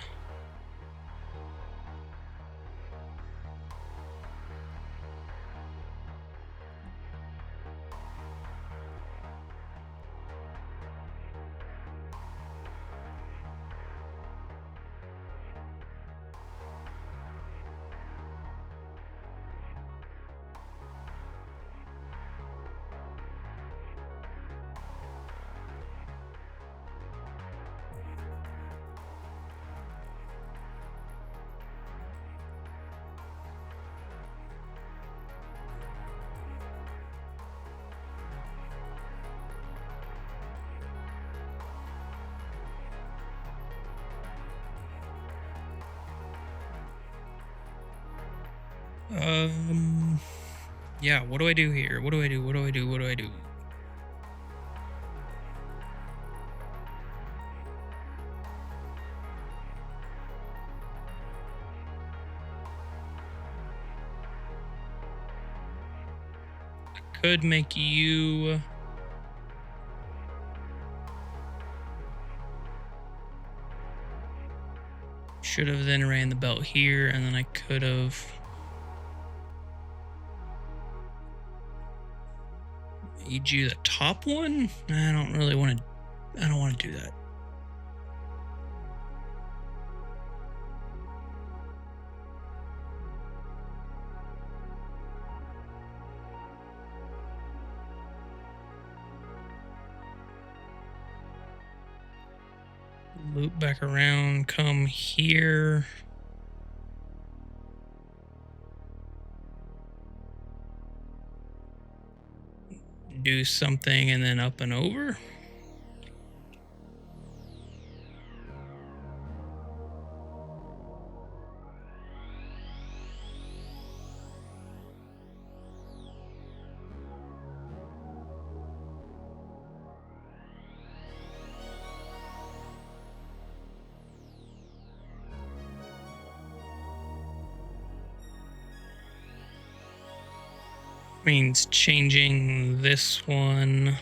Yeah, what do I do here? What do I do? What do I do? What do I do? Could make you should have then ran the belt here, and then I could have made you the top one. I don't really want to. I don't want to do that. Loop back around, come here. Do something and then up and over. Means changing this one.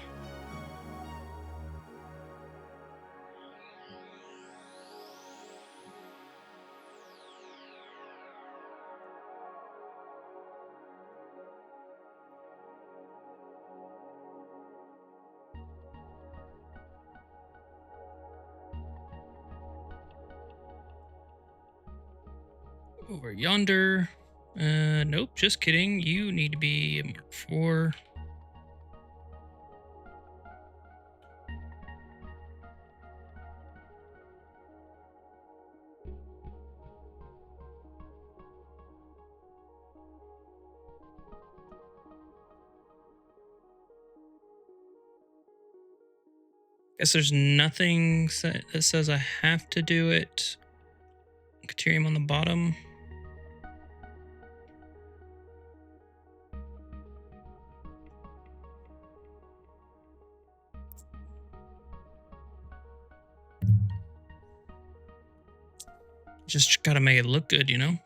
Over yonder. Nope, just kidding. You need to be a Mark 4. Guess there's nothing that says I have to do it. Deuterium on the bottom. Just gotta make it look good, you know?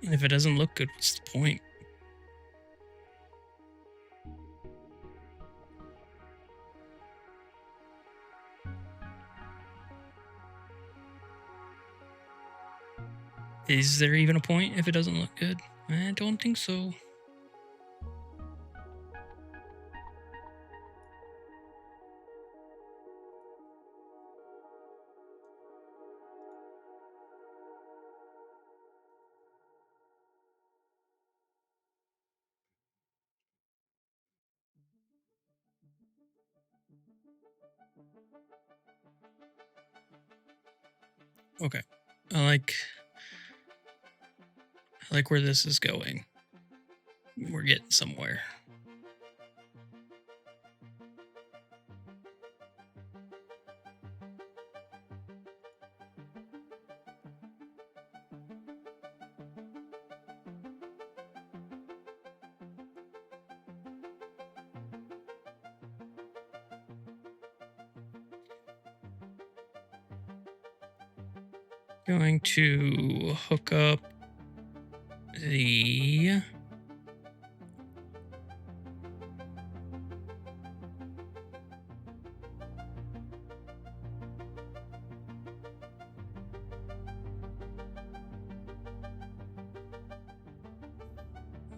And if it doesn't look good, what's the point? Is there even a point if it doesn't look good? I don't think so. Okay. I like where this is going. We're getting somewhere. Going to hook up the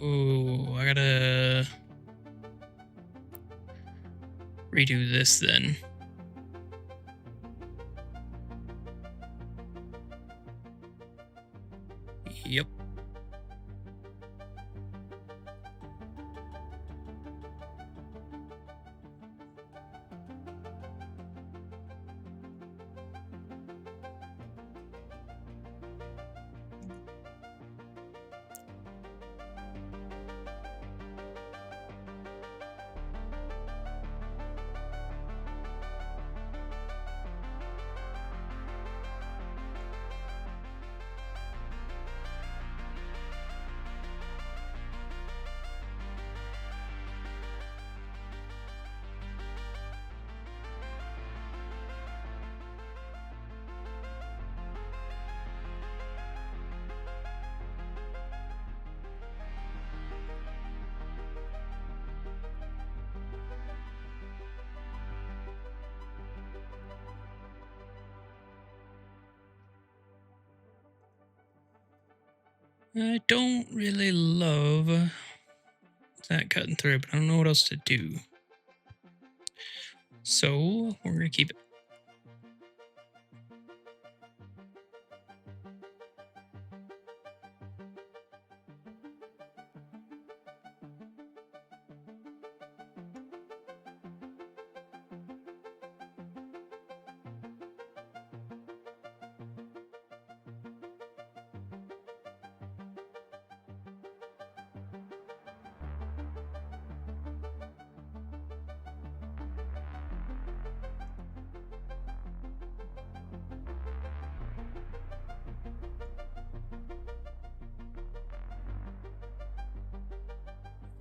I gotta redo this then. Yep. I don't really love that cutting through, but I don't know what else to do. So we're gonna keep it.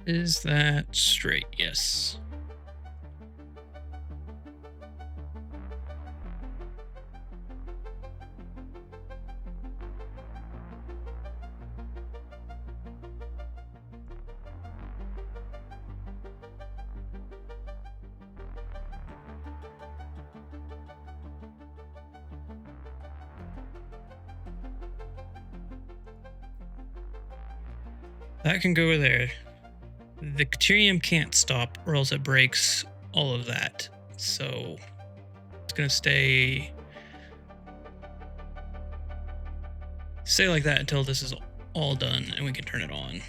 Is that straight? Yes. That can go there. The deuterium can't stop or else it breaks all of that. So it's going to stay stay like that until this is all done and we can turn it on.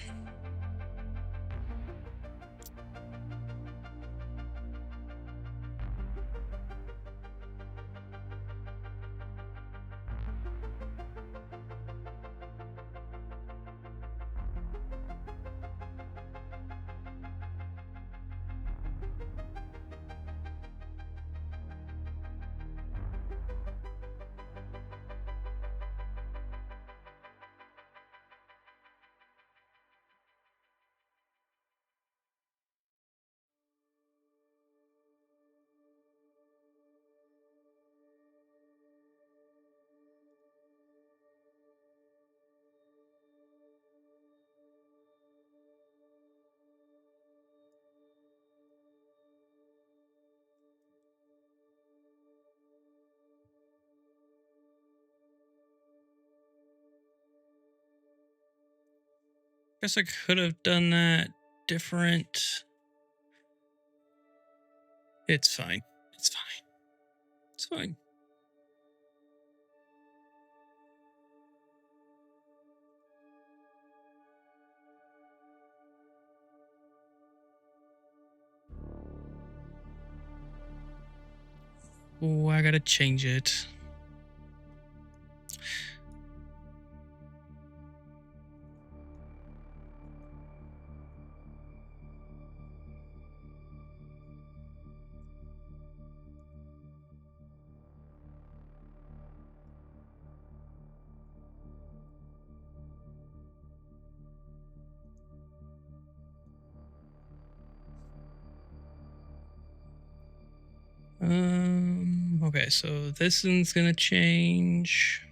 Guess I could have done that different. It's fine. It's fine. It's fine. Oh, I gotta change it. Okay, so this one's gonna change.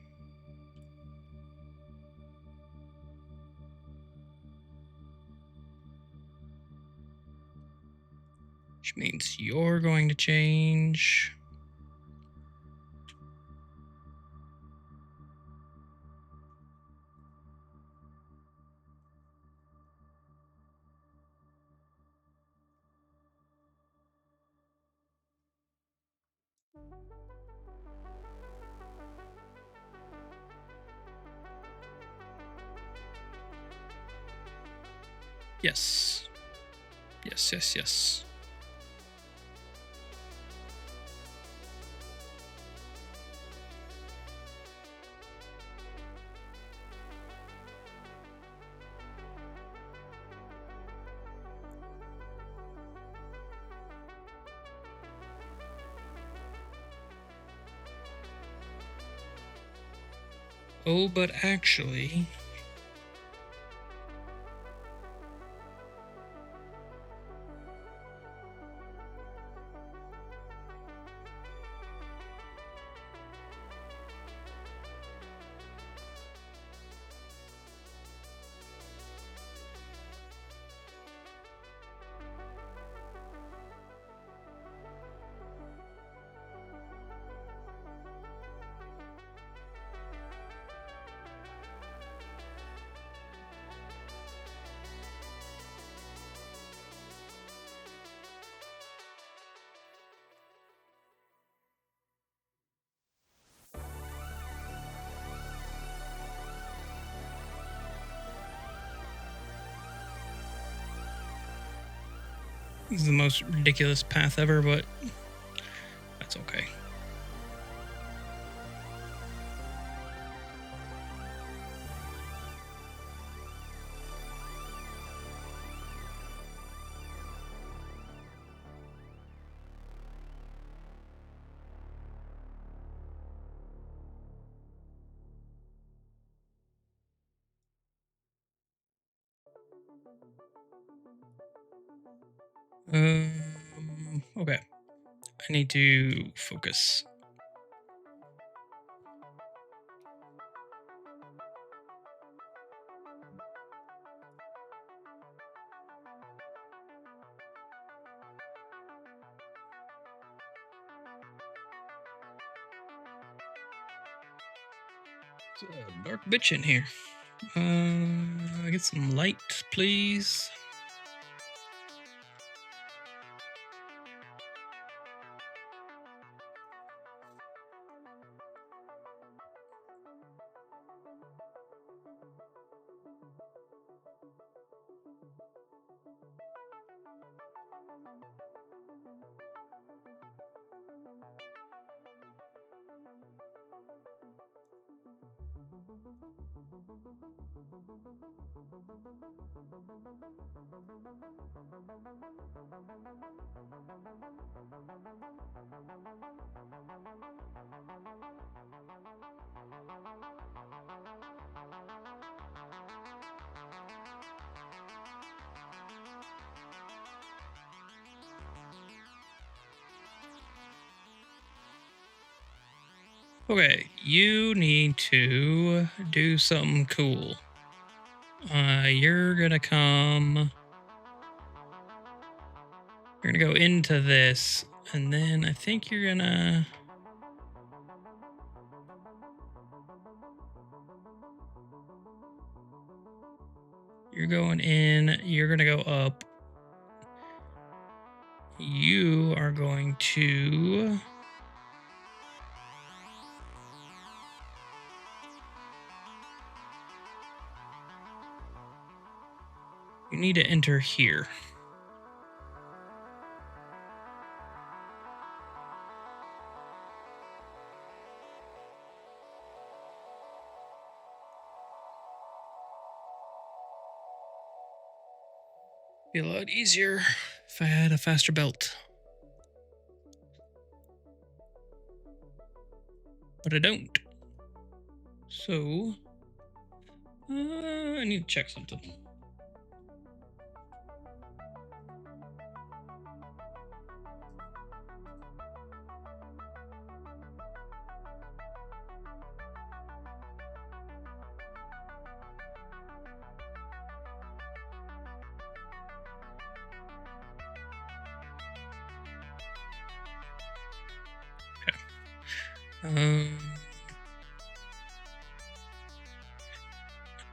Which means you're going to change. Yes. Yes, yes, yes. Oh, but actually, this is the most ridiculous path ever, but that's okay. Okay. I need to focus. It's a dark bitch in here. Get some light, please. Okay, you need to do something cool. You're gonna come. You're gonna go into this, and then I think you're gonna. You're going in. You're gonna go up. You are going to. You need to enter here. Be a lot easier if I had a faster belt. But I don't. So, I need to check something.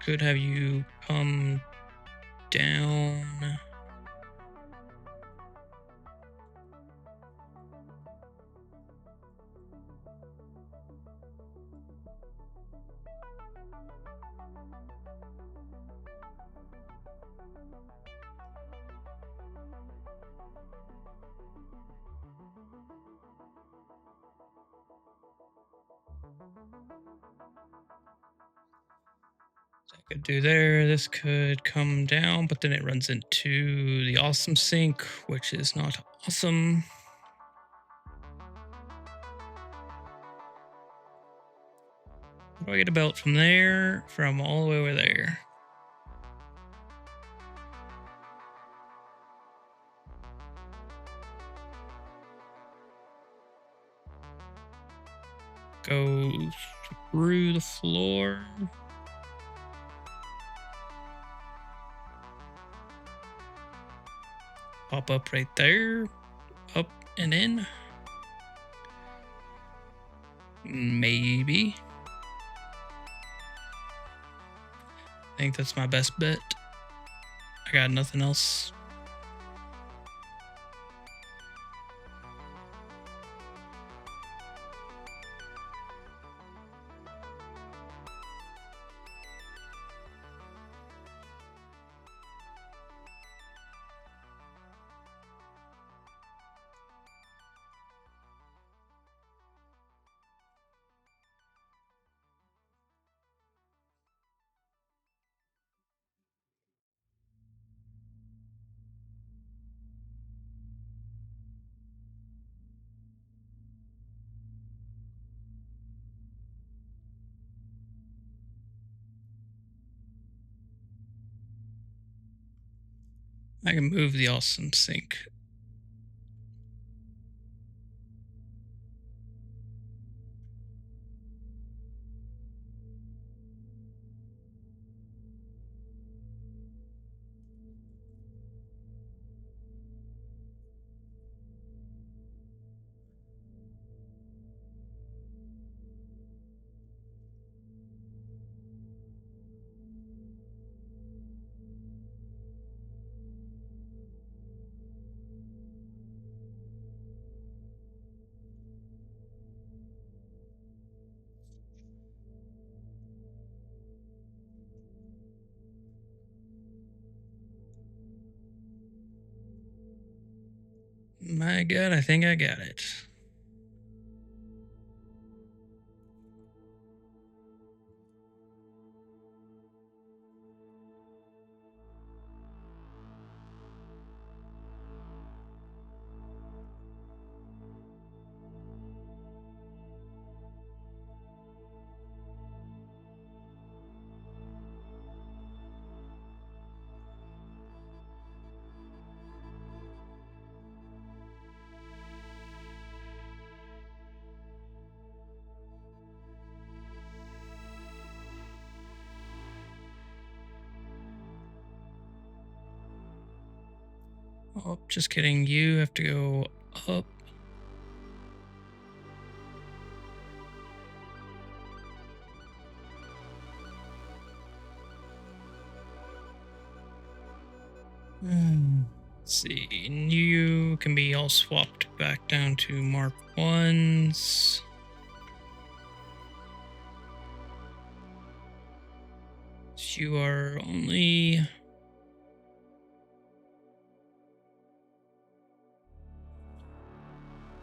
Could have you come down. I could do there. This could come down, but then it runs into the awesome sink, which is not awesome. How do I get a belt from there? From all the way over there. Go through the floor. Pop up right there. Up and in. Maybe. I think that's my best bet. I got nothing else. I can move the awesome sink. My God, I think I got it. Oh, just kidding. You have to go up. Let's see. You can be all swapped back down to Mark 1s. You are only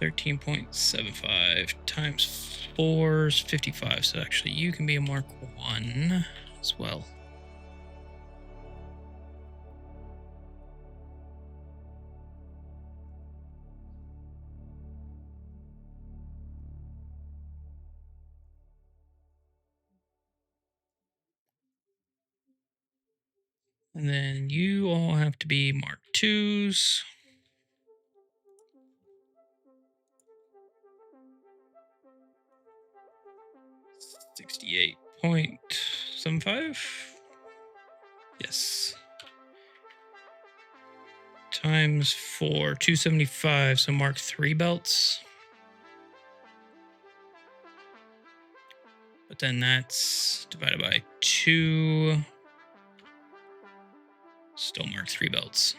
13.75 times 4 is 55. So actually, you can be a Mark 1 as well. And then you all have to be Mark 2s. $68.75. Yes. Times 4, 275. So Mark 3 belts. But then that's divided by 2. Still Mark 3 belts.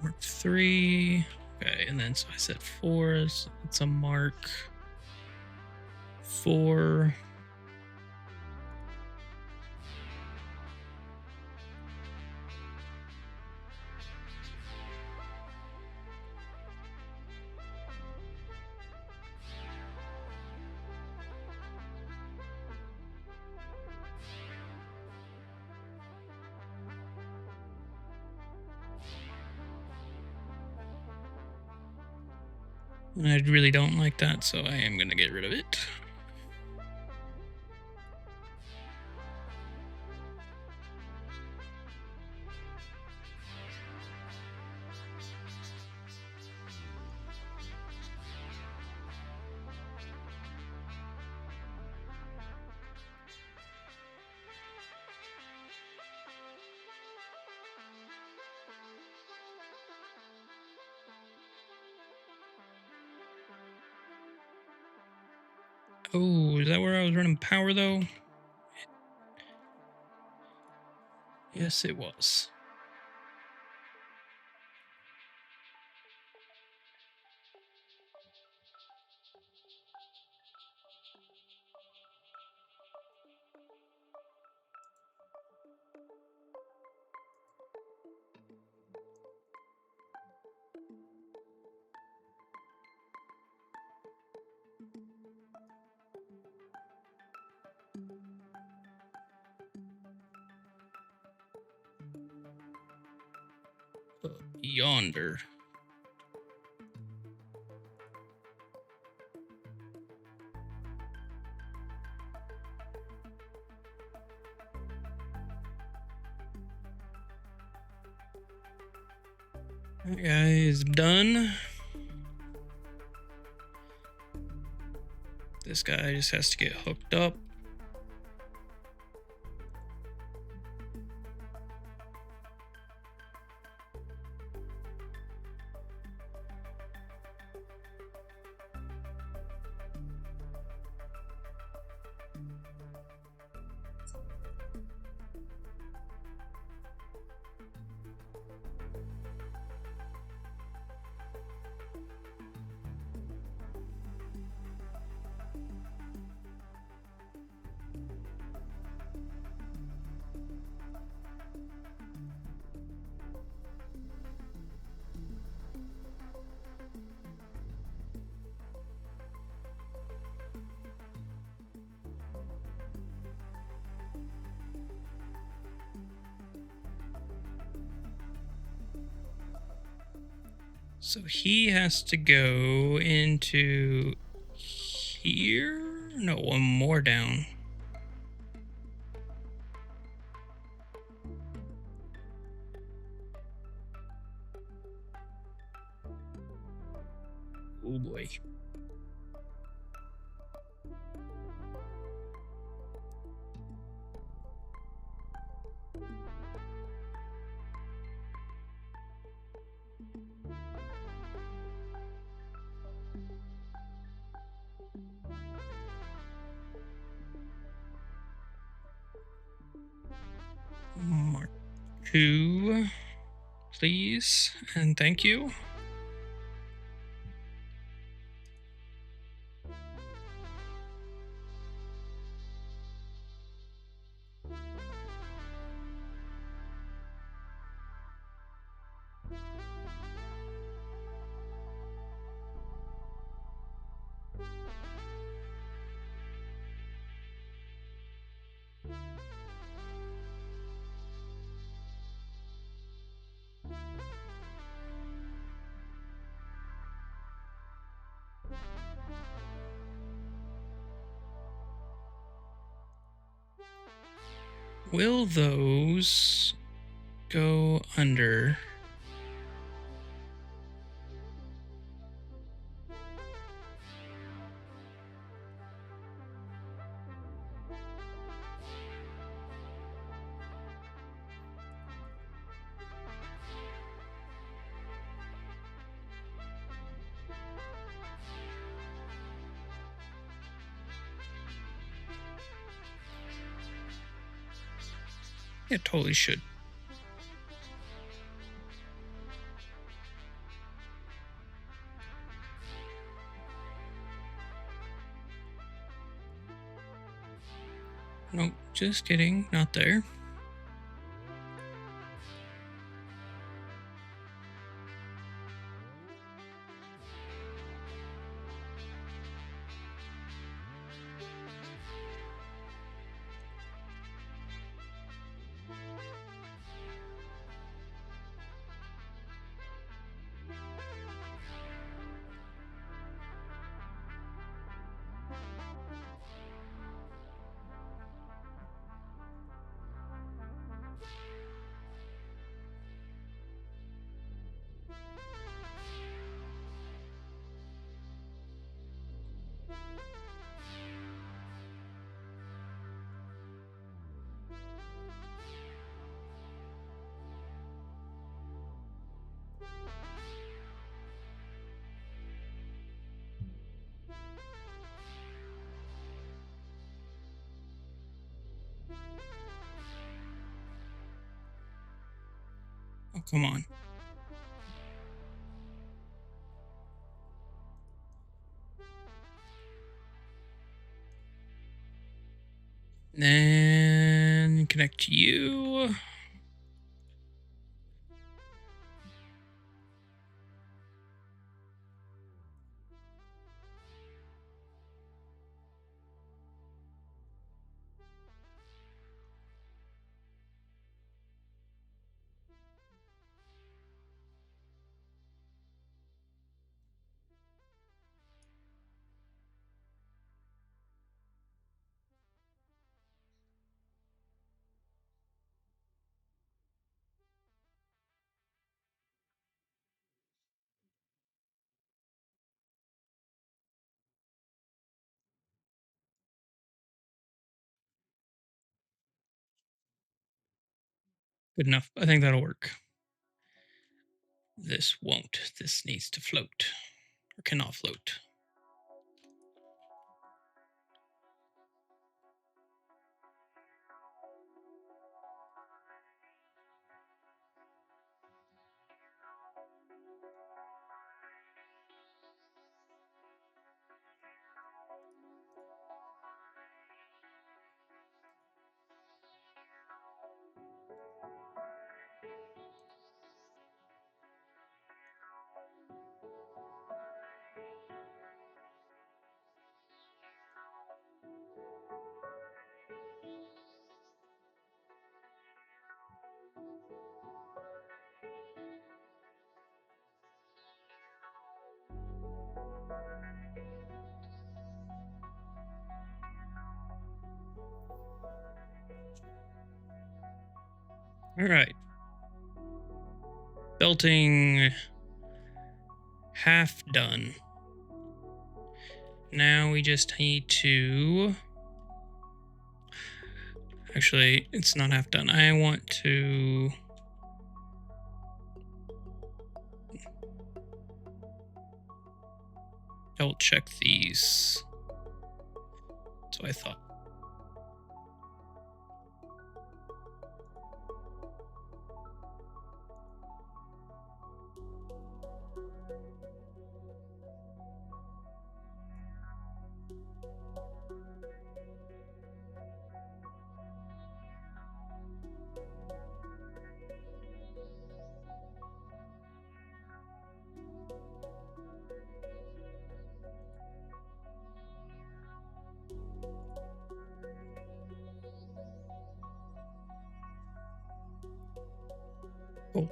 Mark 3. Okay, and then so I said 4. So it's a Mark 4. And I really don't like that, so I am going to get rid of it. Oh, is that where I was running power, though? Yes, it was. Yonder. That guy is done. This guy just has to get hooked up. So he has to go into here? No, one more down. Oh boy. Mark 2, please, and thank you. Will those go under? It totally should. Nope, just kidding. Not there. Oh, come on. Then connect to you. Good enough. I think that'll work. This won't. This needs to float. Or cannot float. All right. Belting half done. Now we just need to... Actually, it's not half done. I want to... double check these. That's what I thought. Cool.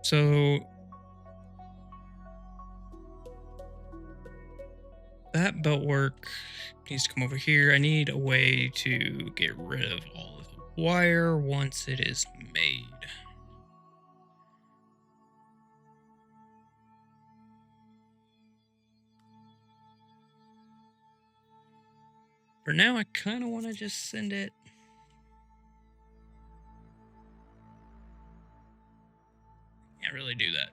So that belt work needs to come over here. I need a way to get rid of all of the wire once it is made. For now, I kind of want to just send it. Can't really do that.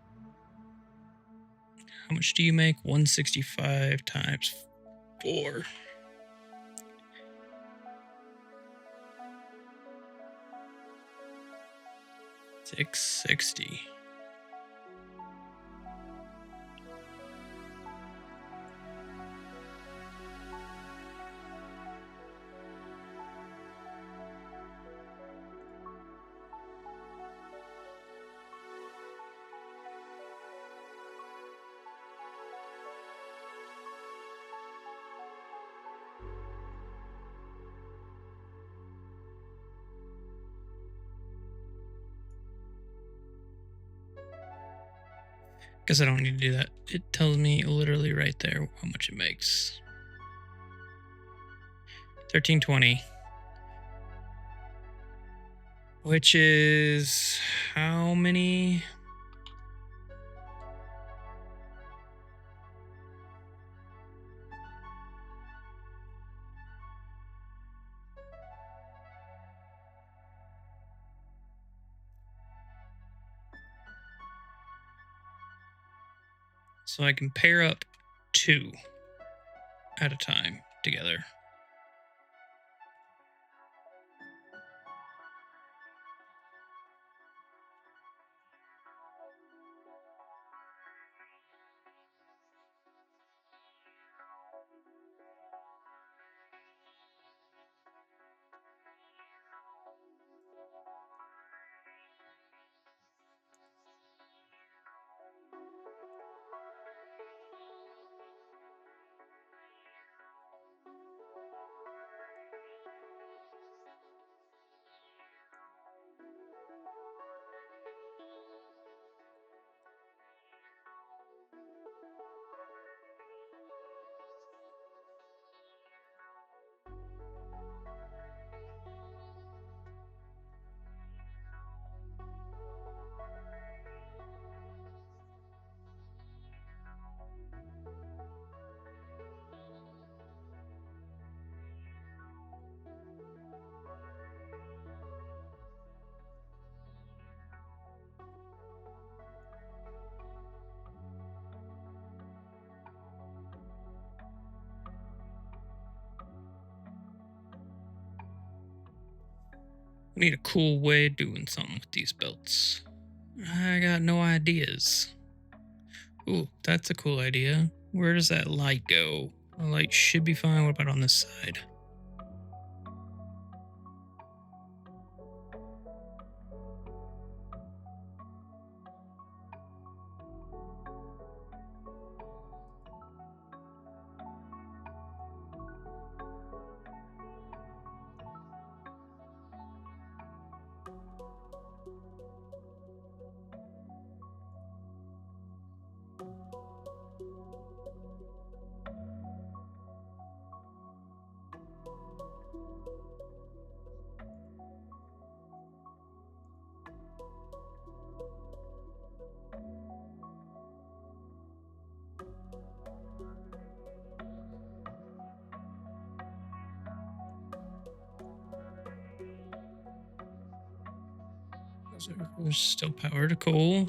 How much do you make? 165 times 4. $660. Guess I don't need to do that. It tells me literally right there how much it makes. 1320. Which is how many? So I can pair up 2 at a time together. I need a cool way of doing something with these belts. I got no ideas. Ooh, that's a cool idea. Where does that light go? The light should be fine. What about on this side? There's still power to coal.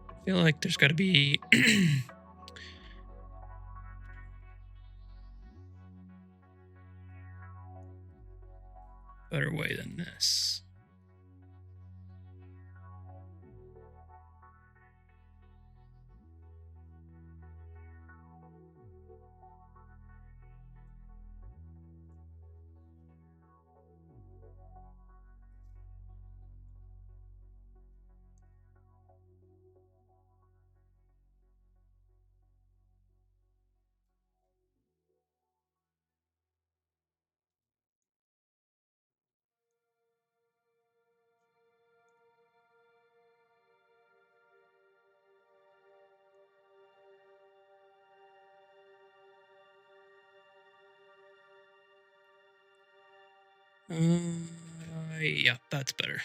I feel like there's got to be better way than this. Yeah, that's better.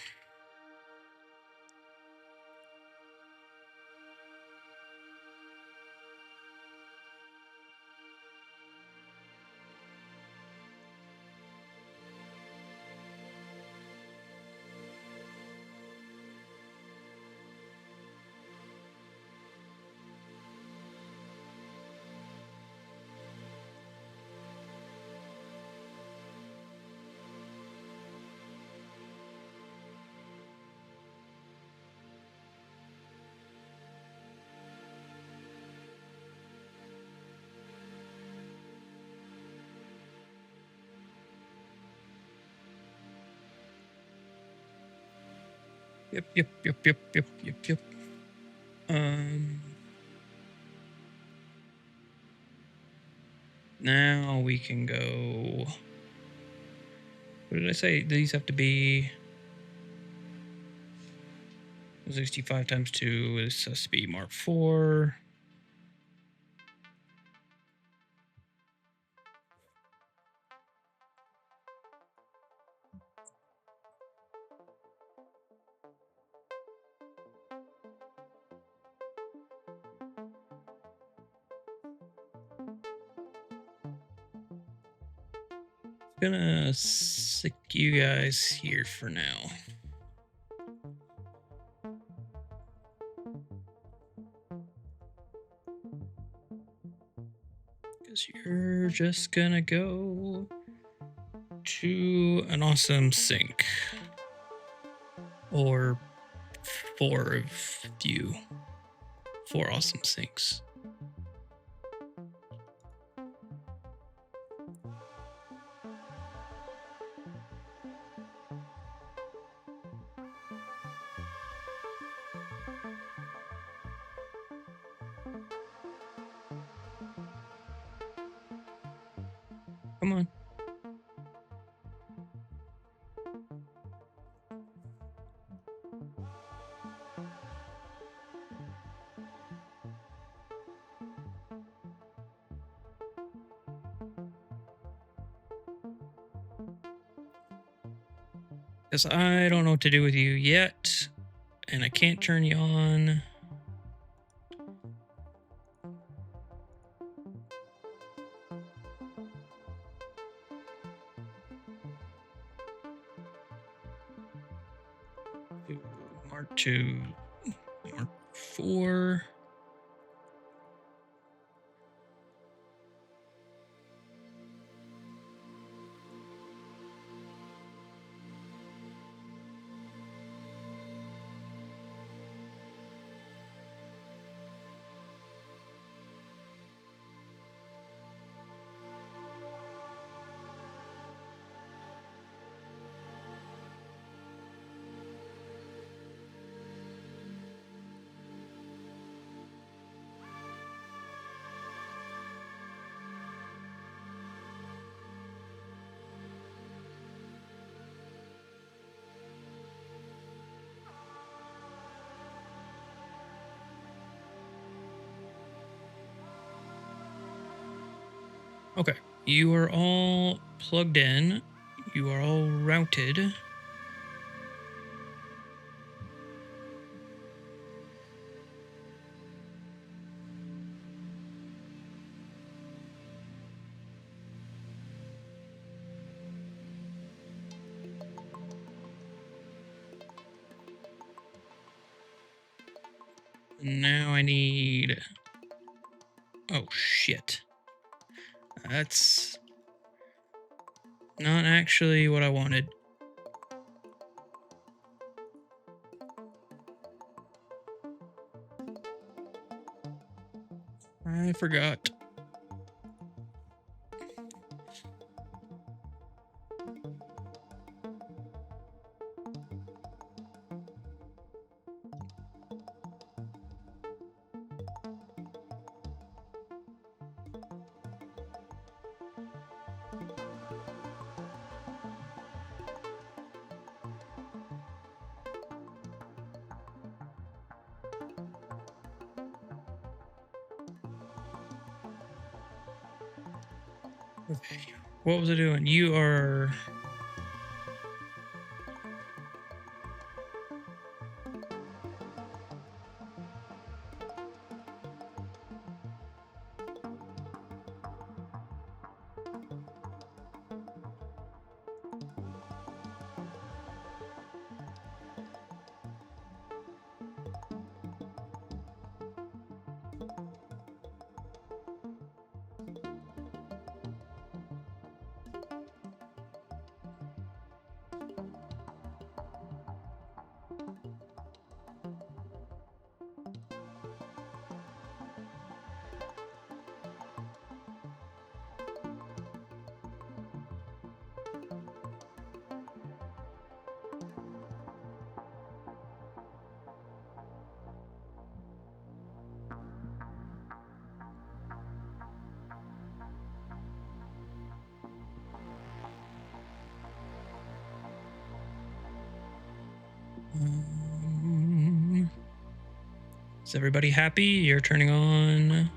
Yep. Now we can go. What did I say? These have to be 65 times 2. This has to be Mark 4. Gonna stick you guys here for now. Because you're just gonna go to an awesome sink. Or 4 of you. 4 awesome sinks. Come on. Because I don't know what to do with you yet. And I can't turn you on. Mark 2. Mark 4. Okay, you are all plugged in. You are all routed. Now I need... Oh, shit. That's not actually what I wanted. I forgot. Okay. What was I doing? You are... Is everybody happy? You're turning on...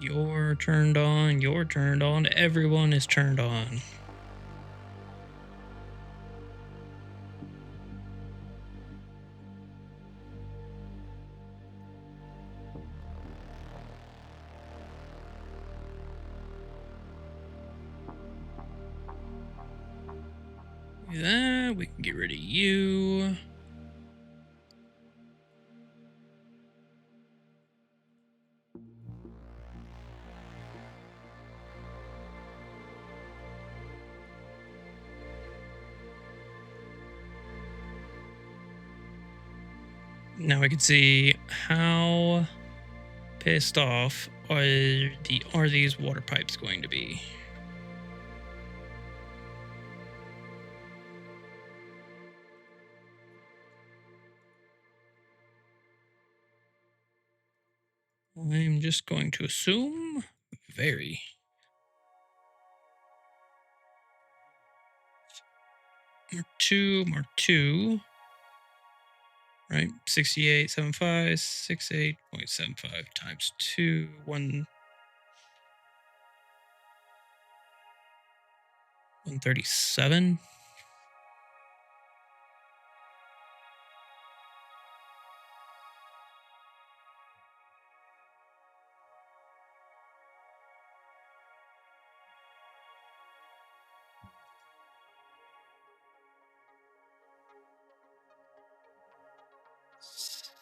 You're turned on. You're turned on. Everyone is turned on. Do that. We can get rid of you. Now we can see how pissed off are these water pipes going to be. I'm just going to assume very. Mark two. Right, 68.75, 68.75 times 2, 137.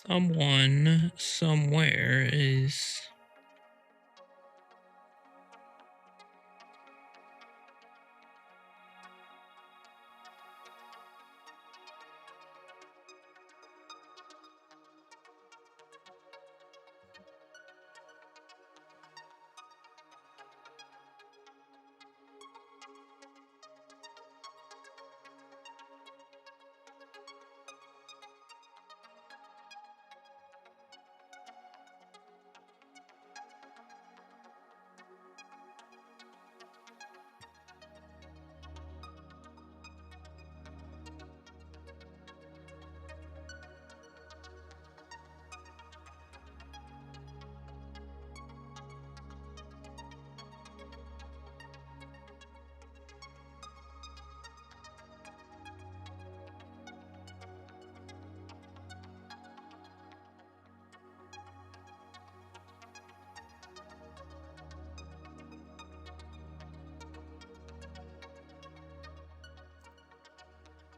Someone somewhere is...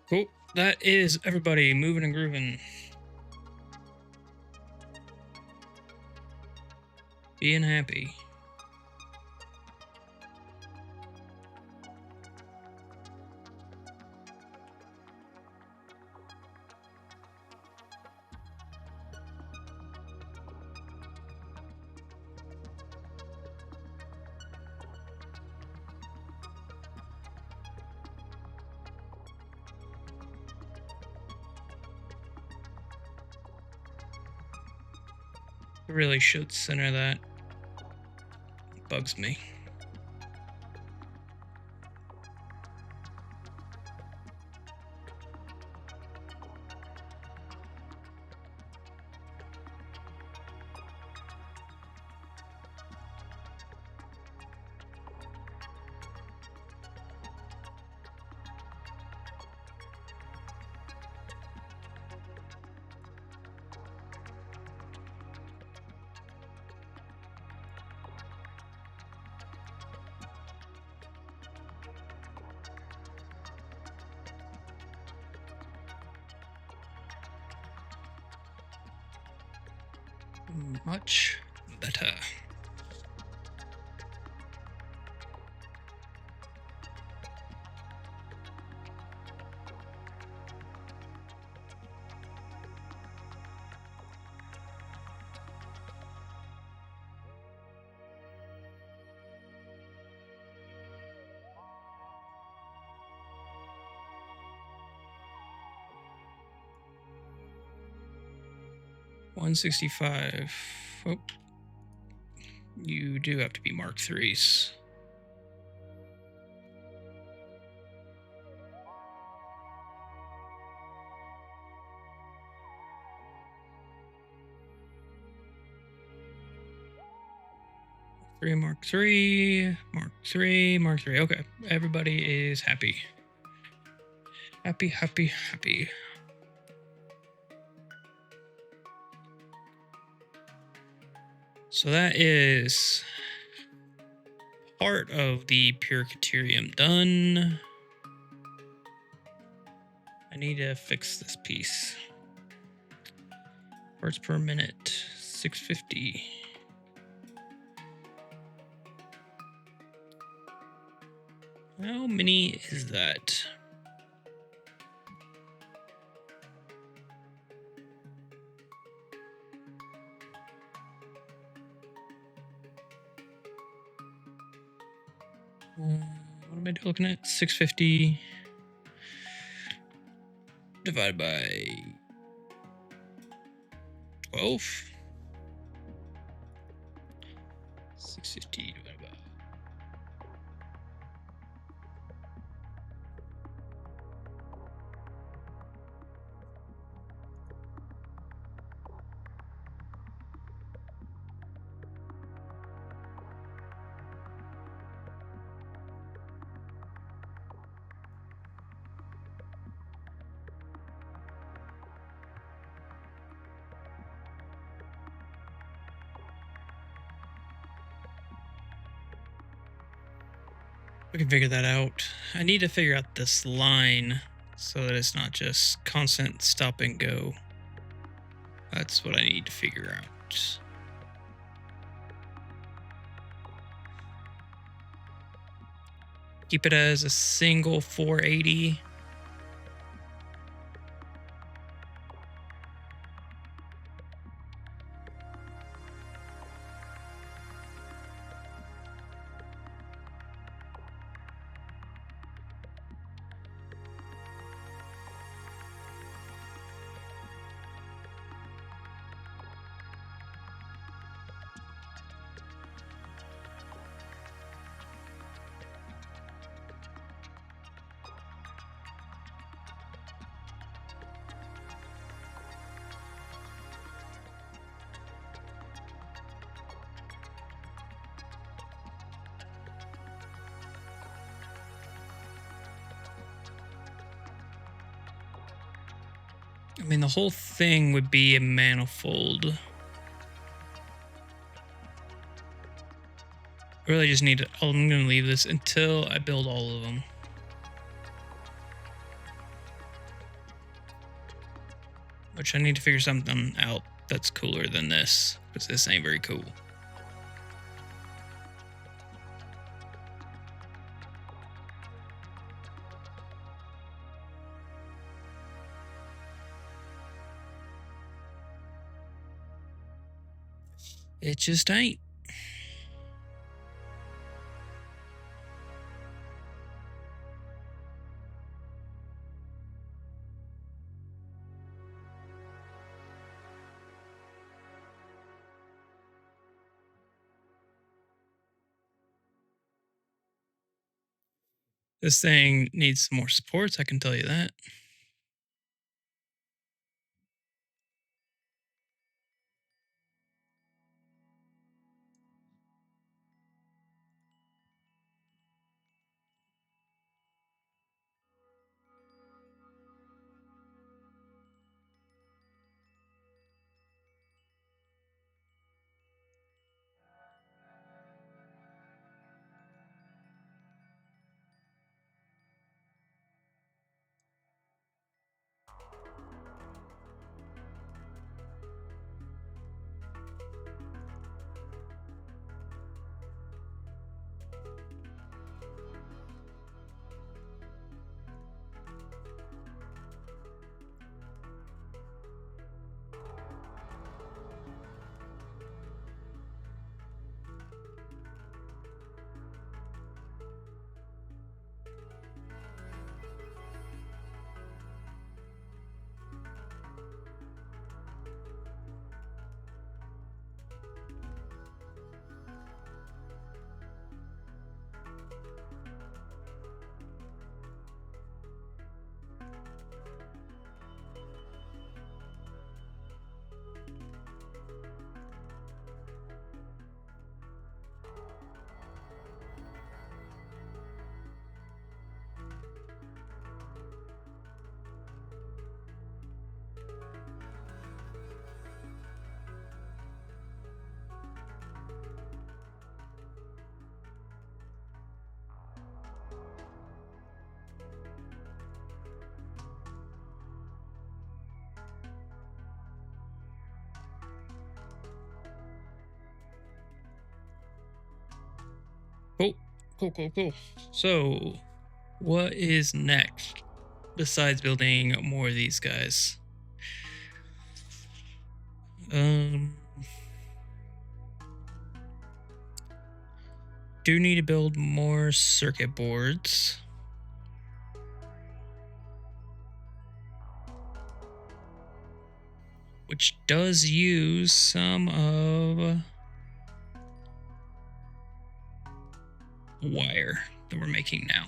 Cool. That is everybody moving and grooving. Being happy. Really should center that. Bugs me. Much better. $165. Oh. You do have to be Mark IIIs. Mark III, Mark III, Mark III. Okay, everybody is happy. Happy, happy, happy. So that is part of the Puricaterium done. I need to fix this piece. Parts per minute, 650. How many is that? What am I looking at? 650 divided by 12. 650 divided by. We can figure that out. I need to figure out this line so that it's not just constant stop and go. That's what I need to figure out. Keep it as a single 480. I mean, the whole thing would be a manifold. I really just need to, I'm going to leave this until I build all of them. Which I need to figure something out that's cooler than this, because this ain't very cool. It just ain't. This thing needs some more supports, I can tell you that. Cool. So, what is next besides building more of these guys? Do need to build more circuit boards. Which does use some of wire that we're making now.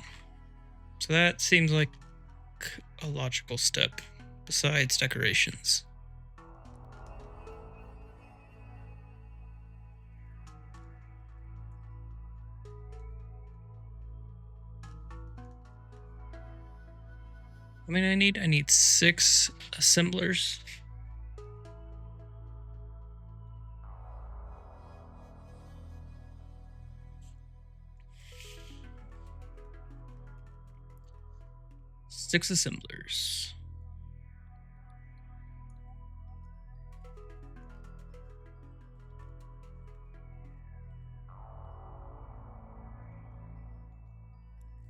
So that seems like a logical step besides decorations. I mean, I need 6 assemblers. Six assemblers.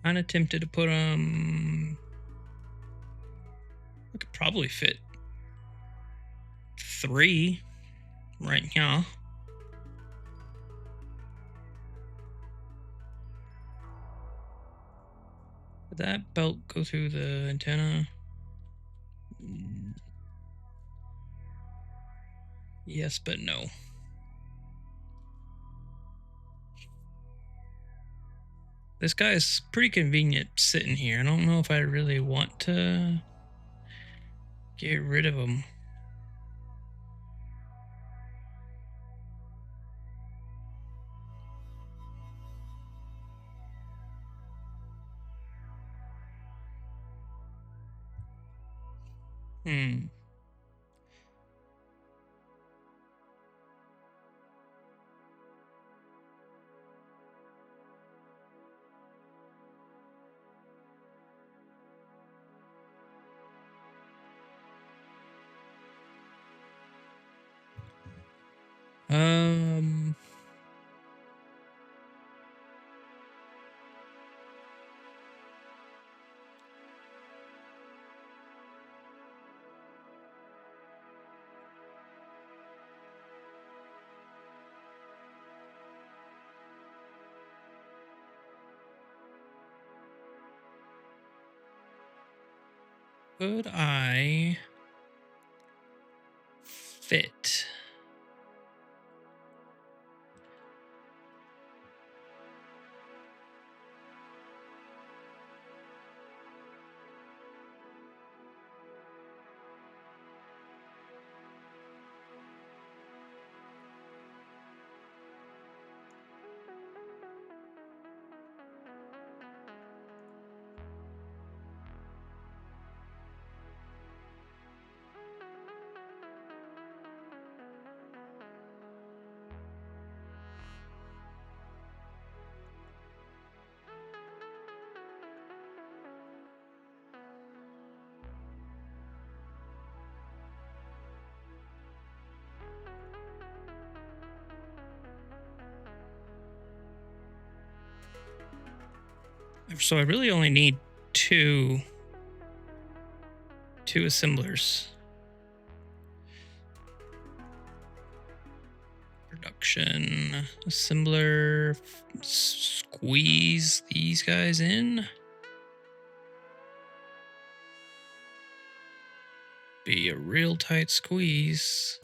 I'm tempted to put I could probably fit 3 right here. Would that belt go through the antenna? Yes, but no. This guy's pretty convenient sitting here. I don't know if I really want to get rid of him. Um. Could I fit? So I really only need two assemblers. Production assembler. Squeeze these guys in. Be a real tight squeeze.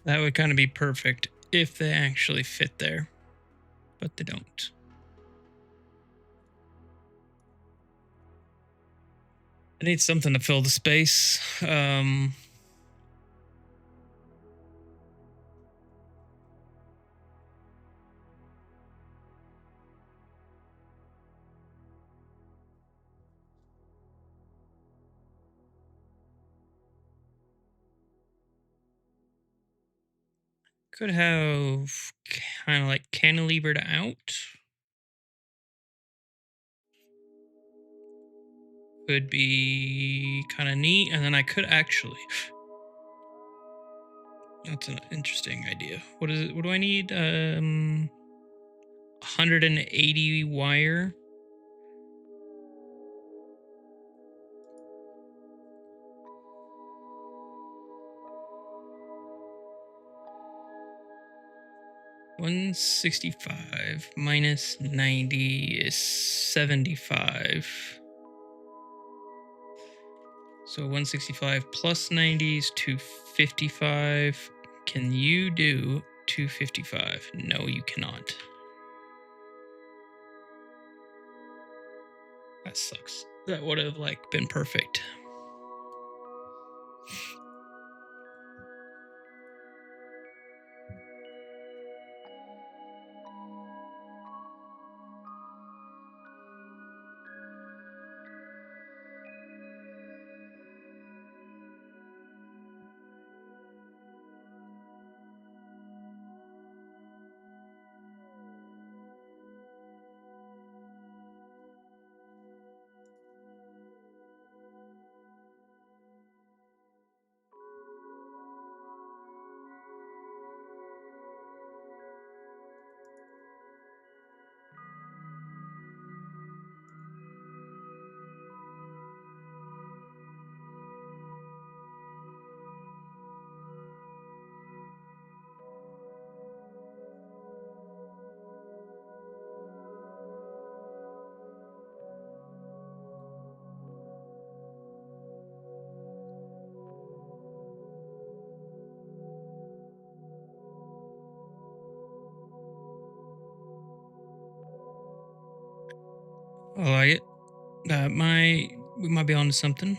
That would kind of be perfect if they actually fit there, but they don't. I need something to fill the space. Could have kind of like cantilevered out. Could be kind of neat. And then I could actually. That's an interesting idea. What is it? What do I need? 180 wire. $165 minus 90 is 75. So 165 plus 90 is 255. Can you do 255? No, you cannot. That sucks. That would have been perfect. I like it. We might be onto something.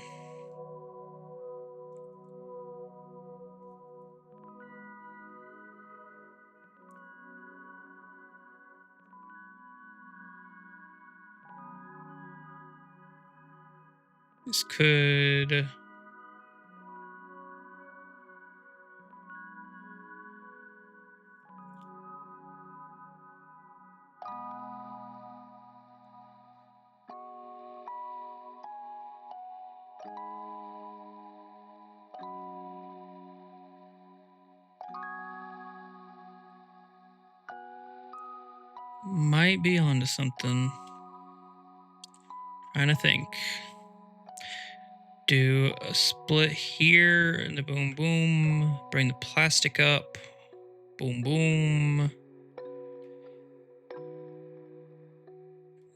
This could... might be onto something. Trying to think. Do a split here and the boom boom. Bring the plastic up. Boom boom.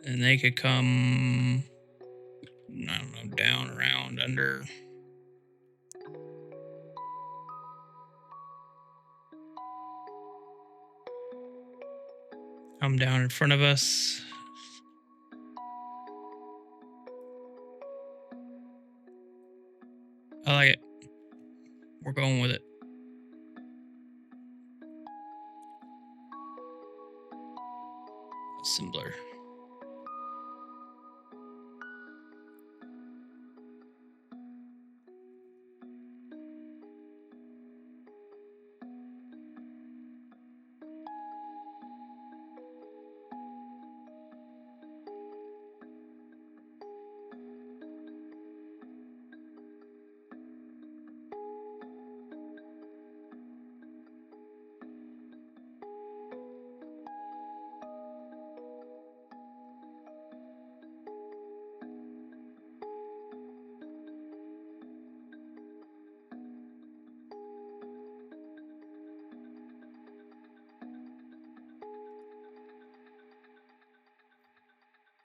And they could come, I don't know, down, around, under. Come down in front of us. I like it. We're going with it. Assembler.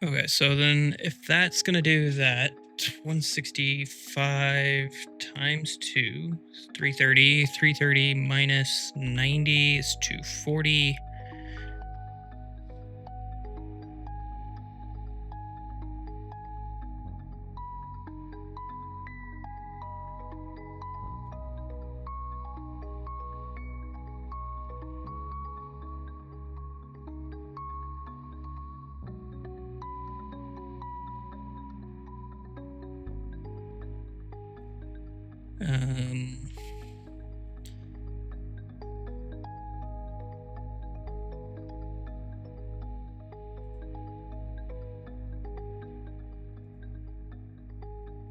Okay, so then if that's going to do that, 165 times 2 is 330. 330 minus 90 is 240.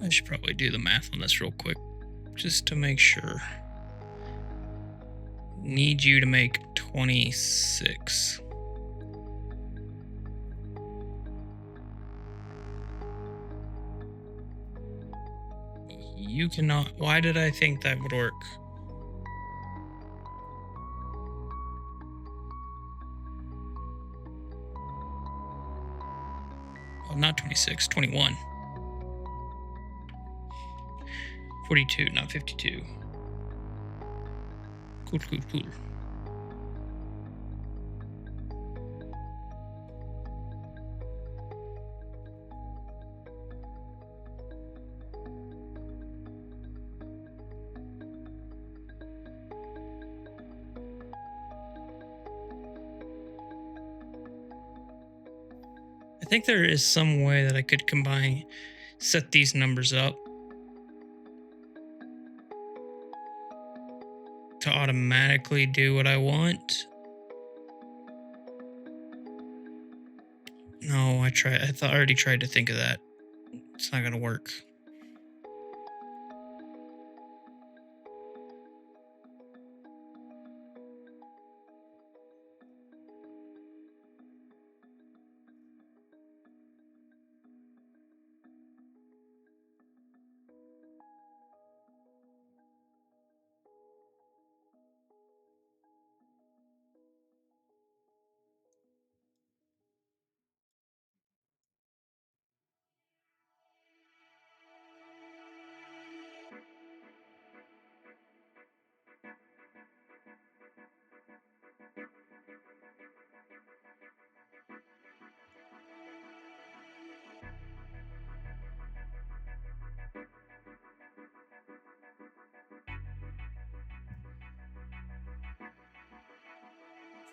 I should probably do the math on this real quick, just to make sure. Need you to make 26. You cannot. Why did I think that would work? Oh, not 26, 21. 42, not 52. Cool, cool, cool. I think there is some way that I could set these numbers up to automatically do what I want. No, I already tried to think of that. It's not gonna work.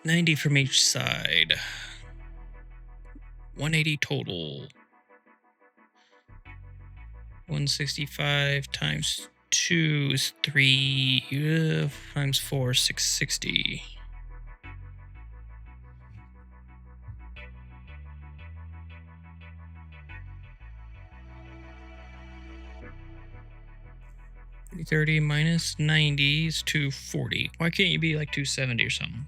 $90 from each side. 180 total. 165 times 2 is 3 times 4, 660. $330 minus 90 is 240. Why can't you be like 270 or something?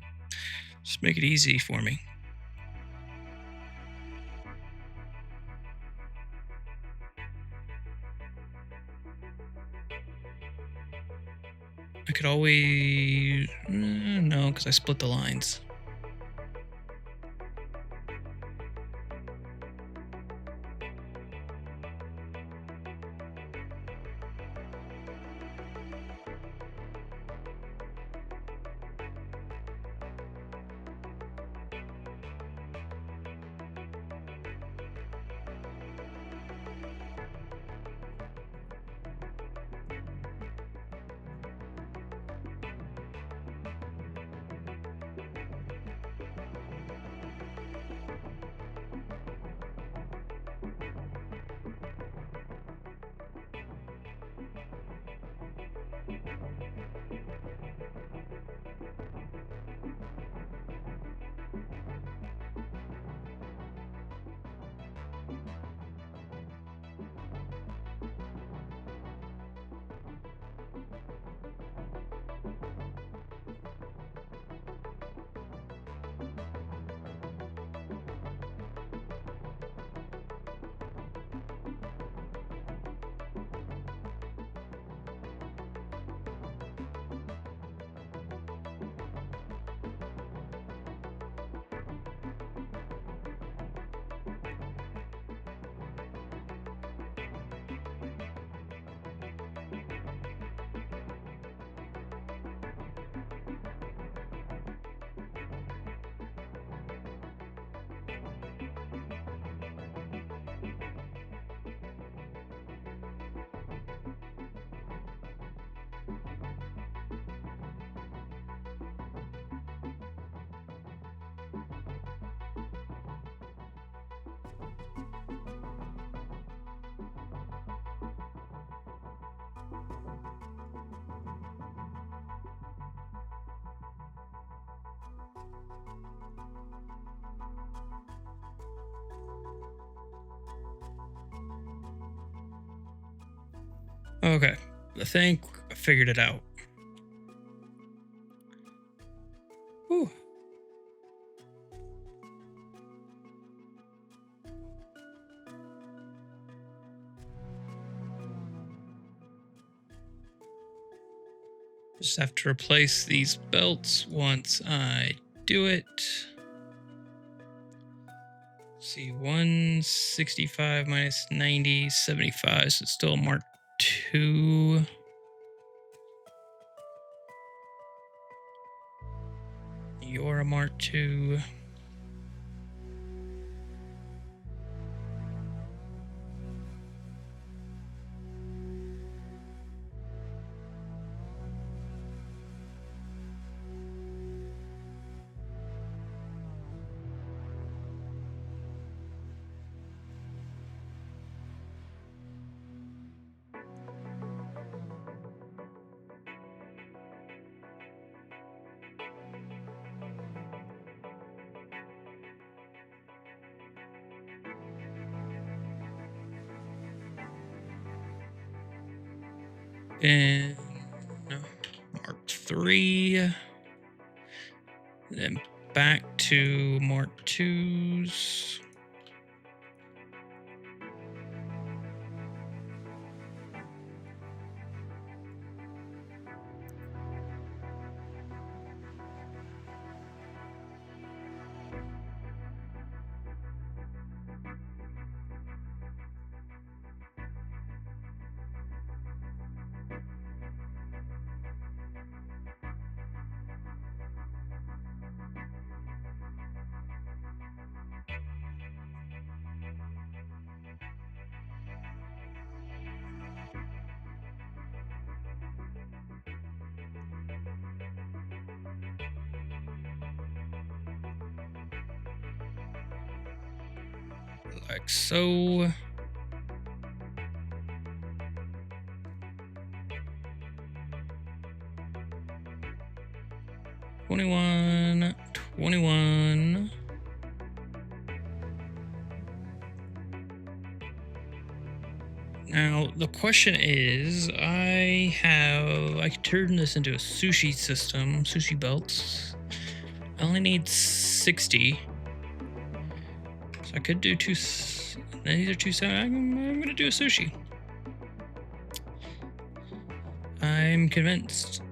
Just make it easy for me. I could always... no, because I split the lines. Okay, I think I figured it out. Whew. Just have to replace these belts once I do it. See, 165 minus 90, 75, so it's still Mark 2. You're a Mark 2. And Mark 3. Then back to Mark 2s. Like so. 21, 21. Now, the question is, I can turn this into a sushi system, sushi belts. I only need 60. So I could do two, these are 270. I'm going to do a sushi. I'm convinced.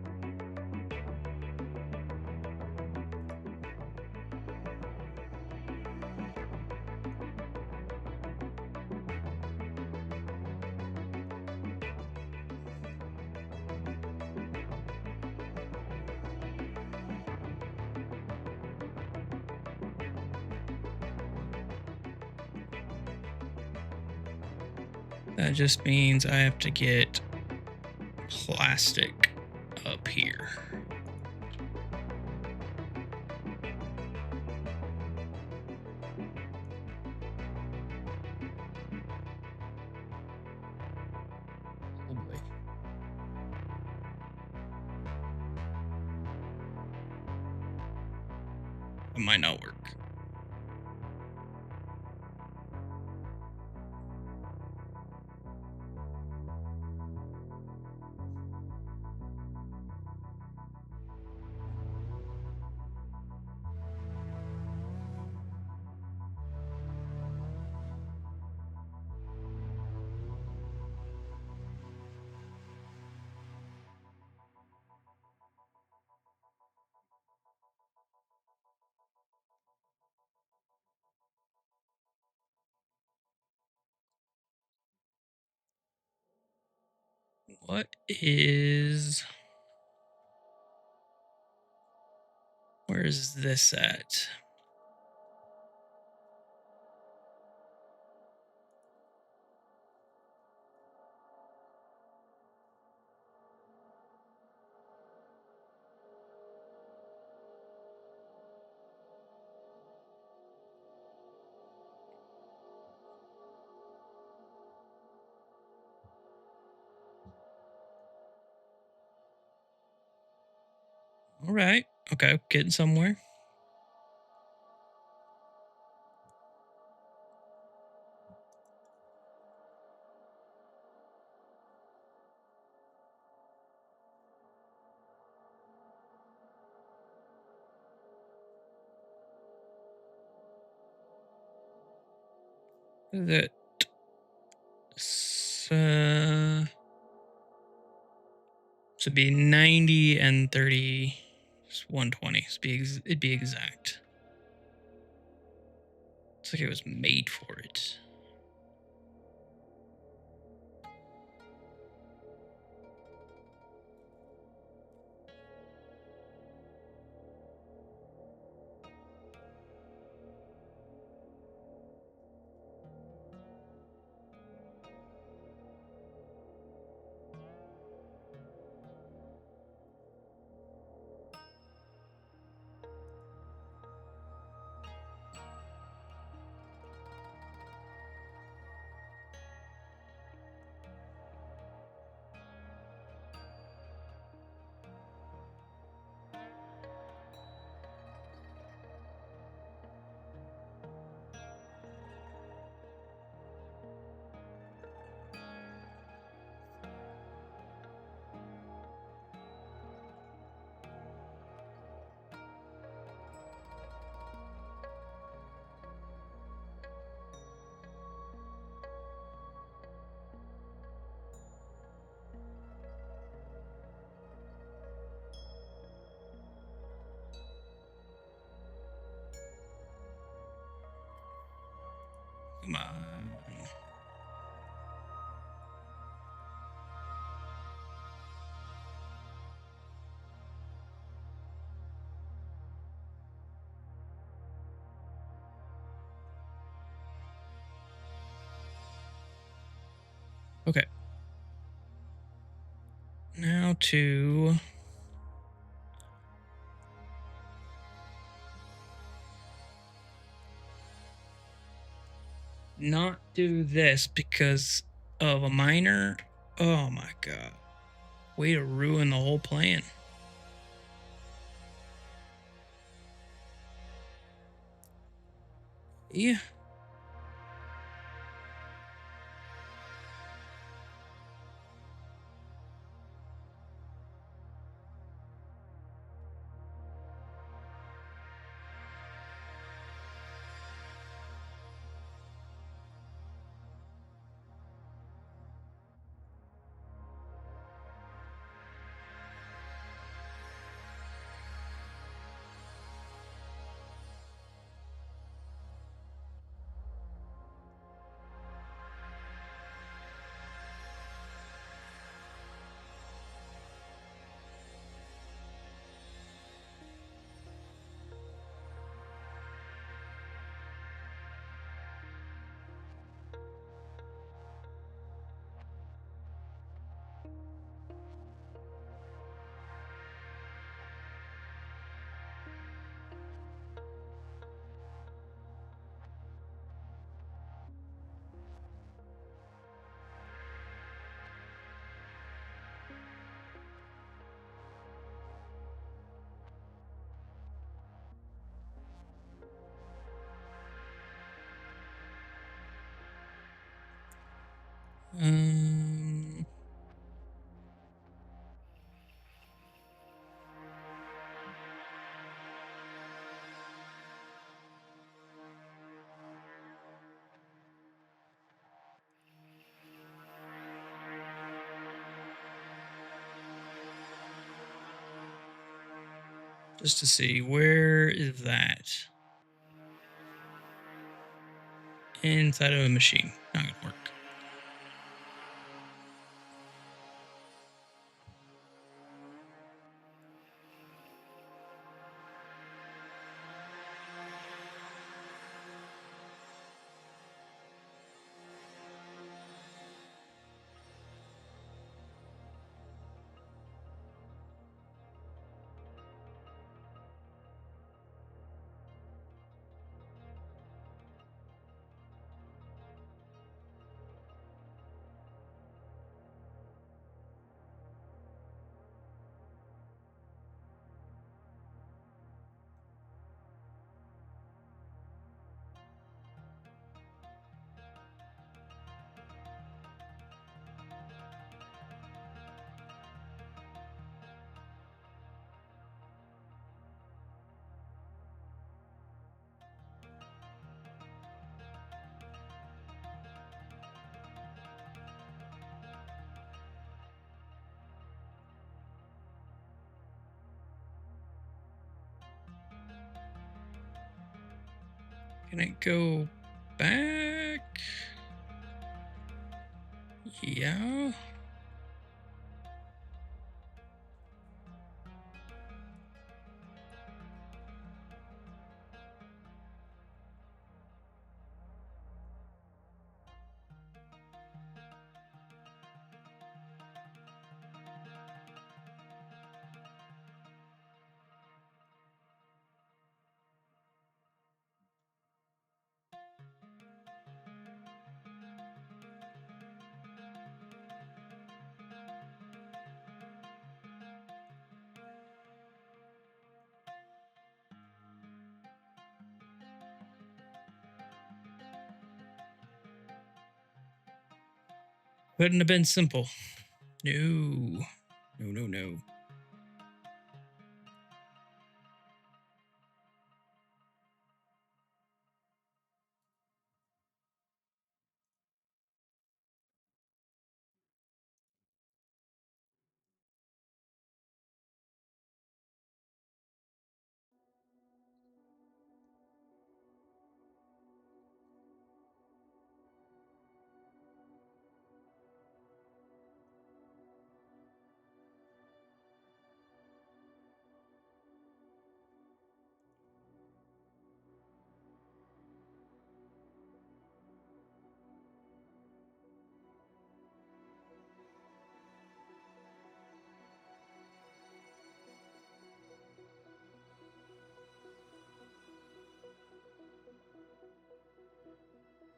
That just means I have to get plastic up here. Oh boy. It might not work. Where is this at? All right. Okay, getting somewhere. That so be 90 and 30, 120. It'd be exact. It's like it was made for it. Come on. Okay. Now to not do this because of a minor. Oh my god. Way to ruin the whole plan. Um, just to see, where is that? Inside of a machine. Not gonna work. Can it go back? Yeah. Couldn't have been simple. No. No.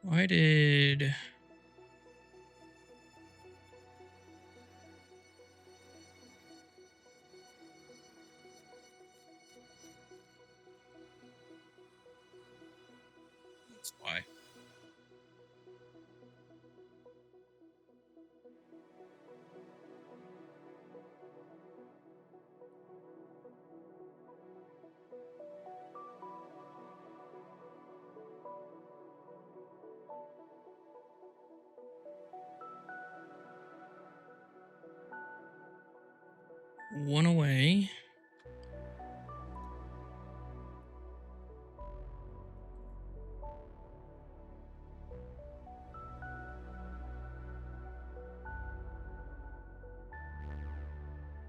Why did... That's why. One away.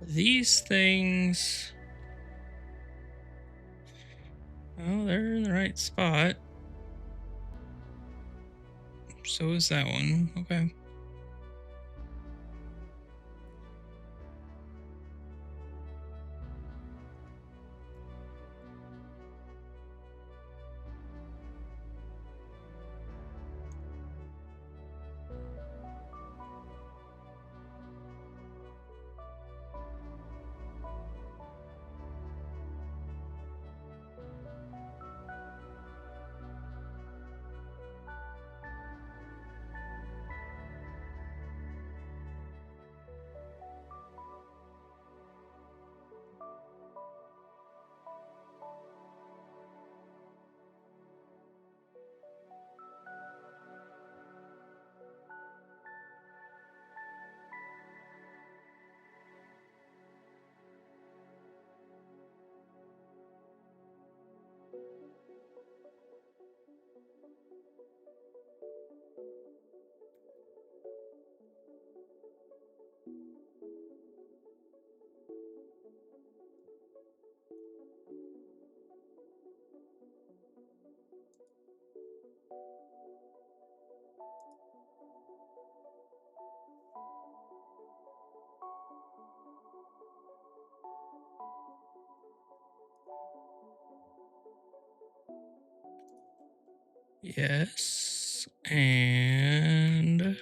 These things. Oh, they're in the right spot. So is that one. Okay. Yes. And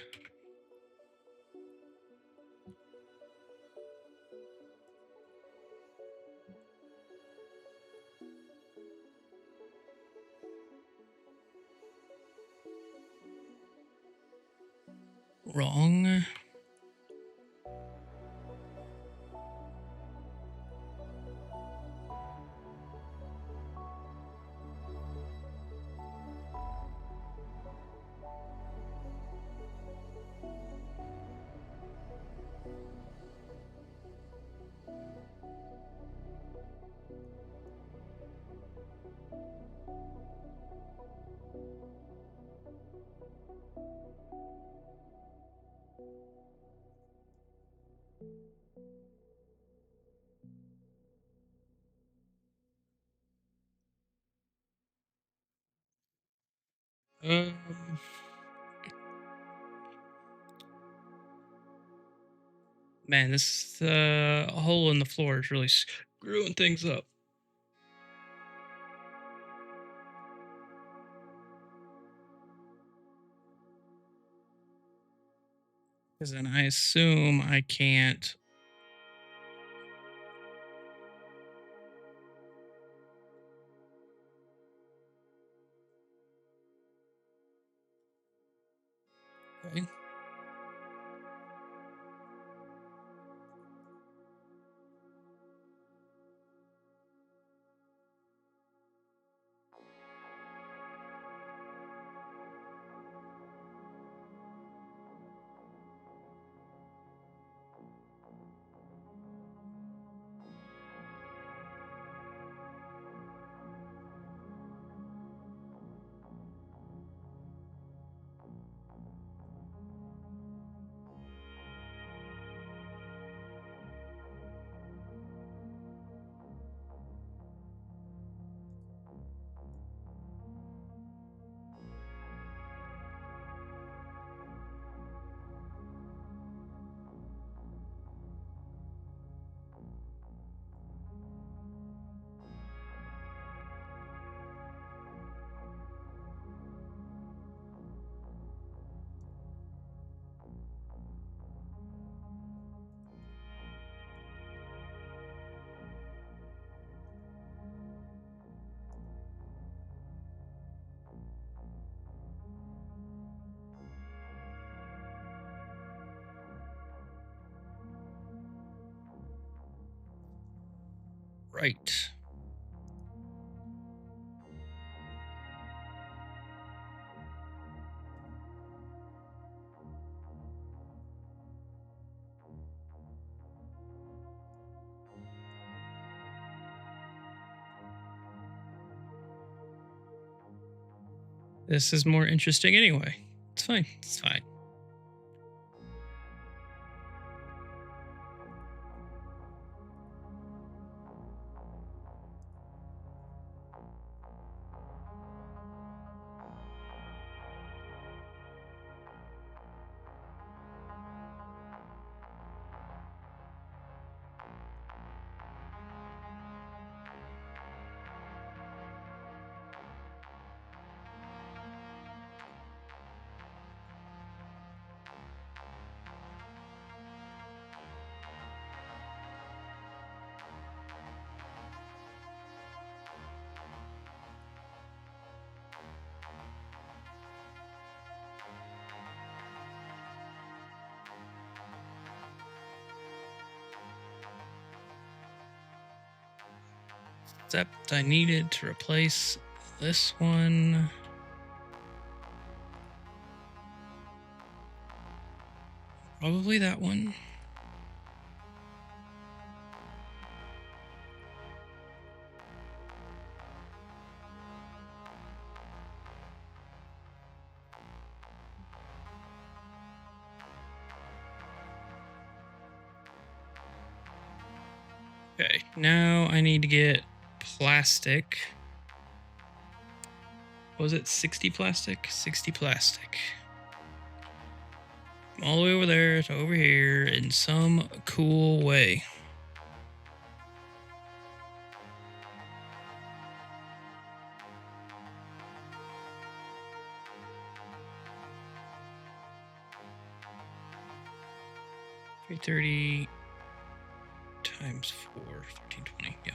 wrong. Um, man, this hole in the floor is really screwing things up. Because then I assume I can't. Okay. right. This is more interesting anyway. It's fine. It's fine. Except I needed to replace this one. Probably that one. Okay, now I need to get plastic. What was it? 60 plastic? 60 plastic. All the way over there to over here in some cool way. $330 times 4, 1320. Yeah.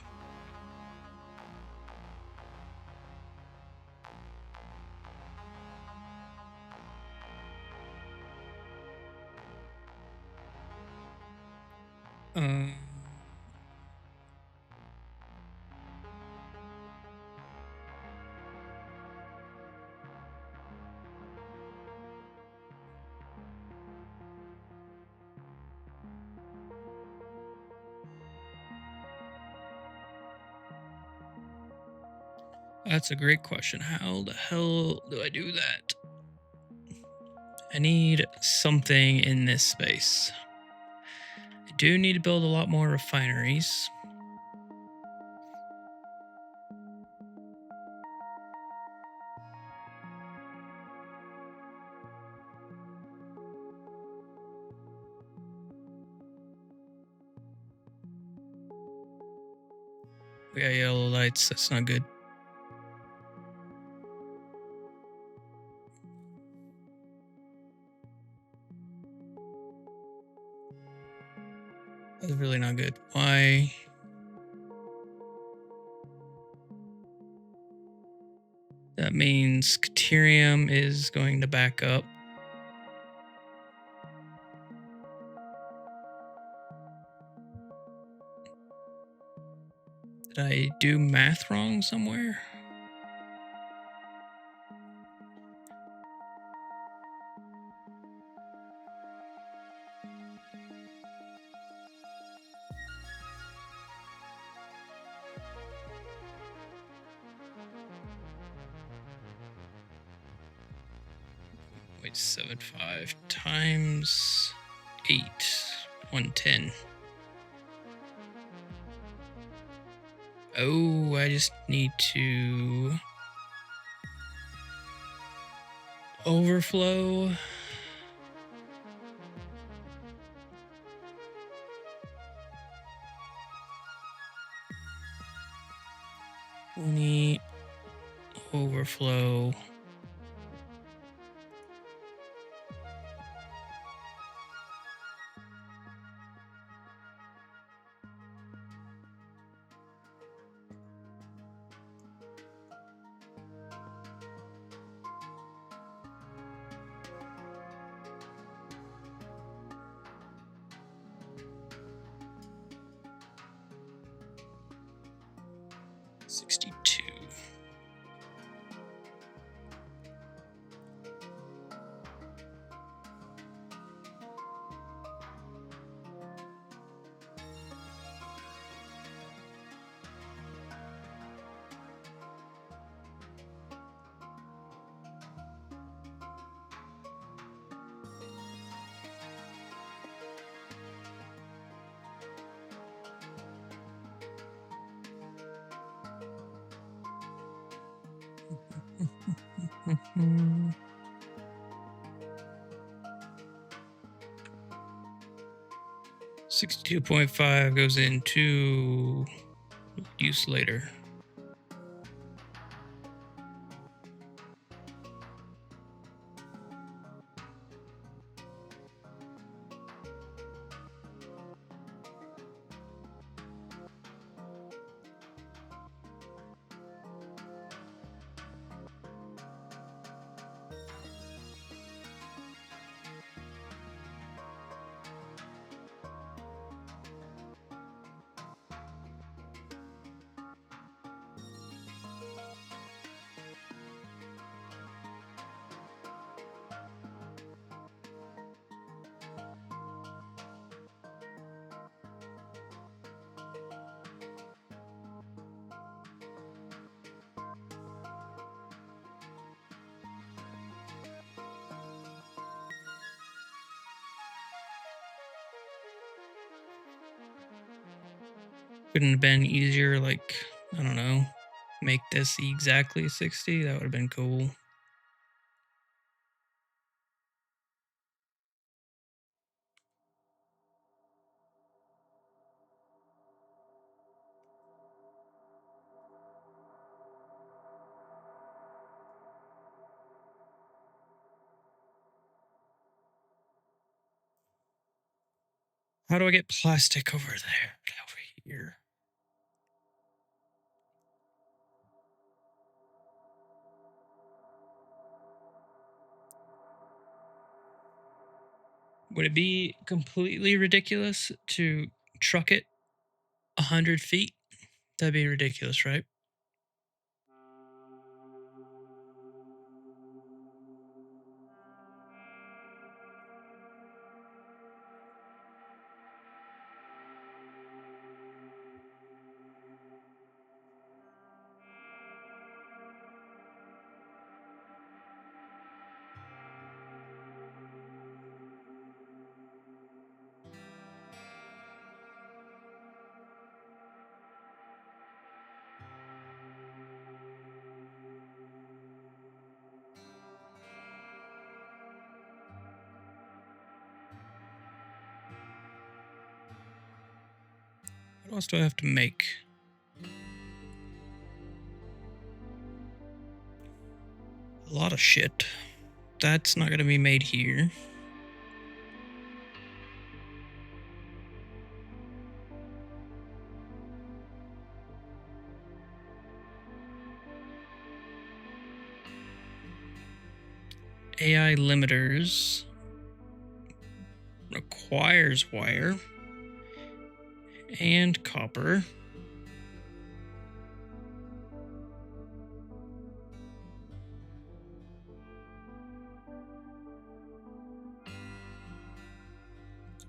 That's a great question. How the hell do I do that? I need something in this space. I do need to build a lot more refineries. We got yellow lights. That's not good. That's really not good. Why? That means Caterium is going to back up. Did I do math wrong somewhere? Wait, 75 times 8, 110. Oh, I just need to overflow. Need overflow. 62. Mm-hmm. 62.5 goes into use later. Couldn't have been easier, like, I don't know, make this exactly 60. That would have been cool. How do I get plastic over there? Over here. Would it be completely ridiculous to truck it 100 feet? That'd be ridiculous, right? What else do I have to make? A lot of shit. That's not going to be made here. AI limiters requires wire and copper.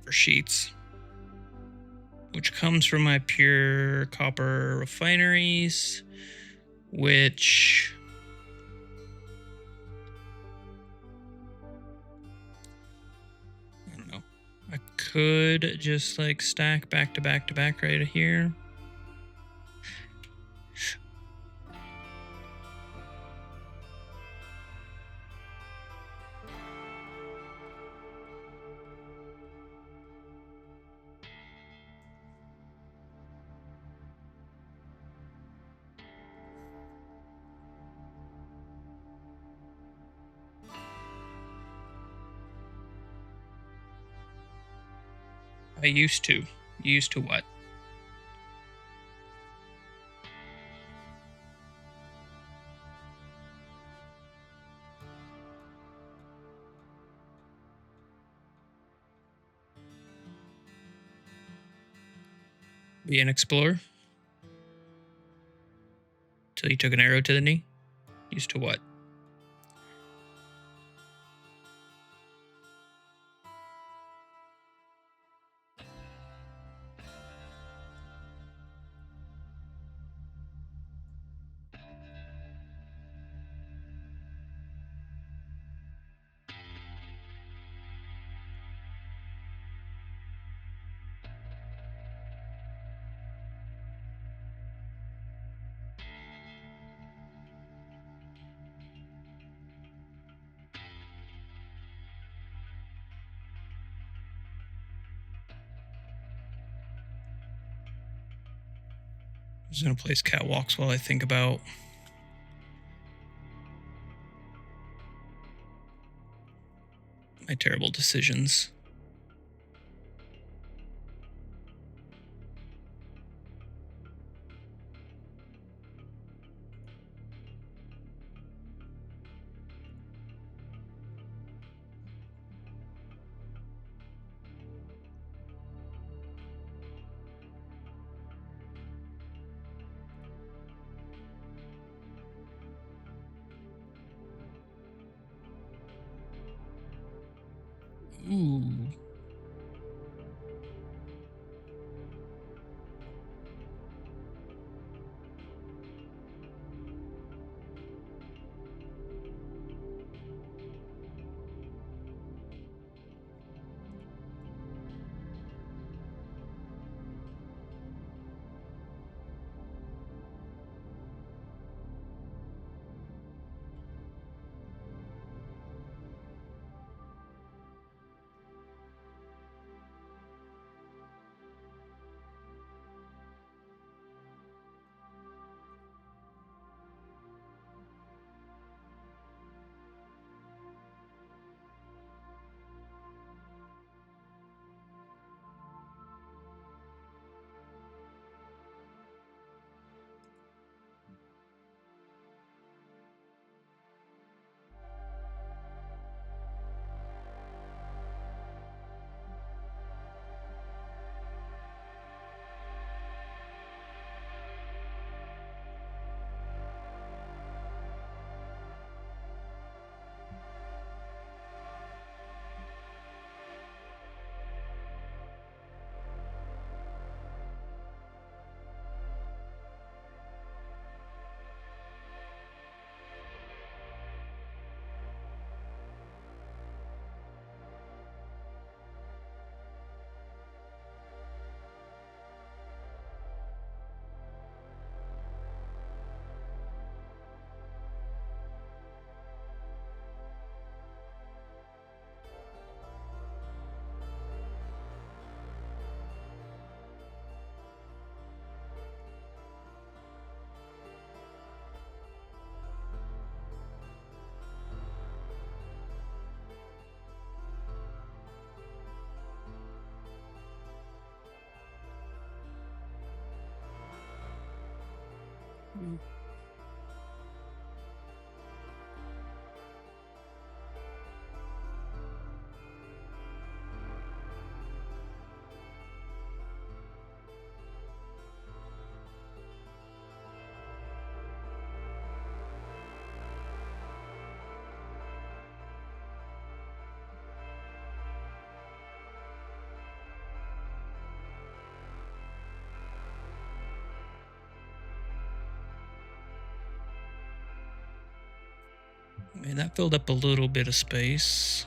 For sheets, which comes from my pure copper refineries, which I don't know. I could just like stack back to back to back right here. I used to. Used to what? Be an explorer. till you took an arrow to the knee. Used to what? I'm just gonna place catwalks while I think about my terrible decisions. Ooh. And that filled up a little bit of space.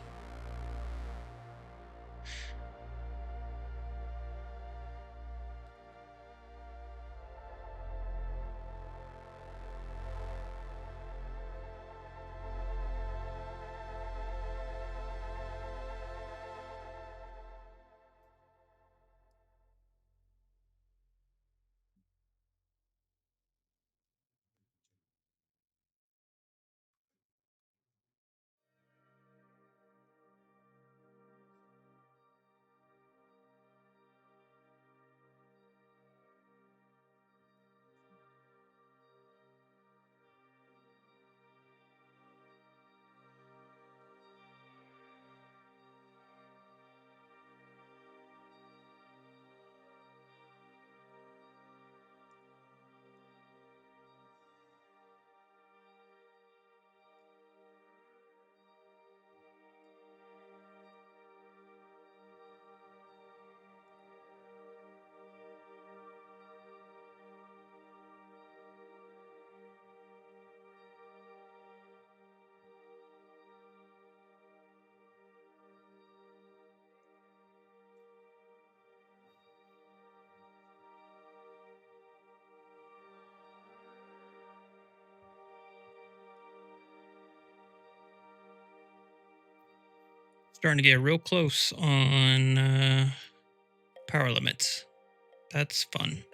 Starting to get real close on power limits. That's fun.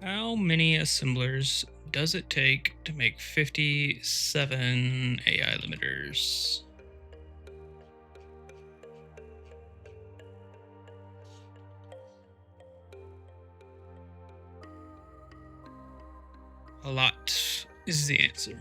How many assemblers does it take to make 57 AI limiters? A lot is the answer.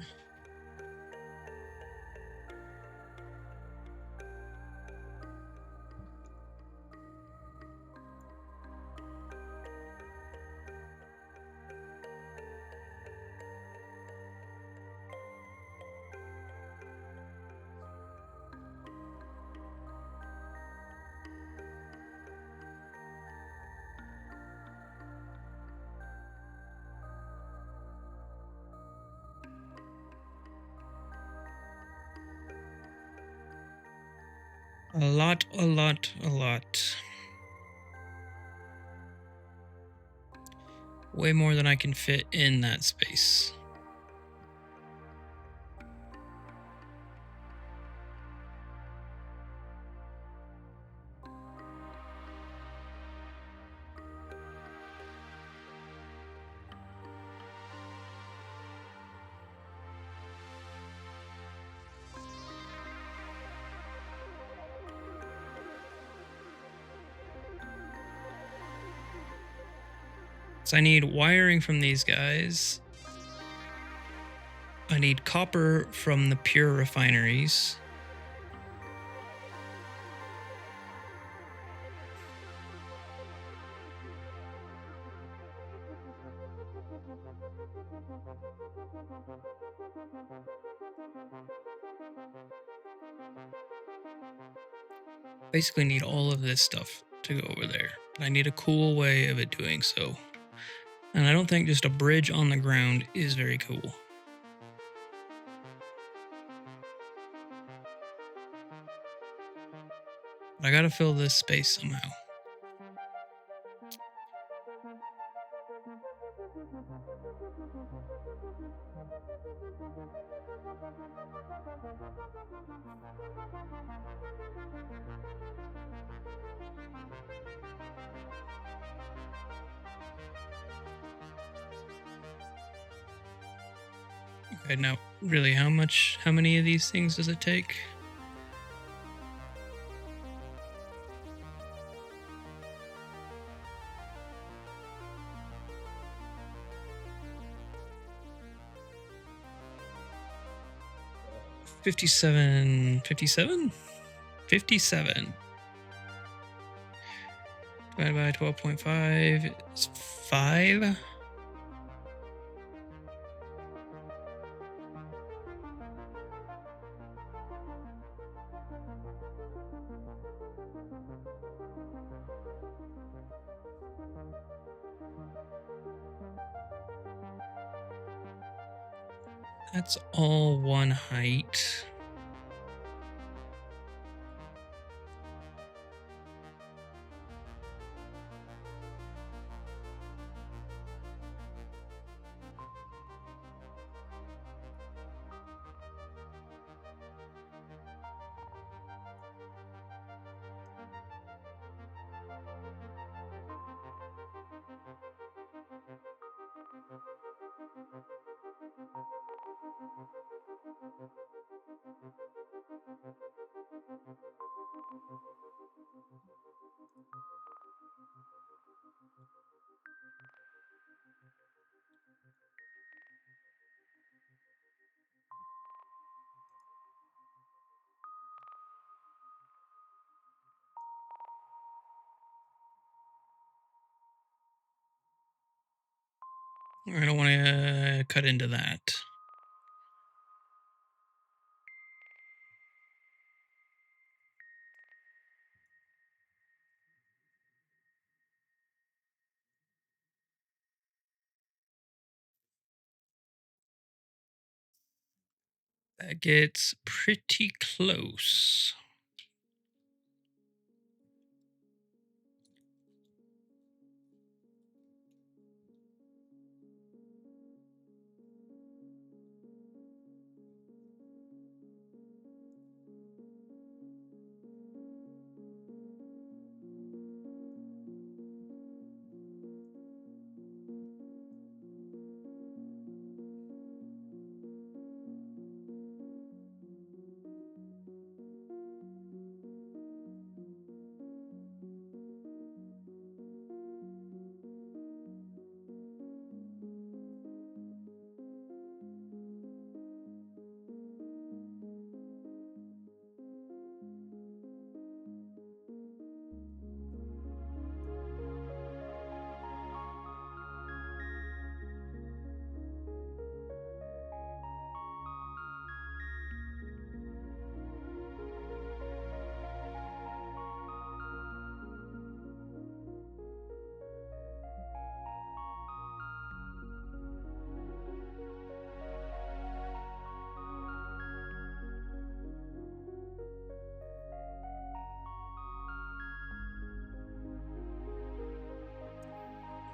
A lot, a lot, a lot. Way more than I can fit in that space. So I need wiring from these guys. I need copper from the pure refineries. Basically need all of this stuff to go over there. But I need a cool way of it doing so. And I don't think just a bridge on the ground is very cool. But I gotta fill this space somehow. Okay, now really how many of these things does it take? $57 57 divided by 12.5 is 5. That's all one height. I don't want to cut into that. That gets pretty close.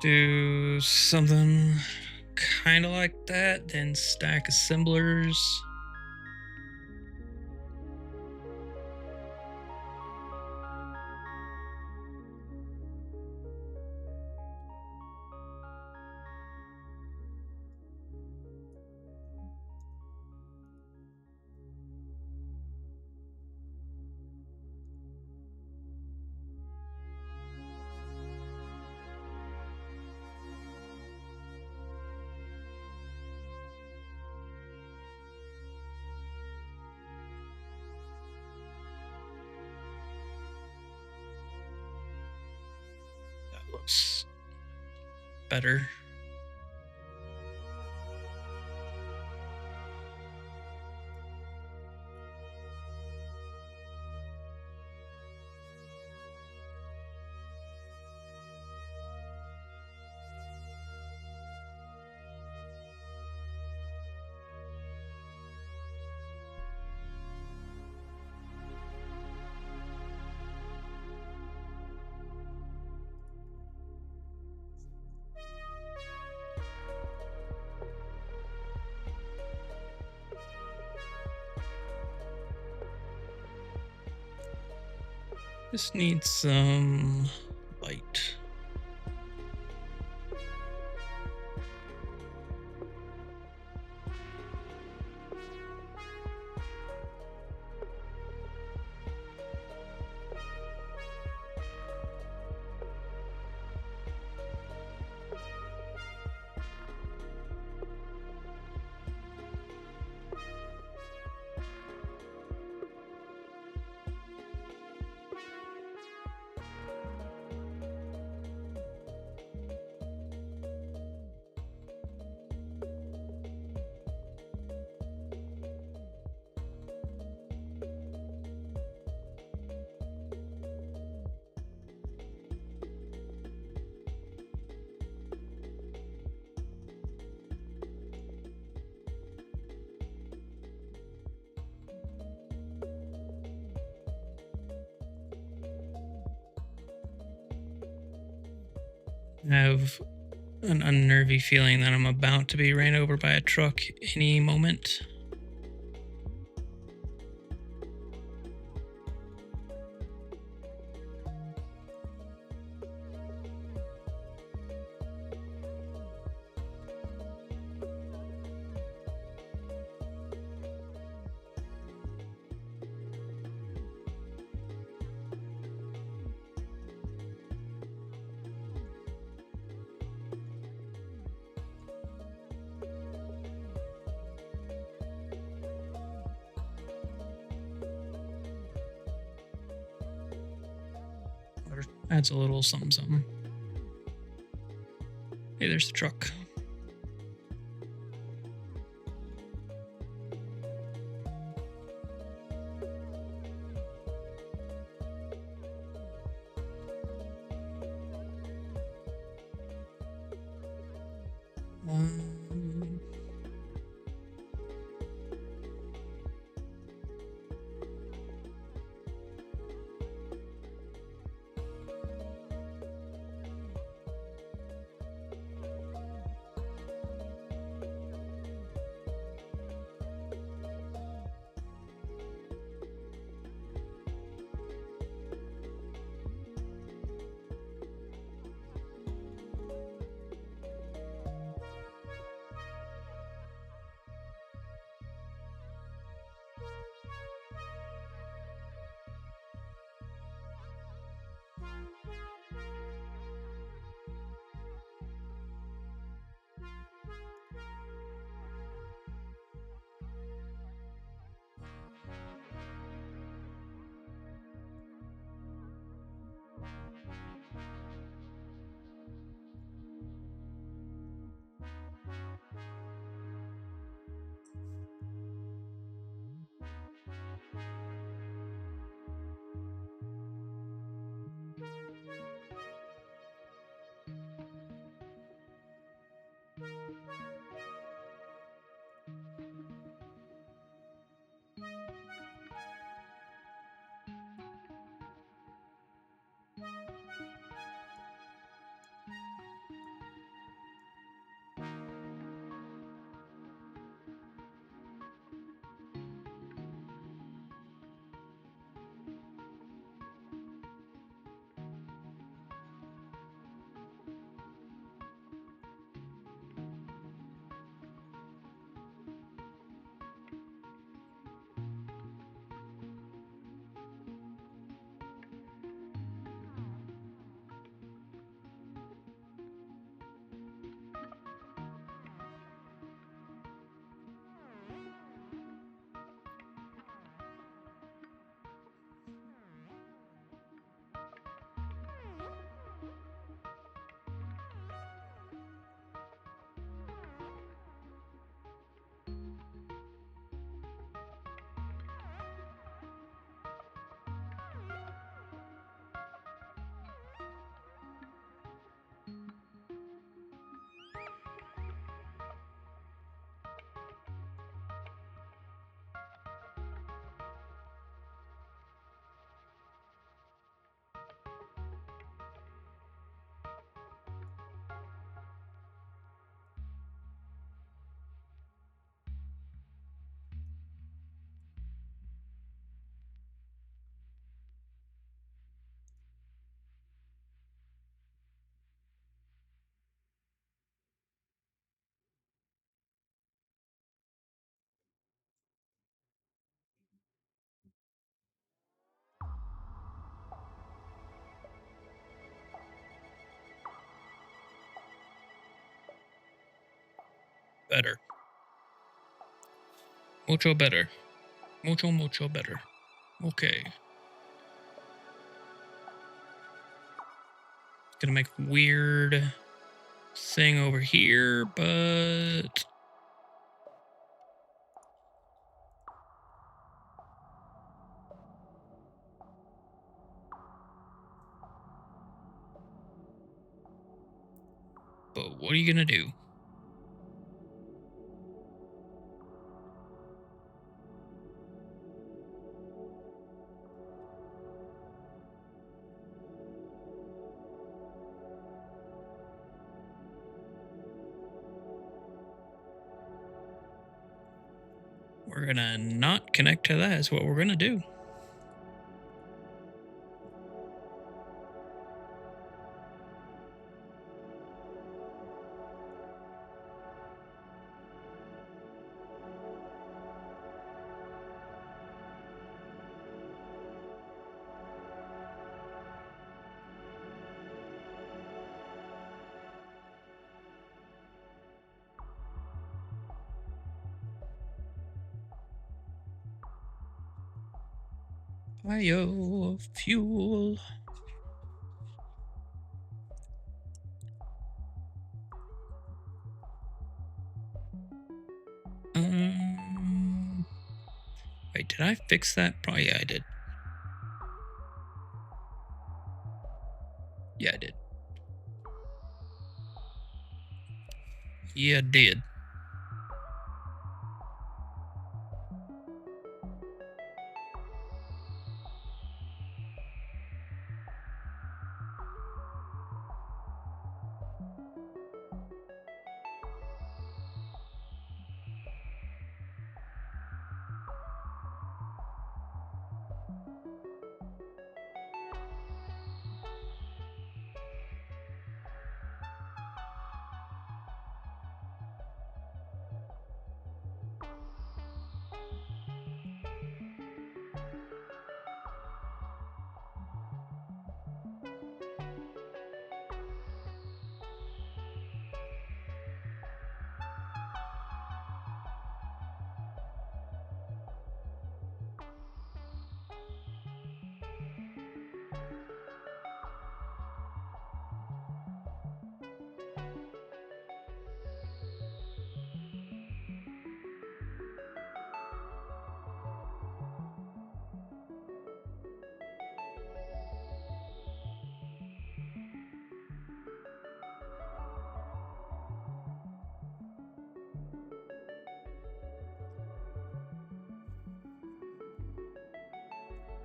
Do something kind of like that, then stack assemblers. That looks better. This needs some light. I have an unnervy feeling that I'm about to be ran over by a truck any moment. Adds a little something something. Hey, there's the truck. Better. Mucho better. Mucho better. Okay. Gonna make a weird thing over here, but what are you gonna do? We're gonna not connect to that is what we're gonna do. Biofuel. Wait, did I fix that? Probably, yeah, I did. Yeah, I did. Yeah, did.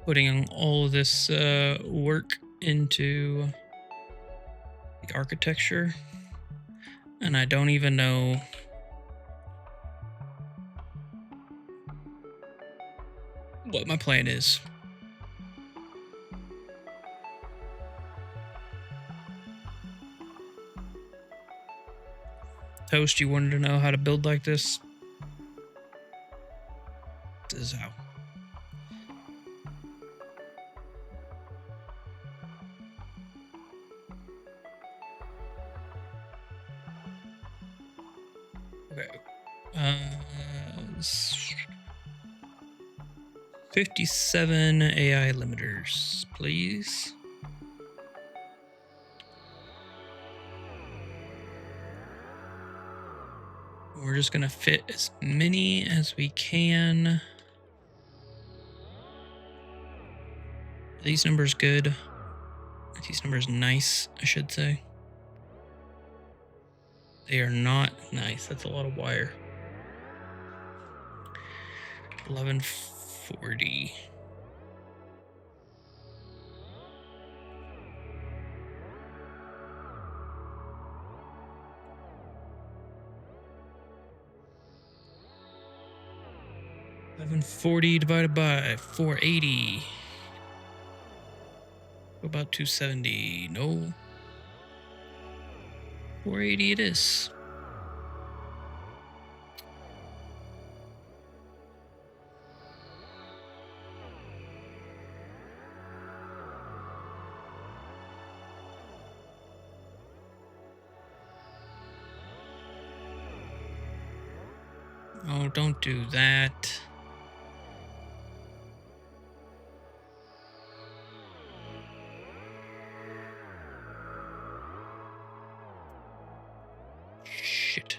Putting all of this work into the architecture, and I don't even know what my plan is. Toast, you wanted to know how to build like this? This is how. Okay. 57 AI limiters, please. We're just gonna fit as many as we can. Are these numbers good? Are these numbers nice, I should say? They are not nice. That's a lot of wire. 1140. $1140 divided by 480. About 270. No. 480 it is. Oh, don't do that. Shit.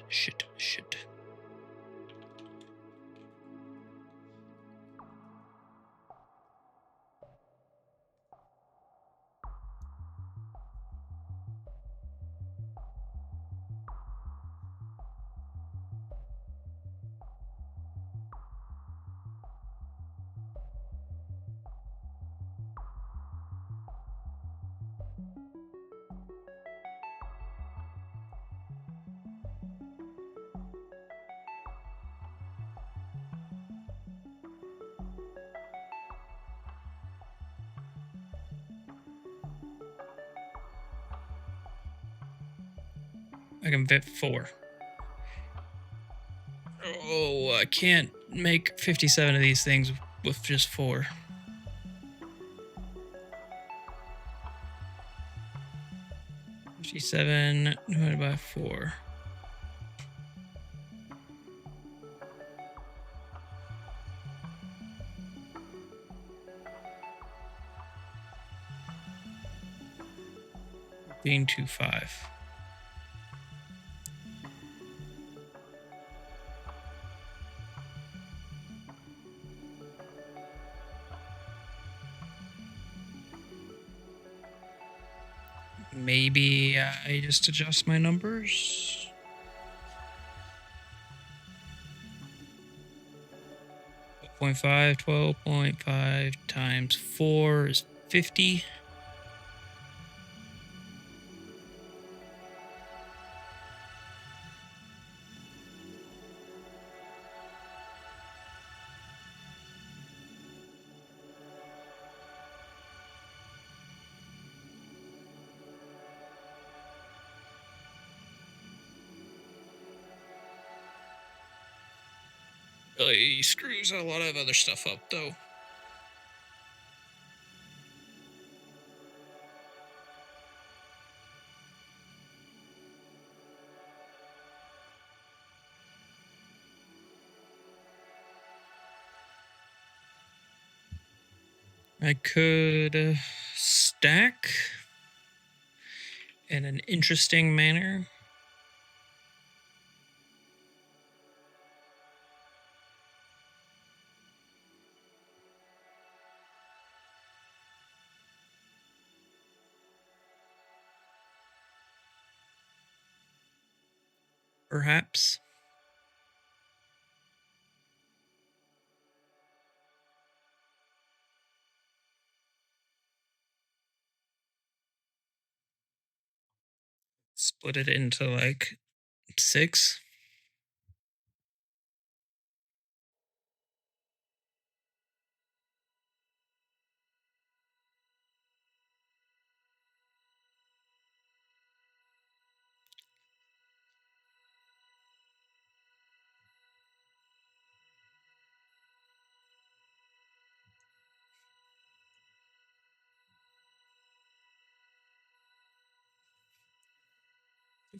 I can fit 4. Oh, I can't make 57 of these things with just 4. $57 divided by 4. Being 25. Maybe I just adjust my numbers. 9.5. 12.5 times 4 is 50. Really screws a lot of other stuff up, though. I could stack in an interesting manner. Perhaps. Split it into like 6.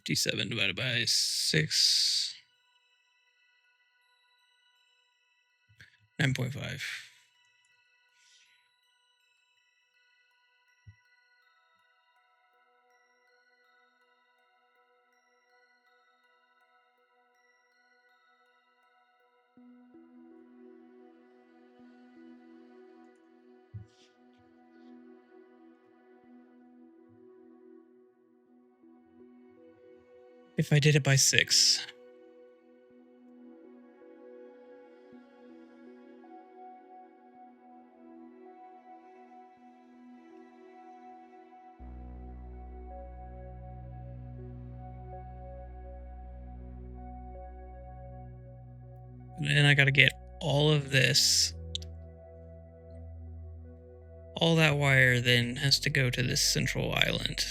$57 divided by 6. 9.5. If I did it by 6. And then I got to get all of this. All that wire then has to go to this central island.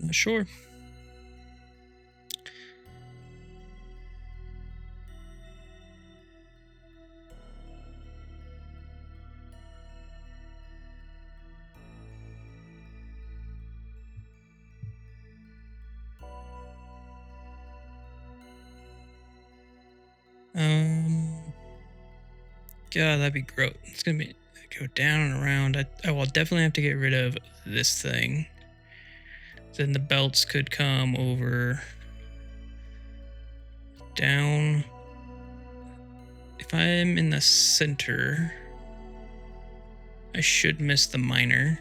Not sure. God, that'd be gross. It's gonna be go down and around. I will definitely have to get rid of this thing. Then the belts could come over down. If I'm in the center, I should miss the minor.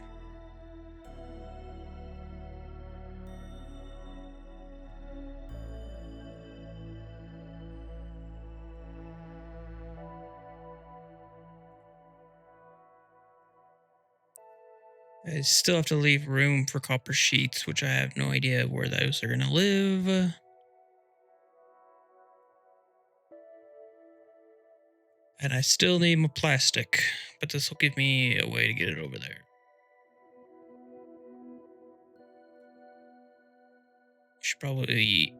I still have to leave room for copper sheets, which I have no idea where those are going to live. And I still need my plastic, but this will give me a way to get it over there. Should probably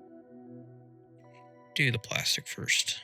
do the plastic first.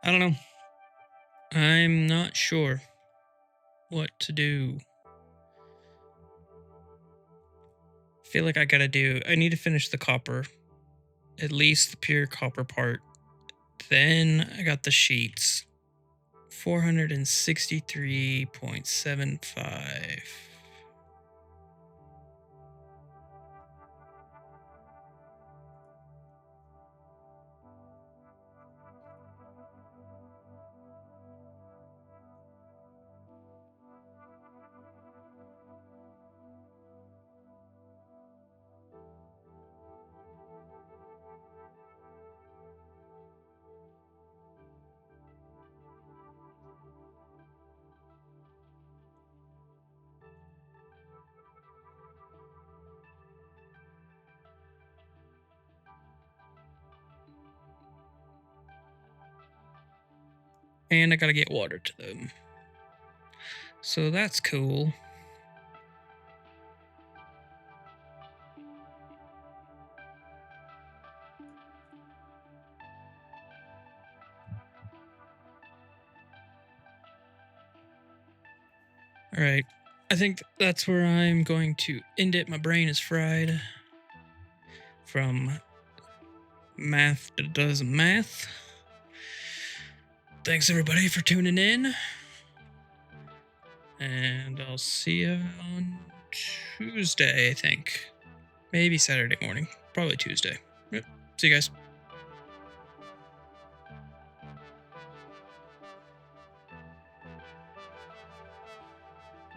I don't know. I'm not sure what to do. I feel like I need to finish the copper, at least the pure copper part. Then I got the sheets. 463.75. And I gotta get water to them. So that's cool. All right. I think that's where I'm going to end it. My brain is fried from math that does math. Thanks everybody for tuning in. And I'll see you on Tuesday, I think. Maybe Saturday morning. Probably Tuesday. Yep. See you guys.